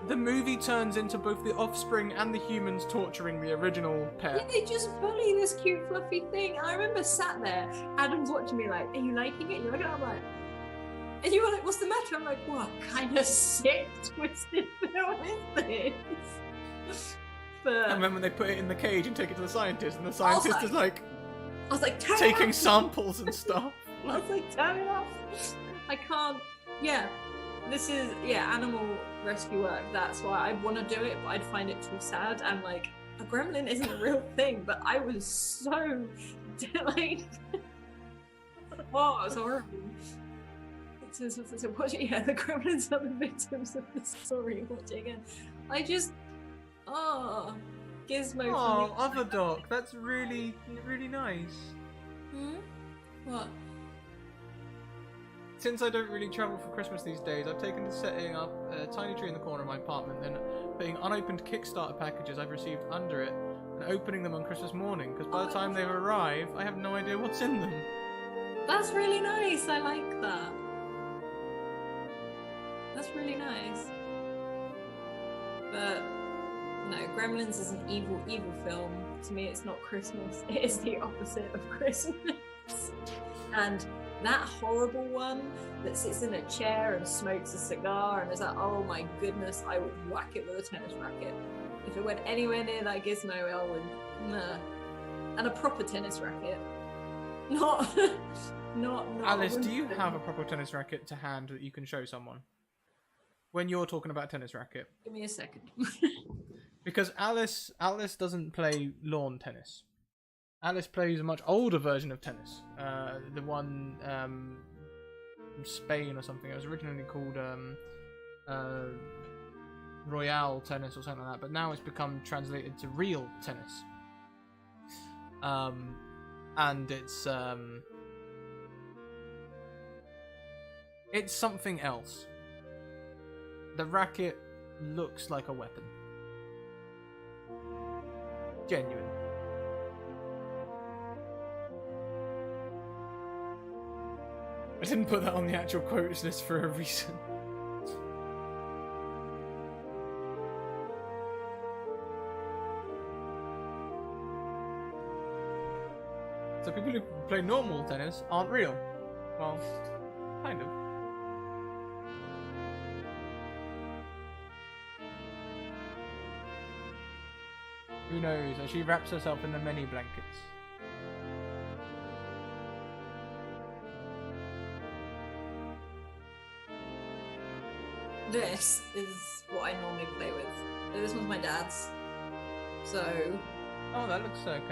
the movie turns into both the offspring and the humans torturing the original Yeah, pet. they just bully this cute fluffy thing. I remember sat there, Adam's watching me like, are you liking it? You're like, I'm like, and you were like, what's the matter? I'm like, what kind of sick, twisted film is this? But And then when they put it in the cage and take it to the scientist, and the scientist is like I was like, turn it taking off. samples and stuff. I was like, turn it off. I can't. Yeah, this is animal rescue work. That's why I want to do it, but I'd find it too sad. And like, a gremlin isn't a real thing, but I was so like, oh, it was horrible. So watch it. Yeah, the gremlins are the victims of the story. Watch it again. I just, Gizmo. Oh, for me. other doc, that's really, really nice. Hmm? What? Since I don't really travel for Christmas these days, I've taken to setting up a tiny tree in the corner of my apartment, then putting unopened Kickstarter packages I've received under it, and opening them on Christmas morning, because by the time they arrive, I have no idea what's in them. That's really nice. I like that. That's really nice. But no, Gremlins is an evil, evil film. To me, it's not Christmas. It is the opposite of Christmas. And that horrible one that sits in a chair and smokes a cigar and is like, oh my goodness, I would whack it with a tennis racket. If it went anywhere near that gizmo, I would, nah. And a proper tennis racket. Not Alice, do you have a proper tennis racket to hand that you can show someone? When you're talking about a tennis racket. Give me a second. Because Alice doesn't play lawn tennis. Alice plays a much older version of tennis. The one from Spain or something. It was originally called Royale tennis or something like that, but now it's become translated to real tennis. And it's something else. The racket looks like a weapon. Genuine. I didn't put that on the actual quotes list for a reason. So people who play normal tennis aren't real. Well, kind of. Who knows, as she wraps herself in the many blankets. this is what I normally play with. This one's my dad's. So Oh, that looks like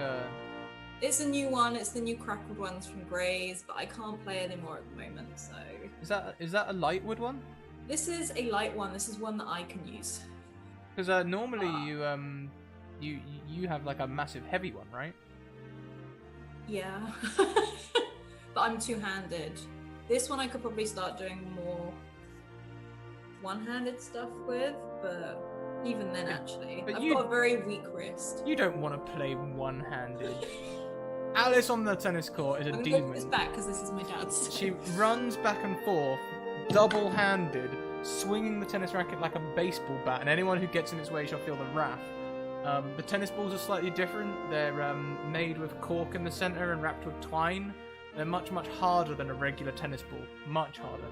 it's a new one. It's the new crackled ones from Grays, but I can't play anymore at the moment. So is that a lightwood one? this is a light one. This is one that I can use. Because normally you have like a massive heavy one, right? Yeah, but I'm two-handed. This one I could probably start doing more one-handed stuff with, but even then, actually, but I've you- got a very weak wrist. You don't want to play one-handed. Alice on the tennis court is a I'm gonna put demon. this back because this is my dad's. She runs back and forth, double-handed, swinging the tennis racket like a baseball bat, and anyone who gets in its way shall feel the wrath. The tennis balls are slightly different. They're made with cork in the center and wrapped with twine. They're much, much harder than a regular tennis ball. Much harder.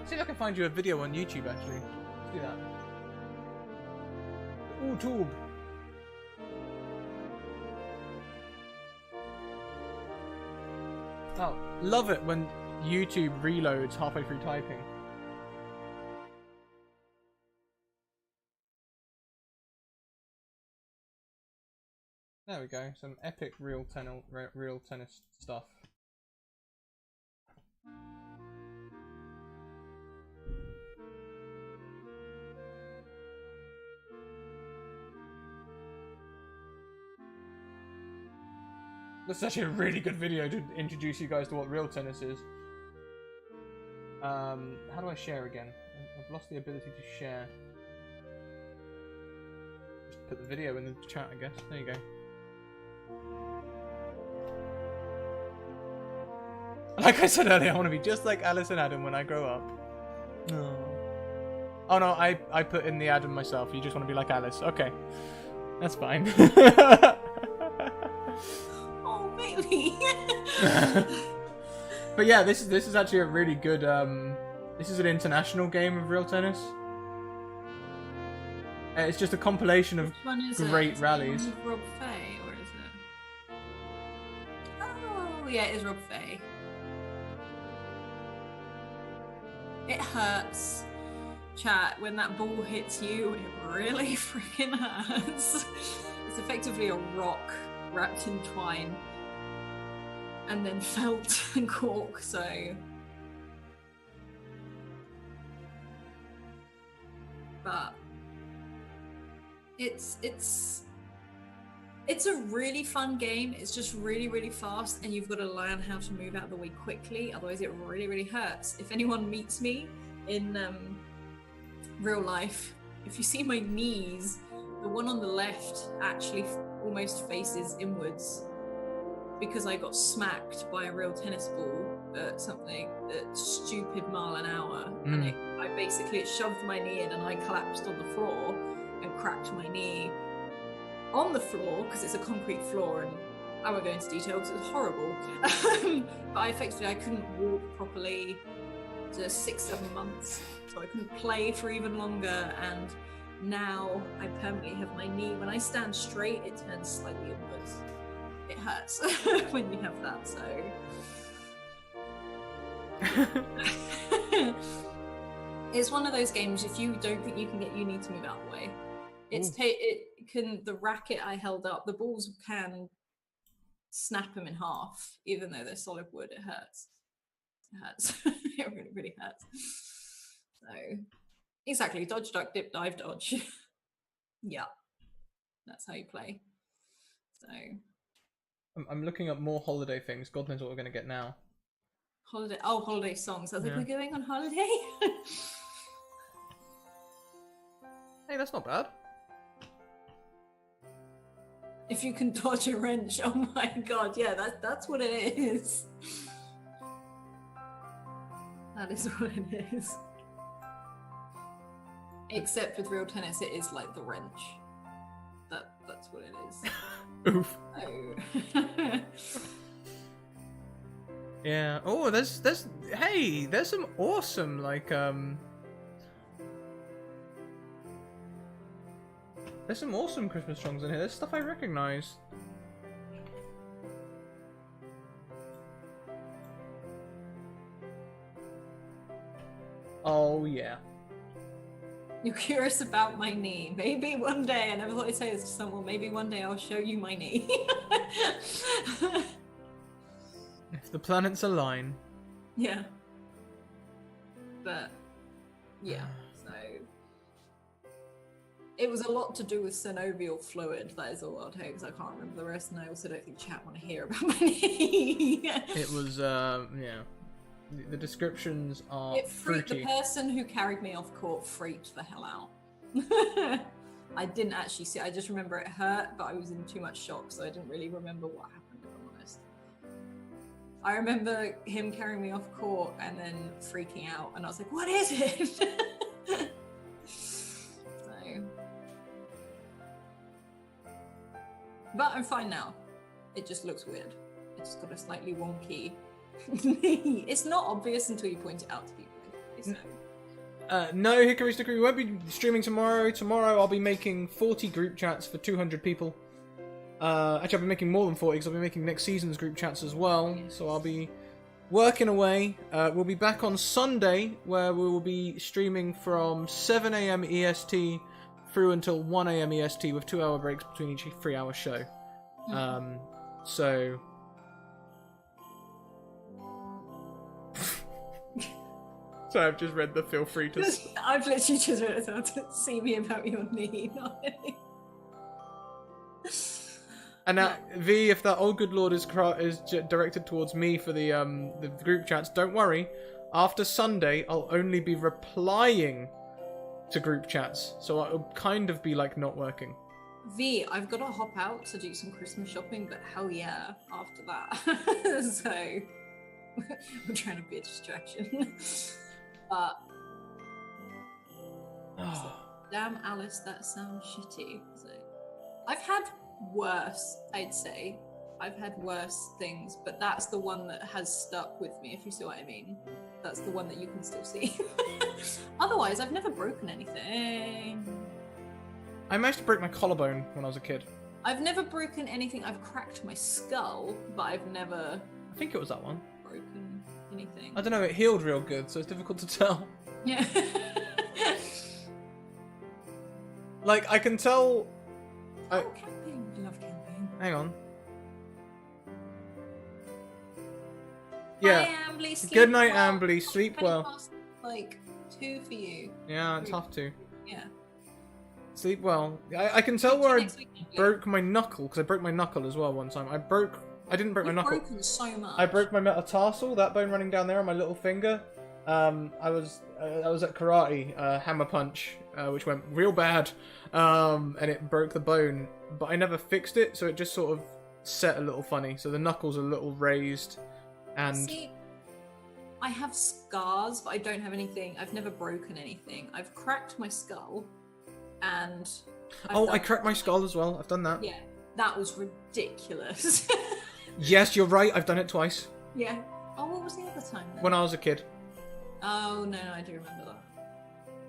See if I can find you a video on YouTube, actually. Let's do that. YouTube. Oh, love it when YouTube reloads halfway through typing. There we go, some epic real tennis stuff. That's actually a really good video to introduce you guys to what real tennis is. How do I share again? I've lost the ability to share. Just put the video in the chat, I guess. There you go. Like I said earlier, I want to be just like Alice and Adam when I grow up. No. Oh no, I put in the Adam myself. You just want to be like Alice. Okay. That's fine. Oh, baby. But yeah, this is actually a really good this is an international game of real tennis. It's just a compilation of Which one is great it? rallies. Is it Rob Fay, or is it? Oh, yeah, it is Rob Fay. It hurts, chat. When that ball hits you, it really freaking hurts. It's effectively a rock wrapped in twine and then felt and cork, so but it's a really fun game. It's just really, really fast, and you've got to learn how to move out of the way quickly, otherwise it really, really hurts. If anyone meets me in real life, if you see my knees, the one on the left actually almost faces inwards because I got smacked by a real tennis ball at something at stupid mile an hour, and it shoved my knee in, and I collapsed on the floor and cracked my knee on the floor because it's a concrete floor, and I won't go into detail because it was horrible. But I couldn't walk properly for 6-7 months, so I couldn't play for even longer, and now I permanently have my knee. When I stand straight, it turns slightly inwards. It hurts when you have that, so. It's one of those games, if you don't think you can get, you need to move out of the way. The racket I held up, the balls can snap them in half, even though they're solid wood. It hurts. It hurts. It really, really hurts. So, exactly. Dodge, duck, dip, dive, dodge. Yeah. That's how you play. So. I'm looking up more holiday things. God knows what we're going to get now. Holiday songs. I was like, we're going on holiday? Hey, that's not bad. If you can dodge a wrench, oh my god, yeah, that's what it is. That is what it is. Except with real tennis, it is like the wrench. That's what it is. Oof. Oh. Yeah. Oh, there's some awesome there's some awesome Christmas songs in here. There's stuff I recognize. Oh yeah. You're curious about my knee. Maybe one day, I never thought I'd say this to someone, maybe one day I'll show you my knee. If the planets align. Yeah. But, yeah, so... It was a lot to do with synovial fluid, that is all I'll tell you, because I can't remember the rest, and I also don't think chat want to hear about my knee. It was, yeah. The descriptions are It freaked fruity. the person who carried me off court freaked the hell out. I didn't actually see. I just remember it hurt, but I was in too much shock, so I didn't really remember what happened. If I'm honest. I remember him carrying me off court and then freaking out, and I was like, "What is it?" So, but I'm fine now. It just looks weird. It's got a slightly wonky knee. It's not obvious until you point it out to people. It's No, Hickory Stickery, we won't be streaming tomorrow. Tomorrow I'll be making 40 group chats for 200 people. Actually, I'll be making more than 40 because I'll be making next season's group chats as well. So I'll be working away. We'll be back on Sunday where we will be streaming from 7 AM EST through until 1 AM EST with 2-hour breaks between each 3-hour show. So... So I've just read the feel free to... I've literally just read it out to see me about your knee. And now, V, if that old good lord is directed towards me for the group chats, don't worry. After Sunday, I'll only be replying to group chats, so it'll kind of be like not working. V, I've got to hop out to do some Christmas shopping, but hell yeah, after that. So, I'm trying to be a distraction. But, damn Alice, that sounds shitty. So, I've had worse, I'd say. I've had worse things, but that's the one that has stuck with me, if you see what I mean. That's the one that you can still see. Otherwise, I've never broken anything. I managed to break my collarbone when I was a kid. I've never broken anything. I've cracked my skull, but I've never I think it was that one. broken anything. I don't know, it healed real good, so it's difficult to tell. Yeah. Like, I can tell... Oh, camping. I love camping. Hang on. Yeah. Hi, Ambly. Sleep Good night, well. Ambly. Sleep 20 well. past, like, 2 for you. Yeah, it's tough to. Yeah. Sleep well. I can tell where I Next week, Ambly. broke my knuckle, because I broke my knuckle as well one time. I didn't break my You've knuckle. broken so much. I broke my metatarsal, that bone running down there on my little finger. I was at karate, hammer punch, which went real bad, and it broke the bone. But I never fixed it, so it just sort of set a little funny. So the knuckles are a little raised, and See, I have scars, but I don't have anything. I've never broken anything. I've cracked my skull, and I cracked my skull as well. I've done that. Yeah, that was ridiculous. Yes, you're right. I've done it twice Yeah. Oh, what was the other time then? when I was a kid. Oh, no, I do remember that.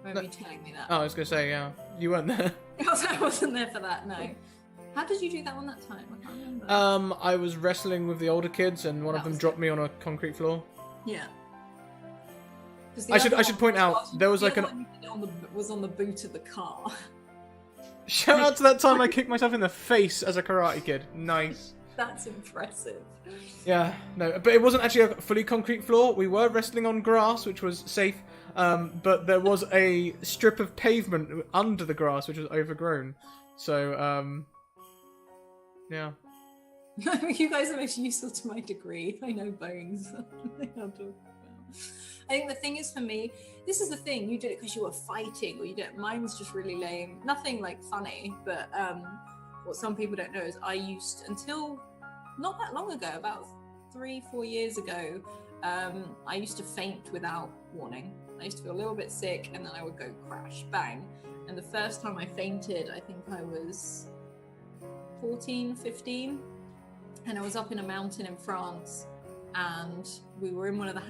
I remember you telling me that. Oh, I was gonna say, yeah, you weren't there. I wasn't there for that, no. How did you do that one that time? I can't remember. I was wrestling with the older kids, and one of That them was dropped me on a concrete floor. Yeah. 'Cause the I should other should one point out was- there was the like other an one you did was on the boot of the car. shout out to that time I kicked myself in the face as a karate kid. Nice. That's impressive. Yeah, no, but it wasn't actually a fully concrete floor. We were wrestling on grass, which was safe, but there was a strip of pavement under the grass, which was overgrown. So, yeah. You guys are most useful to my degree. I know bones. I think the thing is for me, this is the thing, you did it because you were fighting, or you did it. Mine's just really lame. Nothing like funny, but what some people don't know is I used, until not that long ago, about 3-4 years ago, I used to faint without warning. I used to feel a little bit sick, and then I would go crash, bang. And the first time I fainted, I think I was 14, 15, and I was up in a mountain in France, and we were in one of the,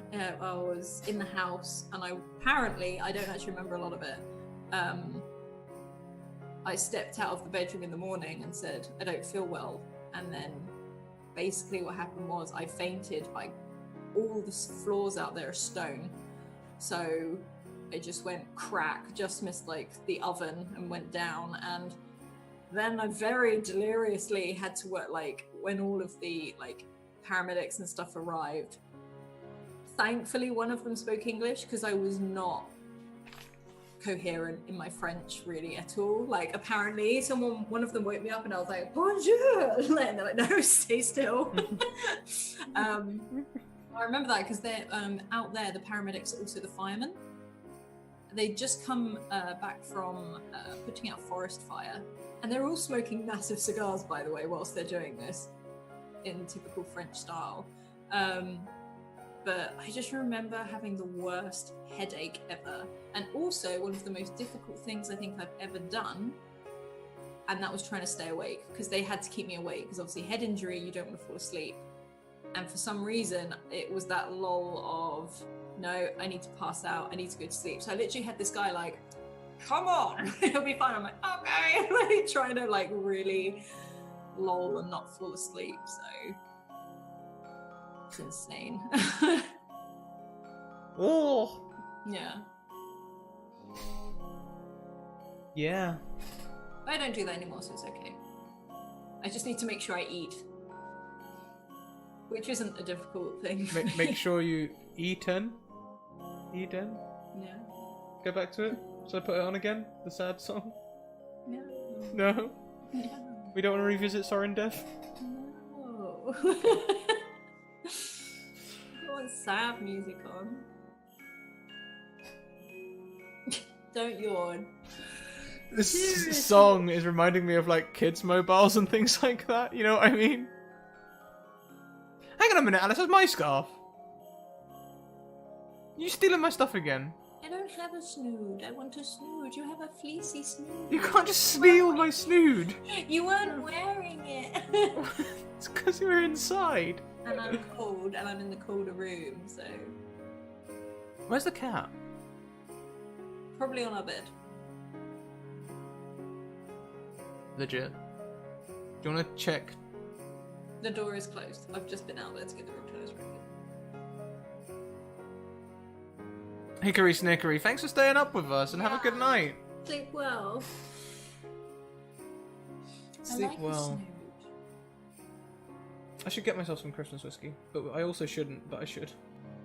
I was in the house, and I don't actually remember a lot of it. I stepped out of the bedroom in the morning and said, I don't feel well. And then basically what happened was I fainted. All the floors out there are stone. So it just went crack, just missed like the oven and went down. And then I very deliriously had to work, like when all of the like paramedics and stuff arrived. Thankfully, one of them spoke English because I was not coherent in my French really at all. Like apparently one of them woke me up and I was like, bonjour, and they're like, no, stay still. I remember that because they're out there, the paramedics are also the firemen. They'd just come back from putting out forest fire, and they're all smoking massive cigars, by the way, whilst they're doing this in typical French style. But I just remember having the worst headache ever. And also one of the most difficult things I think I've ever done, and that was trying to stay awake, because they had to keep me awake, because obviously head injury, you don't want to fall asleep. And for some reason, it was that lull of, no, I need to pass out, I need to go to sleep. So I literally had this guy like, come on, it'll be fine. I'm like, okay, like trying to like really lull and not fall asleep. So it's insane. Oh. Yeah. Yeah. I don't do that anymore, so it's okay. I just need to make sure I eat, which isn't a difficult thing. Make sure you eaten. Eden. Yeah. Go back to it. Should I put it on again? The sad song. No. No. No. We don't want to revisit Soren Death. No. I want sad music on. Don't yawn. This Seriously. song is reminding me of like kids' mobiles and things like that. You know what I mean? Hang on a minute, Alice. That's my scarf. You stealing my stuff again? I don't have a snood. I want a snood. You have a fleecy snood. You can't just steal my snood. You weren't wearing it. It's because you were inside. And I'm cold, and I'm in the colder room, so Where's the cat? probably on our bed. Legit. Do you want to check? The door is closed. I've just been out there to get the room closed. Hickory Snickery, thanks for staying up with us and have a good night. Sleep well. Sleep I like a well. snood. I should get myself some Christmas whiskey, but I also shouldn't, but I should.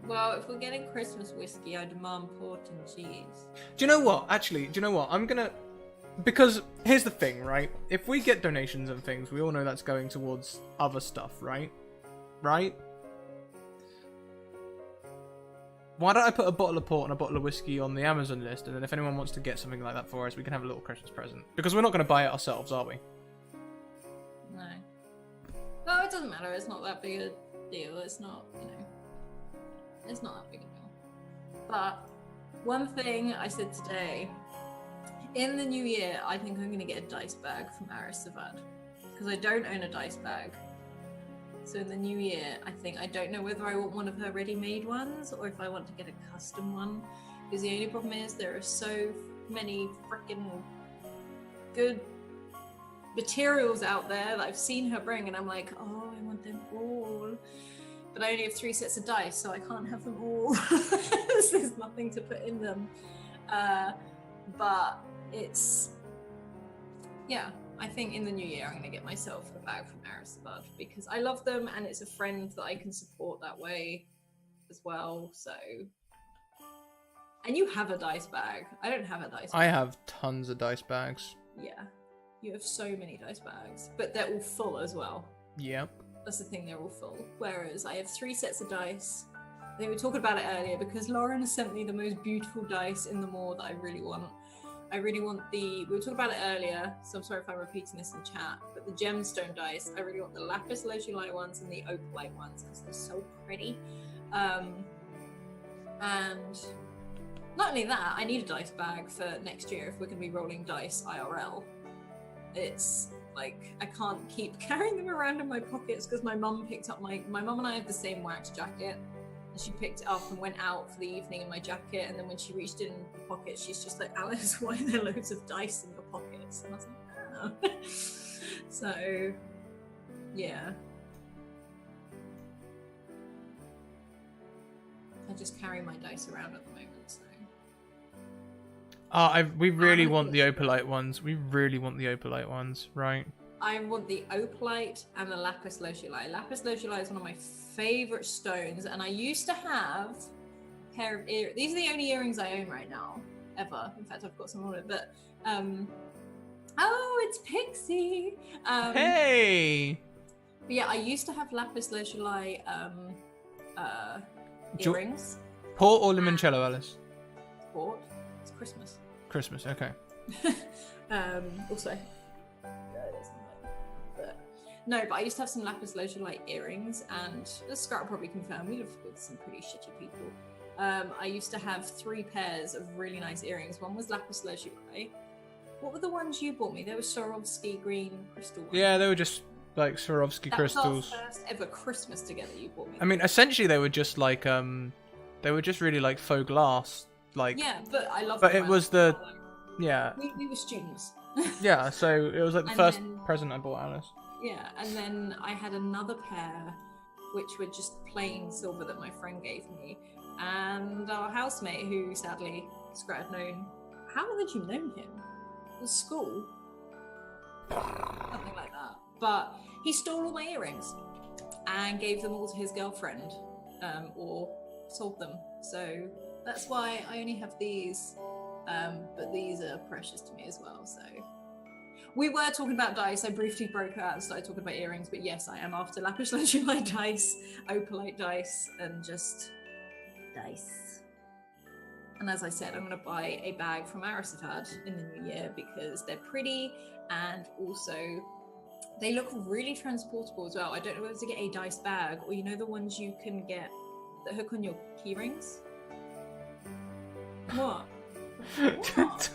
Well, if we're getting Christmas whiskey, I demand port and cheese. Do you know what? Actually, do you know what? I'm gonna... Because here's the thing, right? If we get donations and things, we all know that's going towards other stuff, right? Right? Why don't I put a bottle of port and a bottle of whiskey on the Amazon list, and then if anyone wants to get something like that for us, we can have a little Christmas present. Because we're not going to buy it ourselves, are we? No. Well, it doesn't matter. It's not that big a deal. It's not, it's not that big a deal. But one thing I said today, in the new year, I think I'm going to get a dice bag from Aristavad. Because I don't own a dice bag. So in the new year, I don't know whether I want one of her ready-made ones or if I want to get a custom one. Because the only problem is there are so many freaking good materials out there that I've seen her bring, and I'm like, oh, I want them all. But I only have 3 sets of dice, so I can't have them all. There's nothing to put in them. But it's... yeah. I think in the new year I'm going to get myself a bag from Aristavad because I love them and it's a friend that I can support that way as well. So, and you have a dice bag. I don't have a dice bag. I have tons of dice bags. Yeah, you have so many dice bags, but they're all full as well. Yep. That's the thing, they're all full. Whereas I have 3 sets of dice. I think we were talking about it earlier because Lauren has sent me the most beautiful dice in the mall that I really want. I really want we were talking about it earlier, so I'm sorry if I'm repeating this in chat, but the gemstone dice, I really want the lapis lazuli ones and the opalite ones because they're so pretty. And not only that, I need a dice bag for next year if we're going to be rolling dice IRL. It's like, I can't keep carrying them around in my pockets because my mum picked up my mum and I have the same wax jacket. She picked it up and went out for the evening in my jacket, and then when she reached in the pocket, she's just like, Alice, why are there loads of dice in your pockets? And I was like, oh. So, yeah. I just carry my dice around at the moment, so. We really And want the opalite ones. We really want the opalite ones, right? I want the opalite and the lapis lazuli. Lapis lazuli is one of my favorite stones, and I used to have a pair of ear. These are the only earrings I own right now, ever. In fact, I've got some on it, but oh, it's Pixie. Hey. But yeah, I used to have lapis lazuli earrings. Port or limoncello, Alice? Port. It's Christmas. Christmas. Okay. Also. No, but I used to have some lapis lazuli earrings, and as Scott will probably confirm, we live with some pretty shitty people. I used to have 3 pairs of really nice earrings. One was lapis lazuli. What were the ones you bought me? They were Swarovski green crystal ones. Yeah, they were just like Swarovski crystals. That was our first ever Christmas together you bought me. I mean, essentially they were just like they were just really like faux glass, like. Yeah, but I love. But it was the, yeah. We were students. Yeah, so it was like the And first then- present I bought Alice. Yeah, and then I had another pair, which were just plain silver that my friend gave me, and our housemate, who sadly Scrat had known. How had you known him? It was school, something like that. But he stole all my earrings and gave them all to his girlfriend, or sold them. So that's why I only have these. But these are precious to me as well. So. We were talking about dice. I briefly broke out and started talking about earrings, but yes, I am after lapis lazuli dice, opalite dice, and just dice. And as I said, I'm going to buy a bag from Aristopad in the new year because they're pretty and also they look really transportable as well. I don't know whether to get a dice bag or the ones you can get that hook on your key rings. What? What?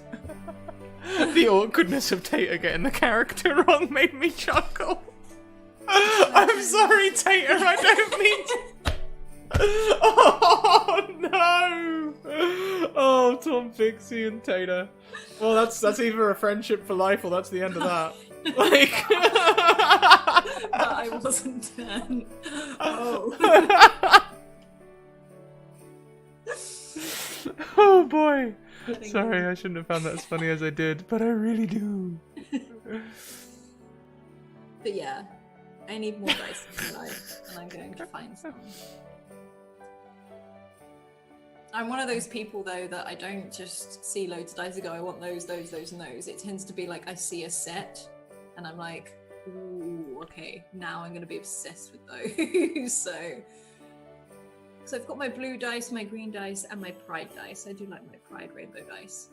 The awkwardness of Tater getting the character wrong made me chuckle. I'm sorry, Tater, I don't mean to... Oh, no! Oh, Tom, Pixie, and Tater. Well, that's either a friendship for life or that's the end of that. Like... But I wasn't then. Oh. Oh, boy. Sorry, I shouldn't have found that as funny as I did, but I really do. But yeah, I need more dice in my life, and I'm going to find some. I'm one of those people, though, that I don't just see loads of dice and go, I want those, and those. It tends to be like I see a set, and I'm like, ooh, okay, now I'm going to be obsessed with those. So I've got my blue dice, my green dice, and my pride dice. I do like my pride rainbow dice.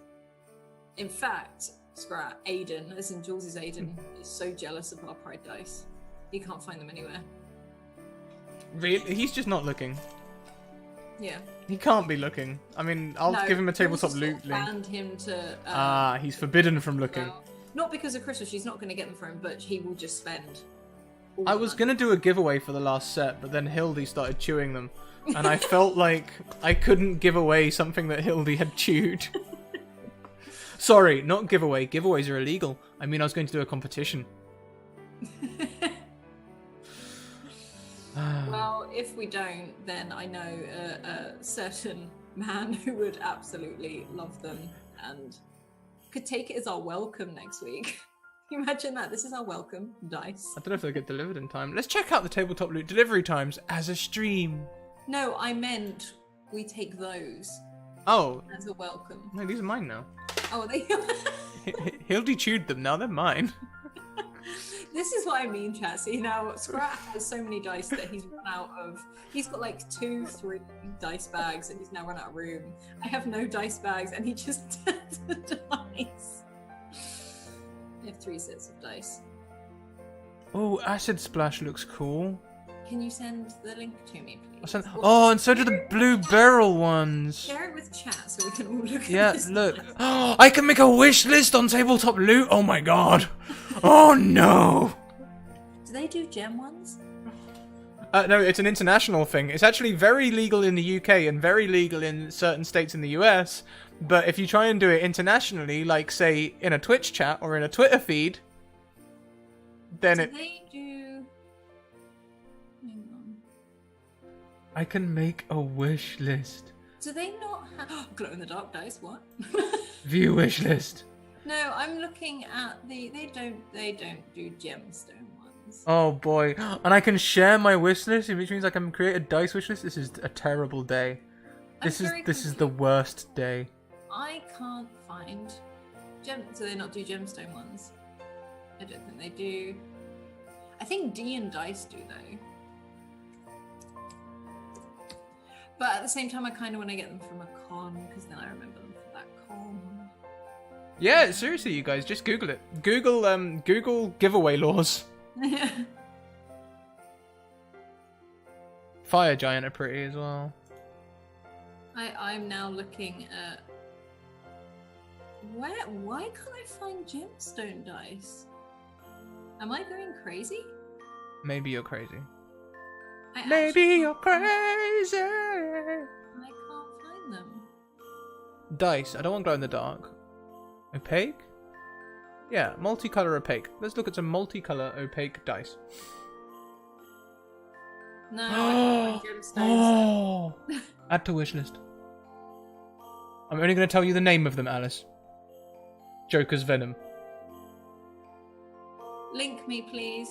In fact, Scrat, Aiden, as in Jules' Aiden, is so jealous of our pride dice. He can't find them anywhere. Really? He's just not looking. Yeah. He can't be looking. I mean, I'll give him a tabletop Jules loot has link. banned him to. He's forbidden from looking. Well, not because of Christmas, she's not going to get them for him, but he will just spend. I was going to do a giveaway for the last set, but then Hildy started chewing them. And I felt like I couldn't give away something that Hildy had chewed. Sorry, not giveaway. Giveaways are illegal. I mean, I was going to do a competition. Well, if we don't, then I know a certain man who would absolutely love them and could take it as our welcome next week. Can you imagine that? This is our welcome dice. I don't know if they'll get delivered in time. Let's check out the tabletop loot delivery times as a stream. No, I meant we take those Oh. as a welcome. No, these are mine now. Oh, they. Hildy chewed them, now they're mine. This is what I mean, chat. See, now Scrat has so many dice that he's run out of. He's got like 2-3 dice bags, and he's now run out of room. I have no dice bags, and he just has the dice. I have 3 sets of dice. Oh, Acid Splash looks cool. Can you send the link to me, please? Oh, and so do the blue barrel ones. Share it with chat so we can all look at Yeah, this. look. Oh, I can make a wish list on tabletop loot. Oh my god. Oh no. Do they do gem ones? No, it's an international thing. It's actually very legal in the UK and very legal in certain states in the US. But if you try and do it internationally, like say in a Twitch chat or in a Twitter feed, then Do they do... Hang on. I can make a wish list. Do they not have glow in the dark dice? What? View wish list. No, I'm looking at the. They don't do gemstone ones. Oh boy, and I can share my wish list, which means I can create a dice wish list. This is a terrible day. This is the worst day. I can't find gem. Do they not do gemstone ones? I don't think they do. I think D and dice do though. But at the same time, I kind of want to get them from a con because then I remember them for that con. Yeah, seriously, you guys, just Google it. Google giveaway laws. Fire giant are pretty as well. I'm now looking at why can't I find gemstone dice? Am I going crazy? Maybe you're crazy. Maybe you're crazy. I can't find them. Dice. I don't want glow in the dark. Opaque? Yeah, multicolor opaque. Let's look at some multicolor opaque dice. No, I can't find gemstones. Oh! Add to wish list. I'm only going to tell you the name of them, Alice. Joker's Venom. Link me, please.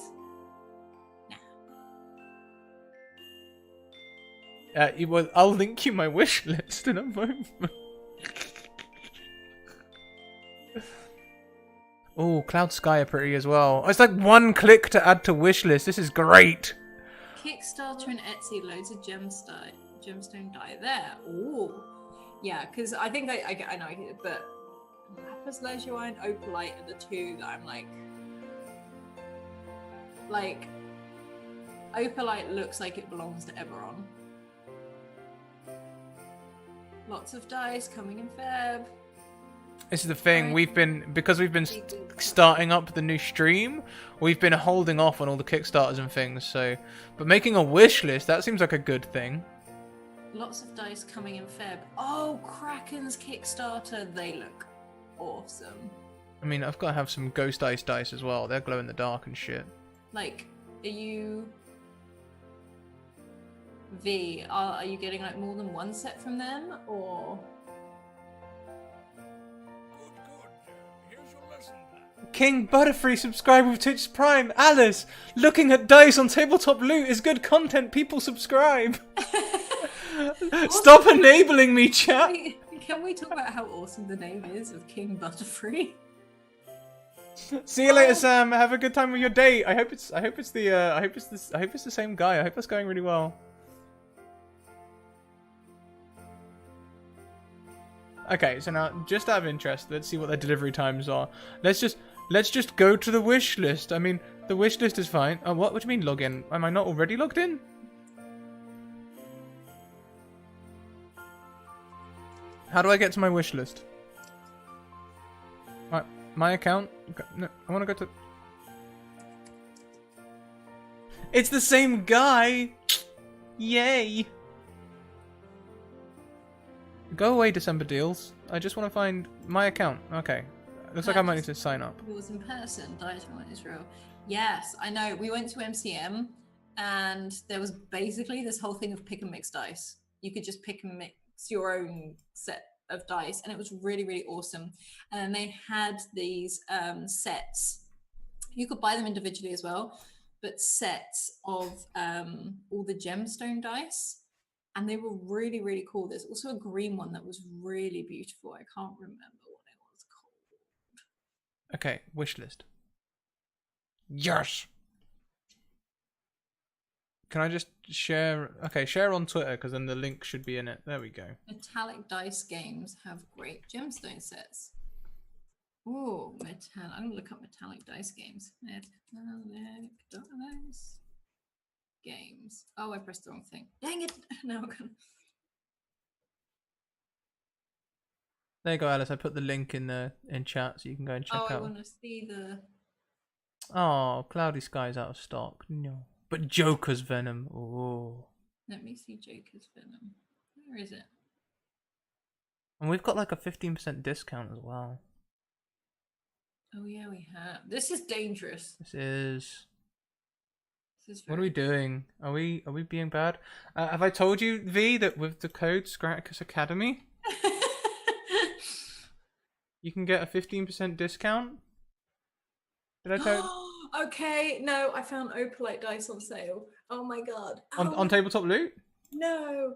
I'll link you my wish list in a moment. Oh, Cloud Sky are pretty as well. It's like one click to add to wish list. This is great. Kickstarter and Etsy, loads of gemstone dye there. Oh, yeah, because I think I know, but Lapis Lazuli and Opalite are the two that I'm like Opalite looks like it belongs to Eberron. Lots of dice coming in Feb. This is the thing, because we've been starting up the new stream, we've been holding off on all the Kickstarters and things, so... But making a wish list, that seems like a good thing. Lots of dice coming in Feb. Oh, Kraken's Kickstarter, they look awesome. I mean, I've got to have some Ghost Ice dice as well, they're glow in the dark and shit. Like, are you... V, are you getting like more than one set from them, or...? Here's your lesson plan. King Butterfree subscribe with Twitch Prime. Alice, looking at dice on tabletop loot is good content. People subscribe. Stop enabling me, chat. Can we talk about how awesome the name is of King Butterfree? See you later, Sam. Have a good time with your date. I hope it's the same guy. I hope that's going really well. Okay, so now, just out of interest, let's see what their delivery times are. Let's just go to the wish list. I mean, the wish list is fine. Oh, what do you mean log in? Am I not already logged in? How do I get to my wish list? My account? No, I want to go to... It's the same guy! Yay! Go away, December deals. I just want to find my account. Okay. Looks like I might need to sign up. It was in person. Dietary in Israel. Yes, I know. We went to MCM and there was basically this whole thing of pick and mix dice. You could just pick and mix your own set of dice and it was really, really awesome. And then they had these sets. You could buy them individually as well, but sets of all the gemstone dice. And they were really, really cool. There's also a green one that was really beautiful. I can't remember what it was called. Okay, wish list. Yes! Can I just share? Okay, share on Twitter, because then the link should be in it. There we go. Metallic Dice Games have great gemstone sets. Oh, metallic. I'm going to look up Metallic Dice Games. Metallic Dice Games. Oh, I pressed the wrong thing. Dang it! Now I'm gonna... There you go, Alice. I put the link in chat so you can go and check out. I want to see the... Oh, Cloudy Sky's out of stock. No. But Joker's Venom. Oh. Let me see Joker's Venom. Where is it? And we've got like a 15% discount as well. Oh yeah, we have. This is dangerous. This is... This is What are we very- doing? Are we being bad? Have I told you, V, that with the code Scraticus Academy, you can get a 15% discount? Did I tell Okay, no, I found Opalite dice on sale. Oh my god. on Oh, tabletop loot? no,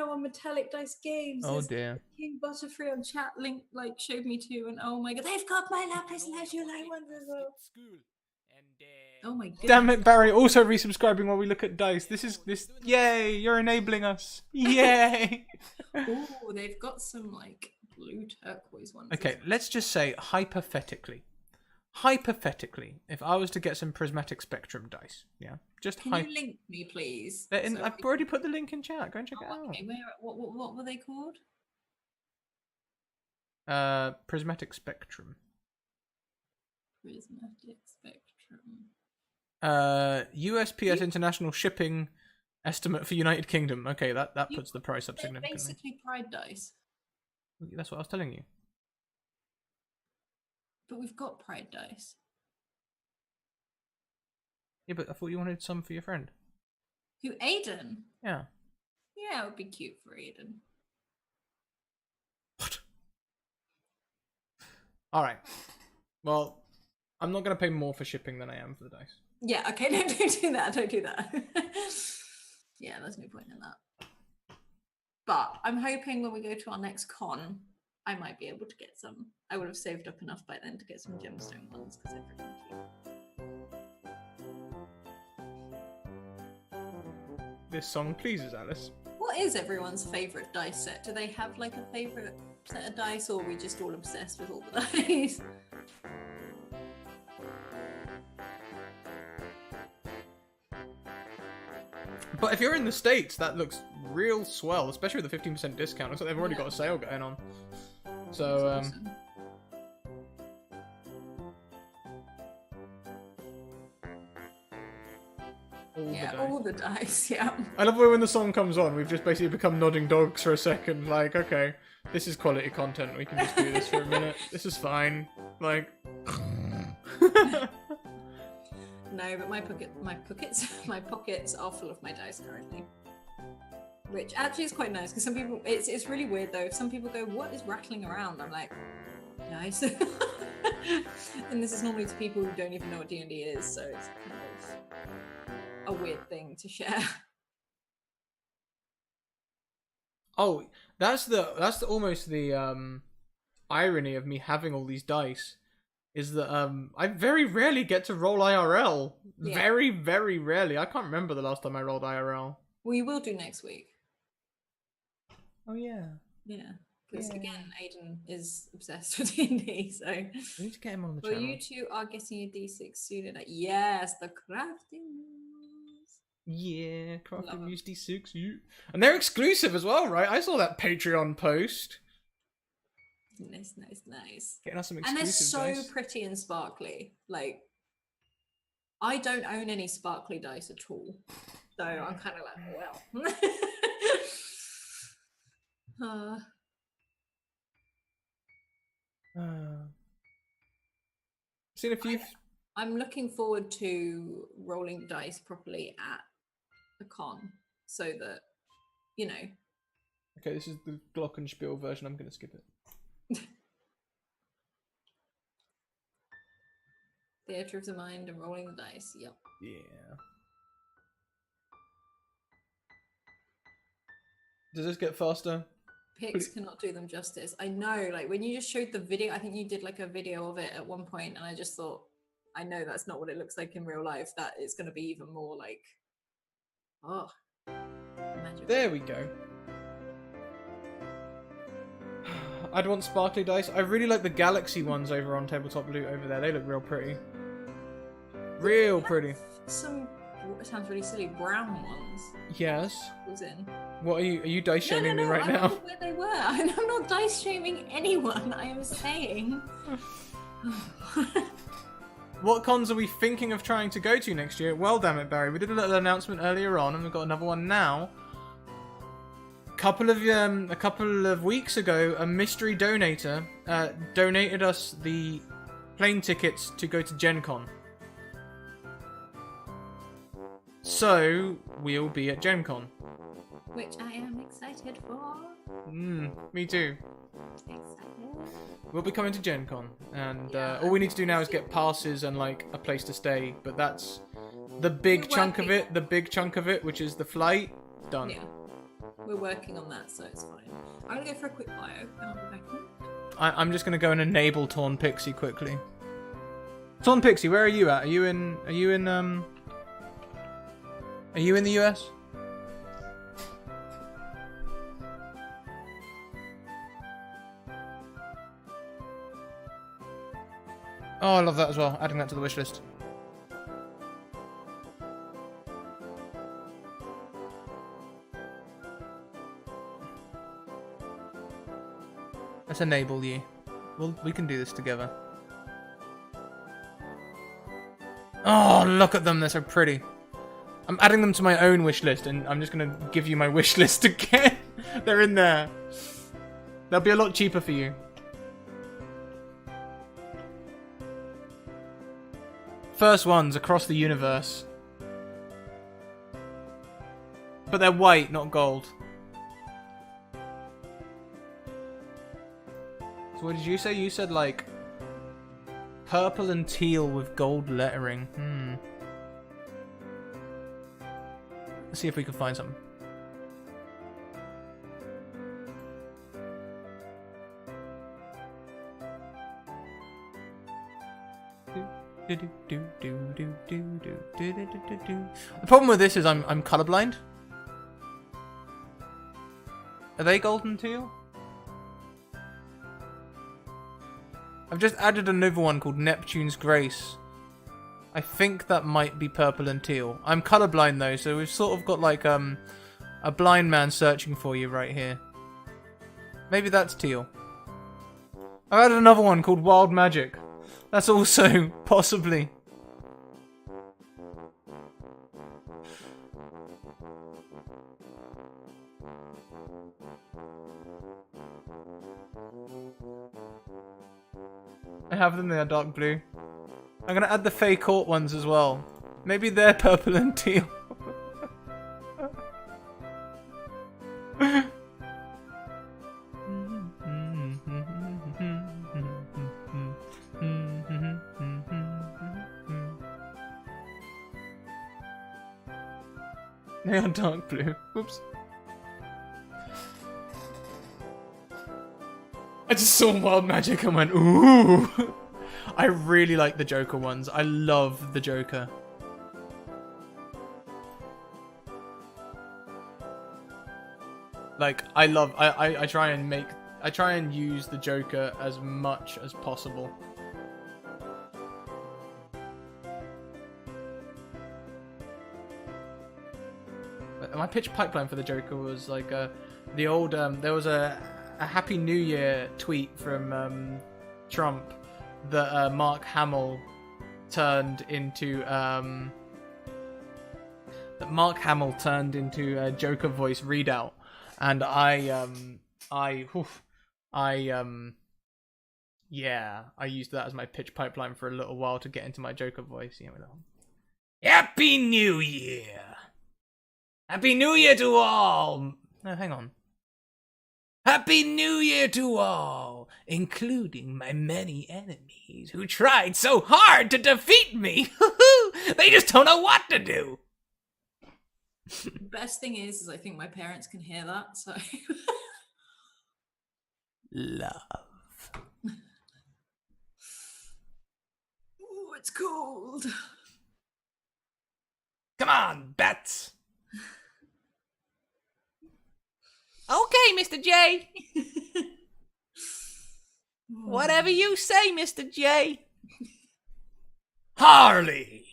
on Metallic Dice Games. Oh There's dear. King Butterfree on chat link like showed me to, and oh my god, they've got my lapis lazuli ones as well. School. And, Oh my god. Damn it, Barry! Also resubscribing while we look at dice. This is this. Yay! You're enabling us. Yay! Oh, they've got some like blue turquoise ones. as Okay, well. let's just say hypothetically, if I was to get some prismatic spectrum dice, yeah, just Can you link me, please? They're in, So I've we- already put the link in chat. Go and check it Oh, okay, what were they called? out. Prismatic spectrum. Prismatic Spectrum. USPS international shipping estimate for United Kingdom. Okay, that You- puts the price up They're significantly. basically pride dice, That's what I was telling you. but we've got pride dice. Yeah, but I thought you wanted some for your friend. Who, Aiden? Yeah. Yeah, it would be cute for Aiden. What? All right. Well, I'm not gonna pay more for shipping than I am for the dice. Yeah, okay, no, don't do that. Don't do that. Yeah, there's no point in that. But I'm hoping when we go to our next con, I might be able to get some. I would have saved up enough by then to get some gemstone ones because they're freaking cute. This song pleases Alice. What is everyone's favourite dice set? Do they have like a favourite set of dice, or are we just all obsessed with all the dice? But if you're in the States, that looks real swell, especially with the 15% discount. Looks like they've already Yeah. got a sale going on. That's So, awesome. all Yeah, the dice. all the dice, yeah. I love the way when the song comes on, we've just basically become nodding dogs for a second. Like, okay, this is quality content. We can just do this for a minute. This is fine. Like, No, but my pockets are full of my dice currently. Which actually is quite nice because some people, it's really weird though. If some people go, "What is rattling around?" I'm like, "Nice." And this is normally to people who don't even know what D&D is, so it's kind of a weird thing to share. oh, that's almost the irony of me having all these dice. Is that I very rarely get to roll IRL. Yeah. Very, very rarely. I can't remember the last time I rolled IRL. Well, you will do next week. Oh yeah. Yeah, because Yeah. again, Aiden is obsessed with D&D, so. We need to get him on the Well, channel. you two are getting a D6 soon. Yes, the crafting rules. Yeah, Love Crafting 'em. News D6. You. And they're exclusive as well, right? I saw that Patreon post. Nice, nice, nice. Getting us some And exclusive they're so dice. pretty and sparkly. Like, I don't own any sparkly dice at all. So I'm kind of like, well. Seen a few. I'm looking forward to rolling dice properly at the con so that, you know, Okay, this is the Glockenspiel version. I'm going to skip it. theatre of the mind and rolling the dice. Yep. Yeah. Does this get faster? Pics cannot do them justice. I know, like when you just showed the video, I think you did like a video of it at one point, and I just thought, I know that's not what it looks like in real life. That it's going to be even more like, oh, magical. There we go. I'd want sparkly dice. I really like the galaxy ones over on Tabletop Loot over there. They look real pretty. Real pretty. Some, it sounds really silly, brown ones. Yes. Was in. What are you dice shaming me no, right I now? wondered where they were. I'm not dice shaming anyone. I am saying. What cons are we thinking of trying to go to next year? Well, damn it, Barry. We did a little announcement earlier on, and we've got another one now. A couple of weeks ago, a mystery donator donated us the plane tickets to go to Gen Con. So we'll be at Gen Con. Which I am excited for. Me too. Excited. We'll be coming to Gen Con, and all we need to do now is get passes and like a place to stay. But that's the big chunk of it. The big chunk of it, which is the flight, done. Yeah, we're working on that, so it's fine. I'm gonna go for a quick bio, and I'll be back in. I'm just gonna go and enable Torn Pixie quickly. Torn Pixie, where are you at? Are you in the US? Oh, I love that as well. Adding that to the wish list. Let's enable you. We can do this together. Oh, look at them. They're so pretty. I'm adding them to my own wish list, and I'm just going to give you my wish list again. They're in there. They'll be a lot cheaper for you. First ones across the universe. But they're white, not gold. So what did you say? You said like purple and teal with gold lettering. Let's see if we can find something. The problem with this is I'm colorblind. Are they golden teal? I've just added another one called Neptune's Grace. I think that might be purple and teal. I'm colorblind though, so we've sort of got like a blind man searching for you right here. Maybe that's teal. I've added another one called Wild Magic. That's also possibly. I have them, they are dark blue. I'm gonna add the Fey Court ones as well. Maybe they're purple and teal. They are dark blue. Whoops. I just saw Wild Magic and went, ooh! I really like the Joker ones. I love the Joker. Like, I try and use the Joker as much as possible. But my pitch pipeline for the Joker was like the old there was a Happy New Year tweet from Trump that Mark Hamill turned into a Joker voice readout, and yeah, I used that as my pitch pipeline for a little while to get into my Joker voice. You know, Happy New Year! Happy New Year to all! No, hang on. Happy New Year to all, including my many enemies who tried so hard to defeat me. They just don't know what to do. The best thing is I think my parents can hear that, so... Love. Ooh, it's cold. Come on, bats. Okay, Mr. J. Whatever you say, Mr. J. Harley.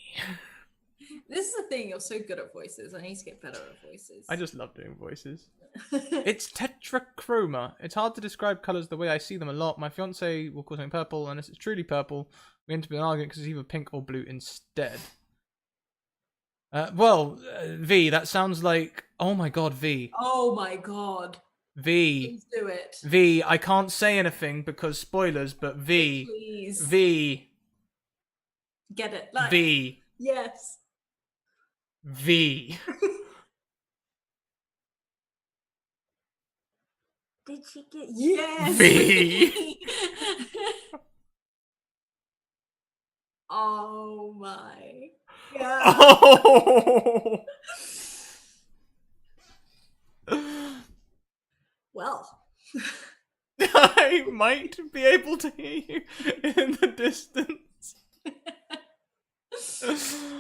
This is the thing, you're so good at voices. I need to get better at voices. I just love doing voices. It's tetrachroma. It's hard to describe colours the way I see them a lot. My fiance will call something purple, unless it's truly purple. We end up in an argument because it's either pink or blue instead. V, that sounds like... Oh my god, V. Oh my god. V. Please do it. V, I can't say anything because spoilers, but V. Please. V. Get it. Like, V. yes. V. Did she get yes? V. Oh my god. Oh. Well. I might be able to hear you in the distance. There's so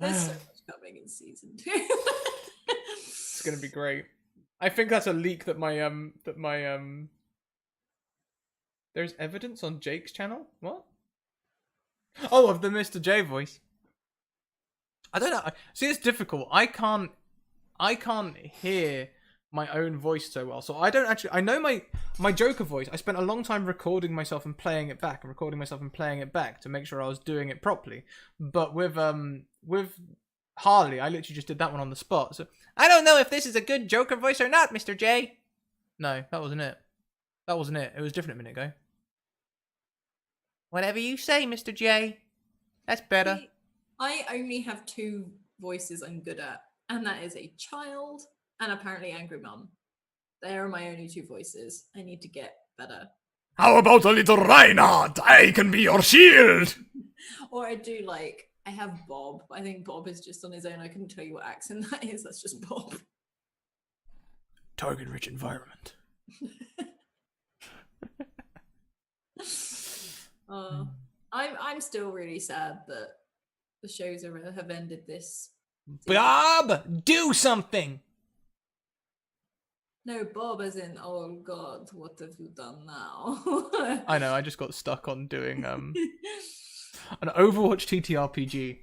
much coming in season 2. It's gonna be great. I think that's a leak that my there's evidence on Jake's channel? What? Oh, of the Mr. J voice. I don't know. See, it's difficult. I can't hear my own voice so well. So I don't actually. I know my Joker voice. I spent a long time recording myself and playing it back, and recording myself and playing it back to make sure I was doing it properly. But with Harley, I literally just did that one on the spot. So I don't know if this is a good Joker voice or not, Mr. J. No, that wasn't it. That wasn't it. It was different a minute ago. Whatever you say, Mr. J. That's better. See, I only have 2 voices I'm good at, and that is a child and apparently angry mum. They are my only 2 voices. I need to get better. How about a little Reinhardt? I can be your shield. Or I do like, I have Bob. I think Bob is just on his own. I couldn't tell you what accent that is. That's just Bob. Target-rich environment. I'm still really sad that the shows have ended this. Bob, do something. No, Bob as in, oh god, what have you done now? I know. I just got stuck on doing an Overwatch TTRPG.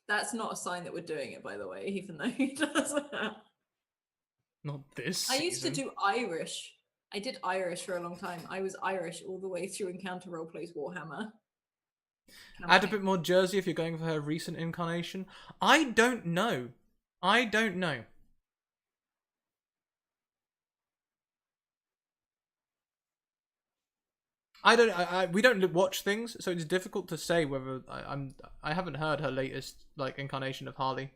That's not a sign that we're doing it, by the way, even though he does that. Not this. I used to season. do Irish. I did Irish for a long time. I was Irish all the way through Encounter Roleplays Warhammer. Add a bit more Jersey if you're going for her recent incarnation. I don't know. I don't know. We don't watch things, so it's difficult to say whether I haven't heard her latest like incarnation of Harley.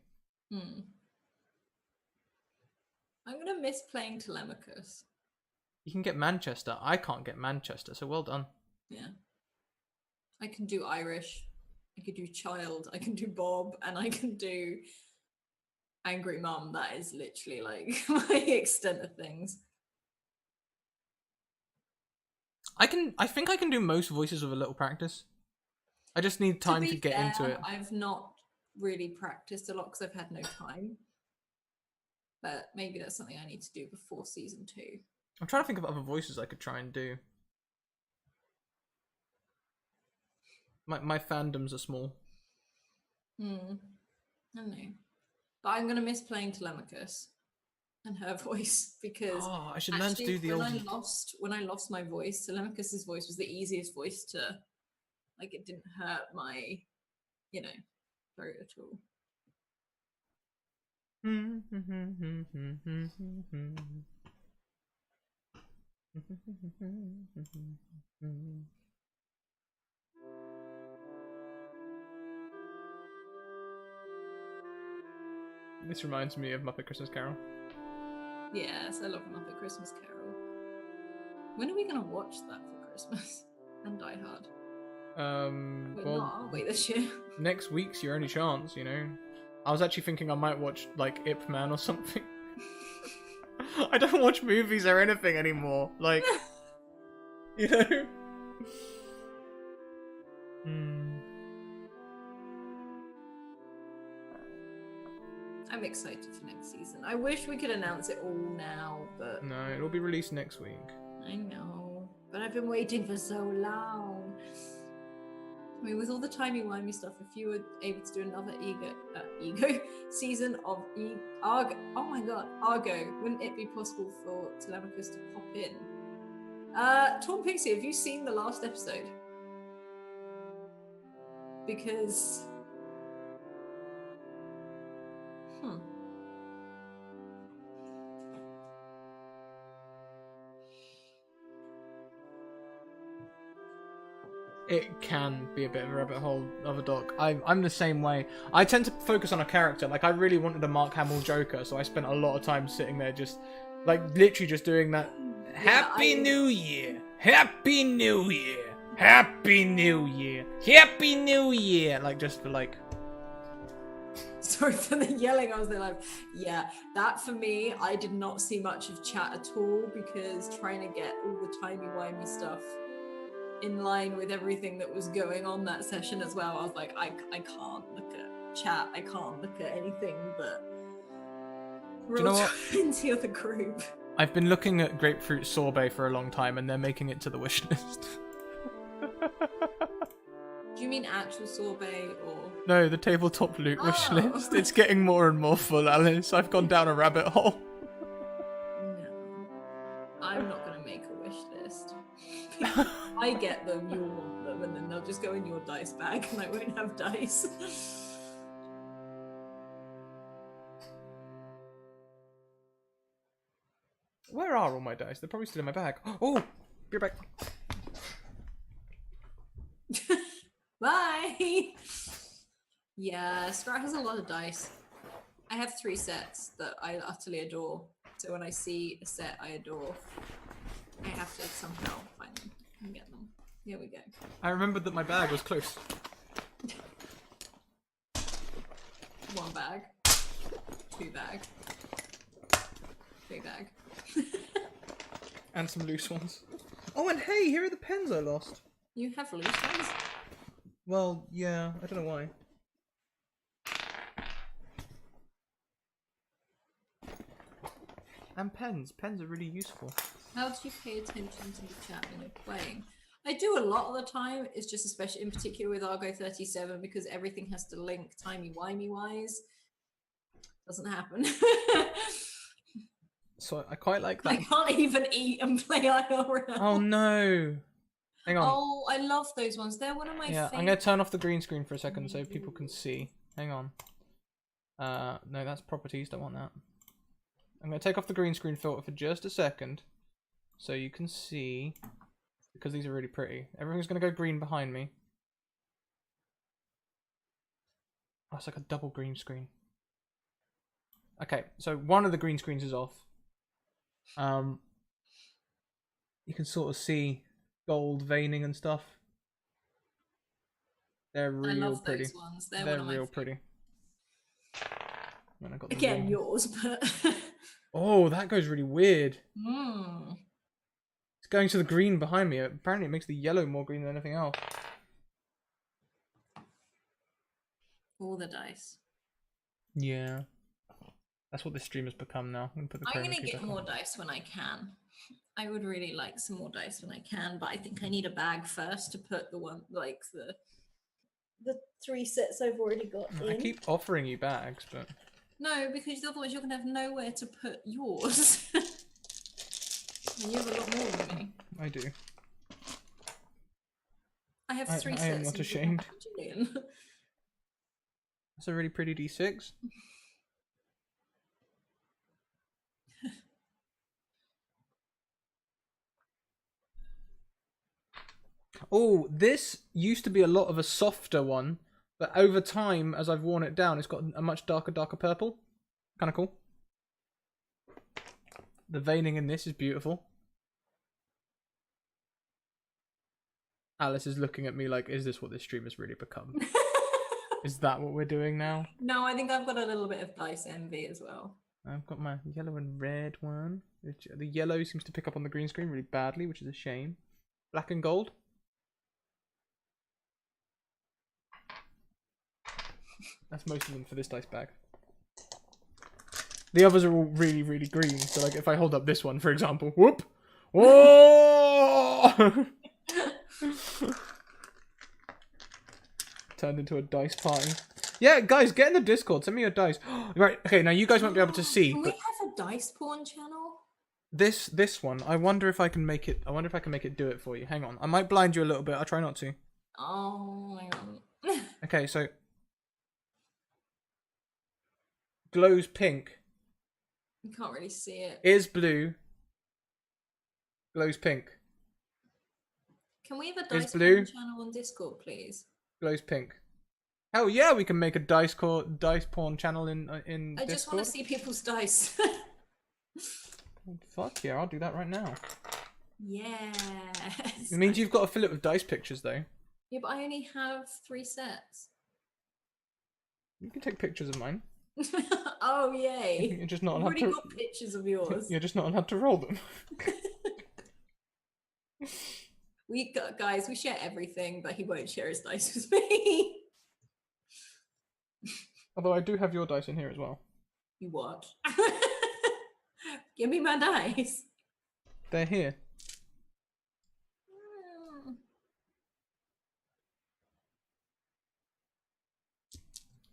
I'm gonna miss playing Telemachus. You can get Manchester. I can't get Manchester, so well done. Yeah. I can do Irish. I can do Child. I can do Bob, and I can do Angry Mum. That is literally like my extent of things. I think I can do most voices with a little practice. I just need time to get into it. I've not really practiced a lot because I've had no time. But maybe that's something I need to do before season 2. I'm trying to think of other voices I could try and do. My fandoms are small. I don't know. But I'm going to miss playing Telemachus and her voice because I should learn to do the when I lost my voice, Telemachus's voice was the easiest voice to, like, it didn't hurt my, throat at all. This reminds me of Muppet Christmas Carol. Yes, I love Muppet Christmas Carol. When are we going to watch that for Christmas? And Die Hard? We're not, are we, this year? Next week's your only chance, you know. I was actually thinking I might watch, like, Ip Man or something. I don't watch movies or anything anymore. Like, you know? I'm excited for next season. I wish we could announce it all now, but... No, it'll be released next week. I know, but I've been waiting for so long. I mean, with all the timey-wimey stuff, if you were able to do another Ego season of Argo, oh my god, Argo, wouldn't it be possible for Telemachus to pop in? Torn Pixie, have you seen the last episode? Because... It can be a bit of a rabbit hole of a doc. I'm the same way. I tend to focus on a character. Like, I really wanted a Mark Hamill Joker, so I spent a lot of time sitting there just, like, literally just doing that. Happy New Year! Happy New Year! Happy New Year! Happy New Year! Like, just for, like... Sorry for the yelling. I was there like, yeah, that for me, I did not see much of chat at all because trying to get all the timey-wimey stuff in line with everything that was going on that session as well. I was like, I can't look at chat. I can't look at anything but Do you know what? into the other group. I've been looking at grapefruit sorbet for a long time, and they're making it to the wish list. Do you mean actual sorbet or? No, the tabletop loot wish Oh. list. It's getting more and more full, Alice. I've gone down a rabbit hole. No, I'm not gonna make a wish list. I get them, you'll want them, and then they'll just go in your dice bag, and I won't have dice. Where are all my dice? They're probably still in my bag. Oh, be right back. Bye. Yeah, Scrat has a lot of dice. I have 3 sets that I utterly adore. So when I see a set I adore, I have to somehow find them and get them. Here we go. I remembered that my bag was close. 1 bag, 2 bag, 3 bag. And some loose ones. Oh, and hey, here are the pens I lost. You have loose ones? Well, yeah, I don't know why. And pens. Pens are really useful. How do you pay attention to the chat when you're playing? I do a lot of the time. It's just especially in particular with Argo 37 because everything has to link timey-wimey wise. Doesn't happen. So I quite like that. I can't even eat and play IRL. Oh no. Hang on. Oh, I love those ones. They're one of my Yeah, favorite. I'm going to turn off the green screen for a second so people can see. Hang on. No, that's properties. Don't want that. I'm going to take off the green screen filter for just a second so you can see, because these are really pretty. Everything's going to go green behind me. Oh, it's like a double green screen. Okay, so one of the green screens is off. You can sort of see gold veining and stuff. They're I real love pretty. those ones. They're They're one of my real favorite. pretty. And I got the Again, wrong- yours, but. Oh, that goes really weird. Mm. It's going to the green behind me. Apparently it makes the yellow more green than anything else. All the dice. Yeah. That's what this stream has become now. I'm gonna put the I'm chroma gonna key get back more on. dice when I can. I would really like some more dice when I can, but I think I need a bag first to put the one like the 3 sets I've already got in. I keep offering you bags, but No, because otherwise you're gonna have nowhere to put yours. And you have a lot more than me. I do. I have I 3 am sets. not and you ashamed. have a bajillion. That's a really pretty D6. Oh, this used to be a lot of a softer one, but over time, as I've worn it down, it's got a much darker purple. Kind of cool. The veining in this is beautiful. Alice is looking at me like, is this what this stream has really become? Is that what we're doing now? No, I think I've got a little bit of dice envy as well. I've got my yellow and red one. The yellow seems to pick up on the green screen really badly, which is a shame. Black and gold. That's most of them for this dice bag. The others are all really, really green. So, like, if I hold up this one, for example, whoop! Whoa! Turned into a dice party. Yeah, guys, get in the Discord. Send me your dice. Right, okay, now you guys won't be able to see, Can we but have a dice porn channel? this one, I wonder if I can make it. I wonder if I can make it do it for you. Hang on, I might blind you a little bit. I'll try not to. Oh my god. Okay, so glows pink, You can't really see it. is blue, glows pink. Can we have a Is dice blue? porn channel on Discord, please? Glows pink. Hell yeah, we can make a dice porn channel in I just Discord. want to see people's dice. Fuck yeah, I'll do that right now. Yes. It means you've got to fill it with dice pictures though. Yeah, but I only have 3 sets. You can take pictures of mine. Oh yay! You're just not I've allowed already to. got pictures of yours. You're just not allowed to roll them. Guys, we share everything, but he won't share his dice with me. Although I do have your dice in here as well. You what? Give me my dice. They're here.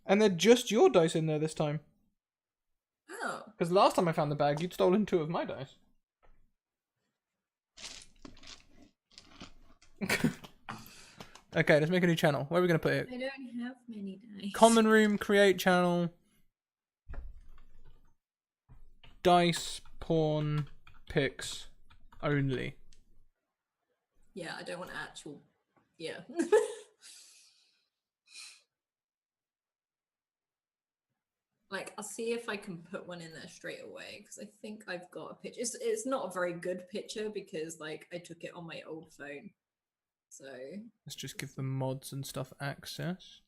And they're just your dice in there this time. Oh. Because last time I found the bag, you'd stolen 2 of my dice. Okay, let's make a new channel. Where are we going to put it? I don't have many dice. Common room, create channel. Dice, porn, pics, only. Yeah, I don't want actual. Yeah. Like, I'll see if I can put one in there straight away because I think I've got a picture. It's not a very good picture because, like, I took it on my old phone. So Let's just give the mods and stuff access.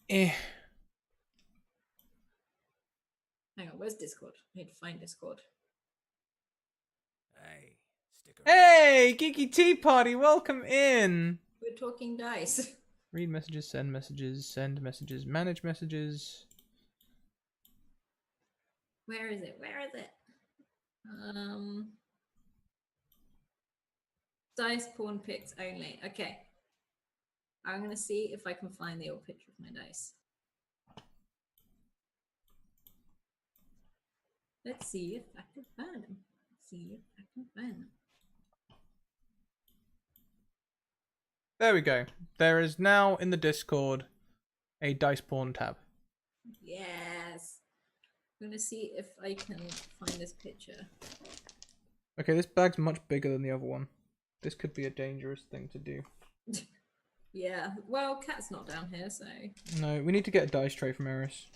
hang on, where's Discord? I need to find Discord. Hey, stick around. Hey, Geeky Tea Party, welcome in. We're talking dice. Read messages, send messages, manage messages. Where is it? Where is it? Dice porn pics only. Okay. I'm gonna see if I can find the old picture of my dice. Let's see if I can find them. See if I can find them. There we go. There is now in the Discord a dice porn tab. Yes. I'm gonna see if I can find this picture. Okay, this bag's much bigger than the other one. This could be a dangerous thing to do. Yeah. Well, Cat's not down here, so. No, we need to get a dice tray from Eris.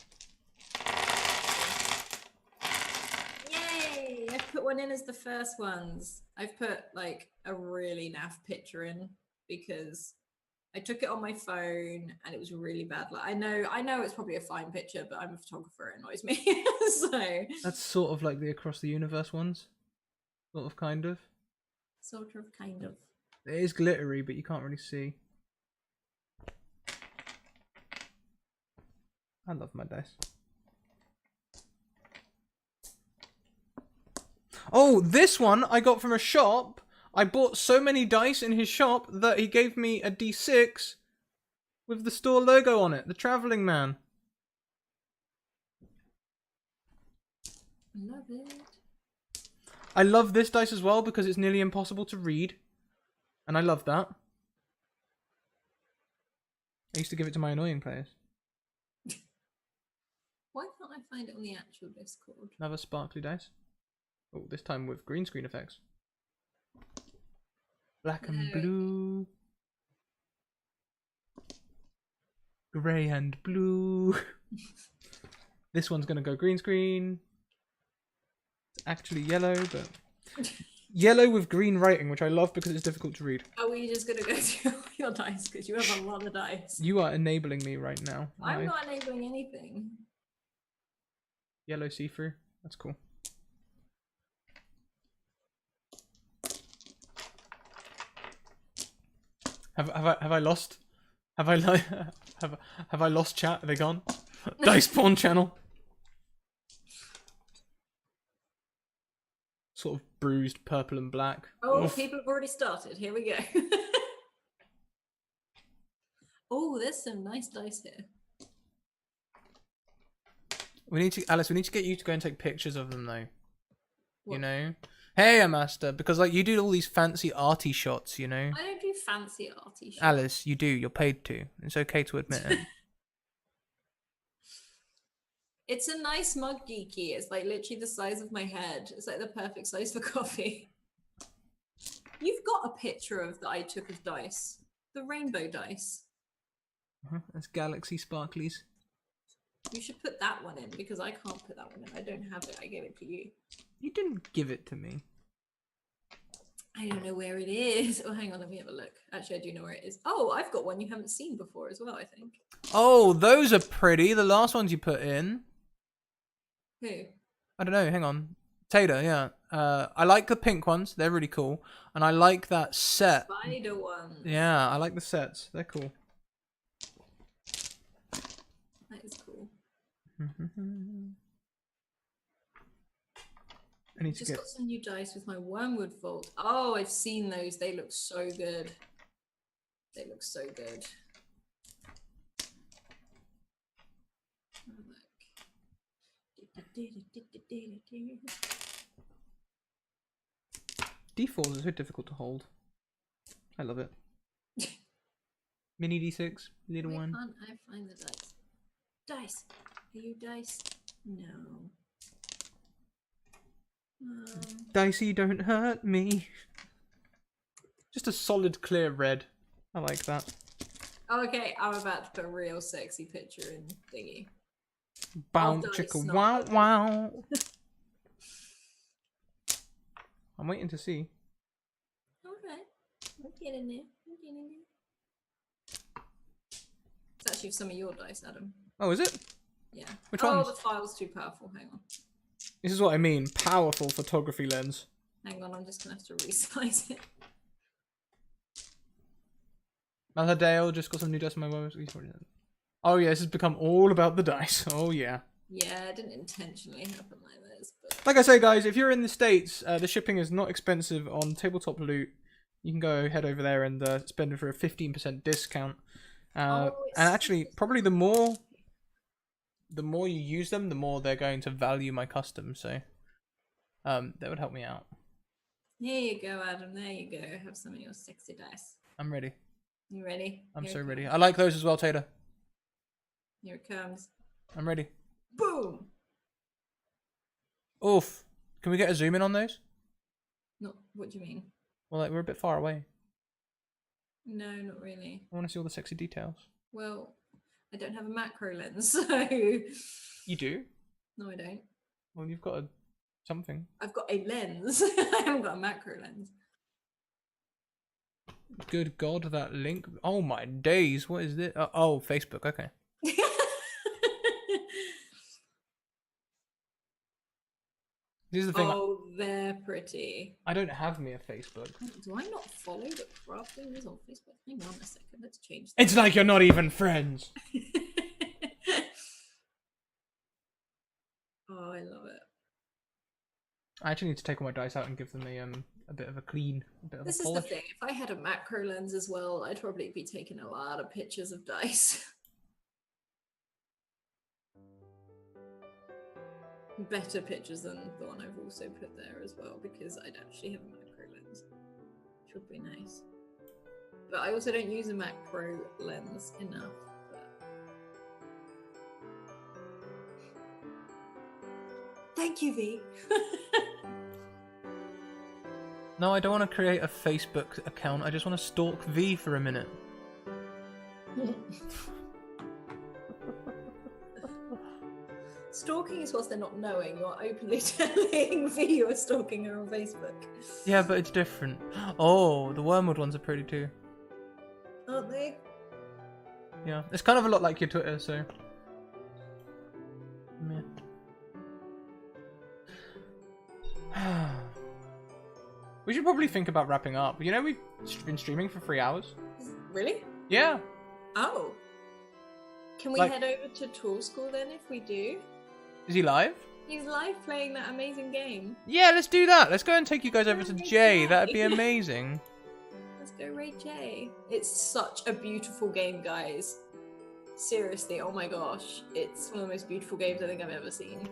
Yay! I've put one in as the first ones. I've put like a really naff picture in because I took it on my phone and it was really bad. Like I know it's probably a fine picture, but I'm a photographer, it annoys me. So That's sort of like the Across the Universe ones. Sort of, kind of. sort of kind of. It is glittery, but you can't really see. I love my dice. Oh, this one I got from a shop. I bought so many dice in his shop that he gave me a D6 with the store logo on it. The Traveling Man. Love it. I love this dice as well because it's nearly impossible to read. And I love that. I used to give it to my annoying players. Why can't I find it on the actual Discord? Another sparkly dice. Oh, this time with green screen effects. Black and No. blue. Grey and blue. This one's gonna go green screen. It's actually yellow, but yellow with green writing, which I love because it's difficult to read. Are we just gonna go through all your dice because you have a lot of dice? You are enabling me right now. I'm not enabling anything. Yellow see-through. That's cool. Have I lost? Have I lost chat? Are they gone? Dice Pawn channel. Sort of bruised purple and black. Oh, Oof. people have already started. Here we go. Oh, there's some nice dice here. We need to, Alice. We need to get you to go and take pictures of them, though. What? You know. Hey, Master, because like you do all these fancy arty shots, you know. I don't do fancy arty shit. Alice, you do. You're paid to. It's okay to admit it. It's a nice mug, Geeky. It's like literally the size of my head. It's like the perfect size for coffee. You've got a picture of that I took of dice. The rainbow dice. That's Galaxy Sparklies. You should put that one in because I can't put that one in. I don't have it. I gave it to you. You didn't give it to me. I don't know where it is. Oh, hang on. Let me have a look. Actually, I do know where it is. Oh, I've got one you haven't seen before as well, I think. Oh, those are pretty. The last ones you put in. Who? I don't know. Hang on. Tater, yeah. I like the pink ones. They're really cool. And I like that set. Spider one. Yeah, I like the sets. They're cool. That is cool. I need to Just get... got some new dice with my Wormwood Vault. Oh, I've seen those. They look so good. They look so good. D4s are so difficult to hold. I love it. Mini D6, little Why one. can't I find the dice? Dice. Are you dice? No. Dicey, don't hurt me. Just a solid clear red. I like that. Okay, I'm about to put a real sexy picture in thingy. Bow dice, chicka not wow purple. wow. I'm waiting to see. Alright. We'll get in there. We'll get in there. It's actually some of your dice, Adam. Oh, is it? Yeah. Which oh, ones? the file's too powerful. Hang on. This is what I mean. Powerful photography lens. Hang on, I'm just gonna have to resize it. Malhadale just got some new dice on my web. Oh yeah, this has become all about the dice. Oh yeah. Yeah, it didn't intentionally happen like this, but Like I say, guys, if you're in the States, the shipping is not expensive on Tabletop Loot. You can go head over there and spend it for a 15% discount. And actually, probably the more you use them, the more they're going to value my custom. So that would help me out. there you go, Adam. There you go. Have some of your sexy dice. I'm ready. You ready? I'm Here so it ready. comes. I like those as well, Tater. Here it comes. I'm ready. Boom! Oof. Can we get a zoom in on those? No, what do you mean? Well, like, we're a bit far away. No, not really. I want to see all the sexy details. Well, I don't have a macro lens, so You do? no, I don't. Well, you've got something. I've got a lens. I haven't got a macro lens. Good God, that link. Oh my days. What is this? Oh, Facebook. Okay. This is the thing. Oh, they're pretty. I don't have me a Facebook. Do I not follow the crafting is on Facebook? Hang on a second. Let's change It's like you're not even friends. that. Oh, I love it. I actually need to take all my dice out and give them a bit of a clean, a bit of This a is the polish. thing. If I had a macro lens as well, I'd probably be taking a lot of pictures of dice. Better pictures than the one I've also put there as well, because I'd actually have a macro lens, which would be nice. But I also don't use a macro lens enough. But... Thank you, V. No, I don't want to create a Facebook account. I just want to stalk V for a minute. Stalking is whilst they're not knowing. You're openly telling V you're stalking her on Facebook. Yeah, but it's different. Oh, the Wormwood ones are pretty too. Aren't they? Yeah, it's kind of a lot like your Twitter, so. Yeah. We should probably think about wrapping up. You know, we've been streaming for 3 hours. Really? Yeah. Oh. Can we Like- head over to Tool School then if we do? Is he live? He's live playing that amazing game. Yeah, let's do that. Let's go and take you guys over to Yay. Jay. That'd be amazing. Let's go Ray J. It's such a beautiful game, guys. Seriously, oh my gosh. It's one of the most beautiful games I think I've ever seen.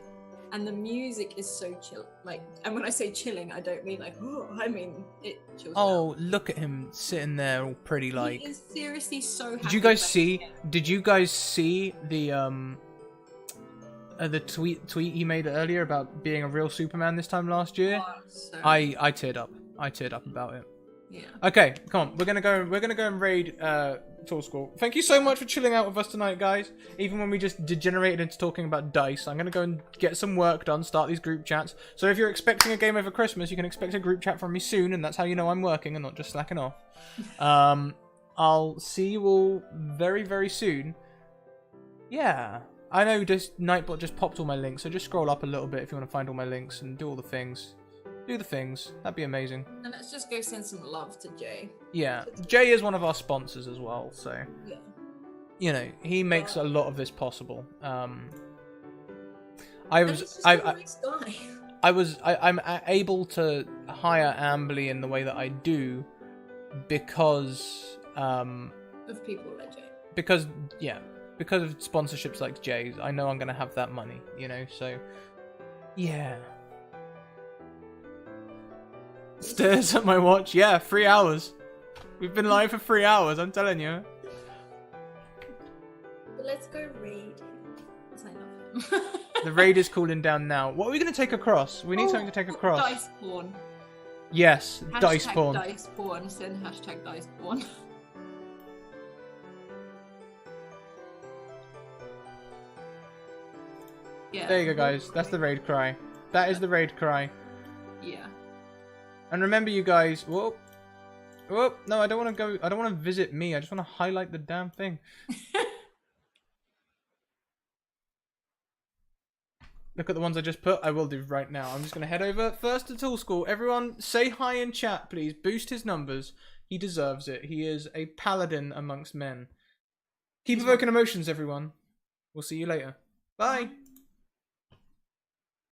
And the music is so chill. Like, and when I say chilling, I don't mean like, oh, I mean it chills me Oh, look at him sitting there all pretty out. like. He is seriously so happy. Did you guys playing see? it. Did you guys see the tweet he made earlier about being a real Superman this time last year? Oh, so I teared up. I teared up about it. Yeah. Okay, come on. We're gonna go and raid Tool School. Thank you so much for chilling out with us tonight, guys. Even when we just degenerated into talking about dice, I'm gonna go and get some work done. Start these group chats. So if you're expecting a game over Christmas, you can expect a group chat from me soon, and that's how you know I'm working and not just slacking off. I'll see you all very, very soon. Yeah, I know this Nightbot just popped all my links, so just scroll up a little bit if you want to find all my links and do all the things. Do the things. That'd be amazing. And let's just go send some love to Jay. Yeah, Jay is one of our sponsors as well, so Yeah. you know he makes a lot of this possible. I'm able to hire Amberly in the way that I do because of people like Jay. Because of sponsorships like Jay's. I know I'm gonna have that money, you know. So yeah. Stares at my watch. Yeah, 3 hours. We've been live for 3 hours, I'm telling you. But let's go raid. Sign off. The raid is cooling down now. What are we going to take across? We need something to take across. Dice porn. Yes, dice porn. Dice porn. Send hashtag dice porn. Yeah. There you go, guys. That's the raid cry. That is the raid cry. Yeah. And remember, you guys. Whoop. Whoop. No, I don't want to go. I don't want to visit me. I just want to highlight the damn thing. Look at the ones I just put. I will do right now. I'm just going to head over first to Tool School. Everyone, say hi in chat, please. Boost his numbers. He deserves it. He is a paladin amongst men. Keep evoking emotions, everyone. We'll see you later. Bye.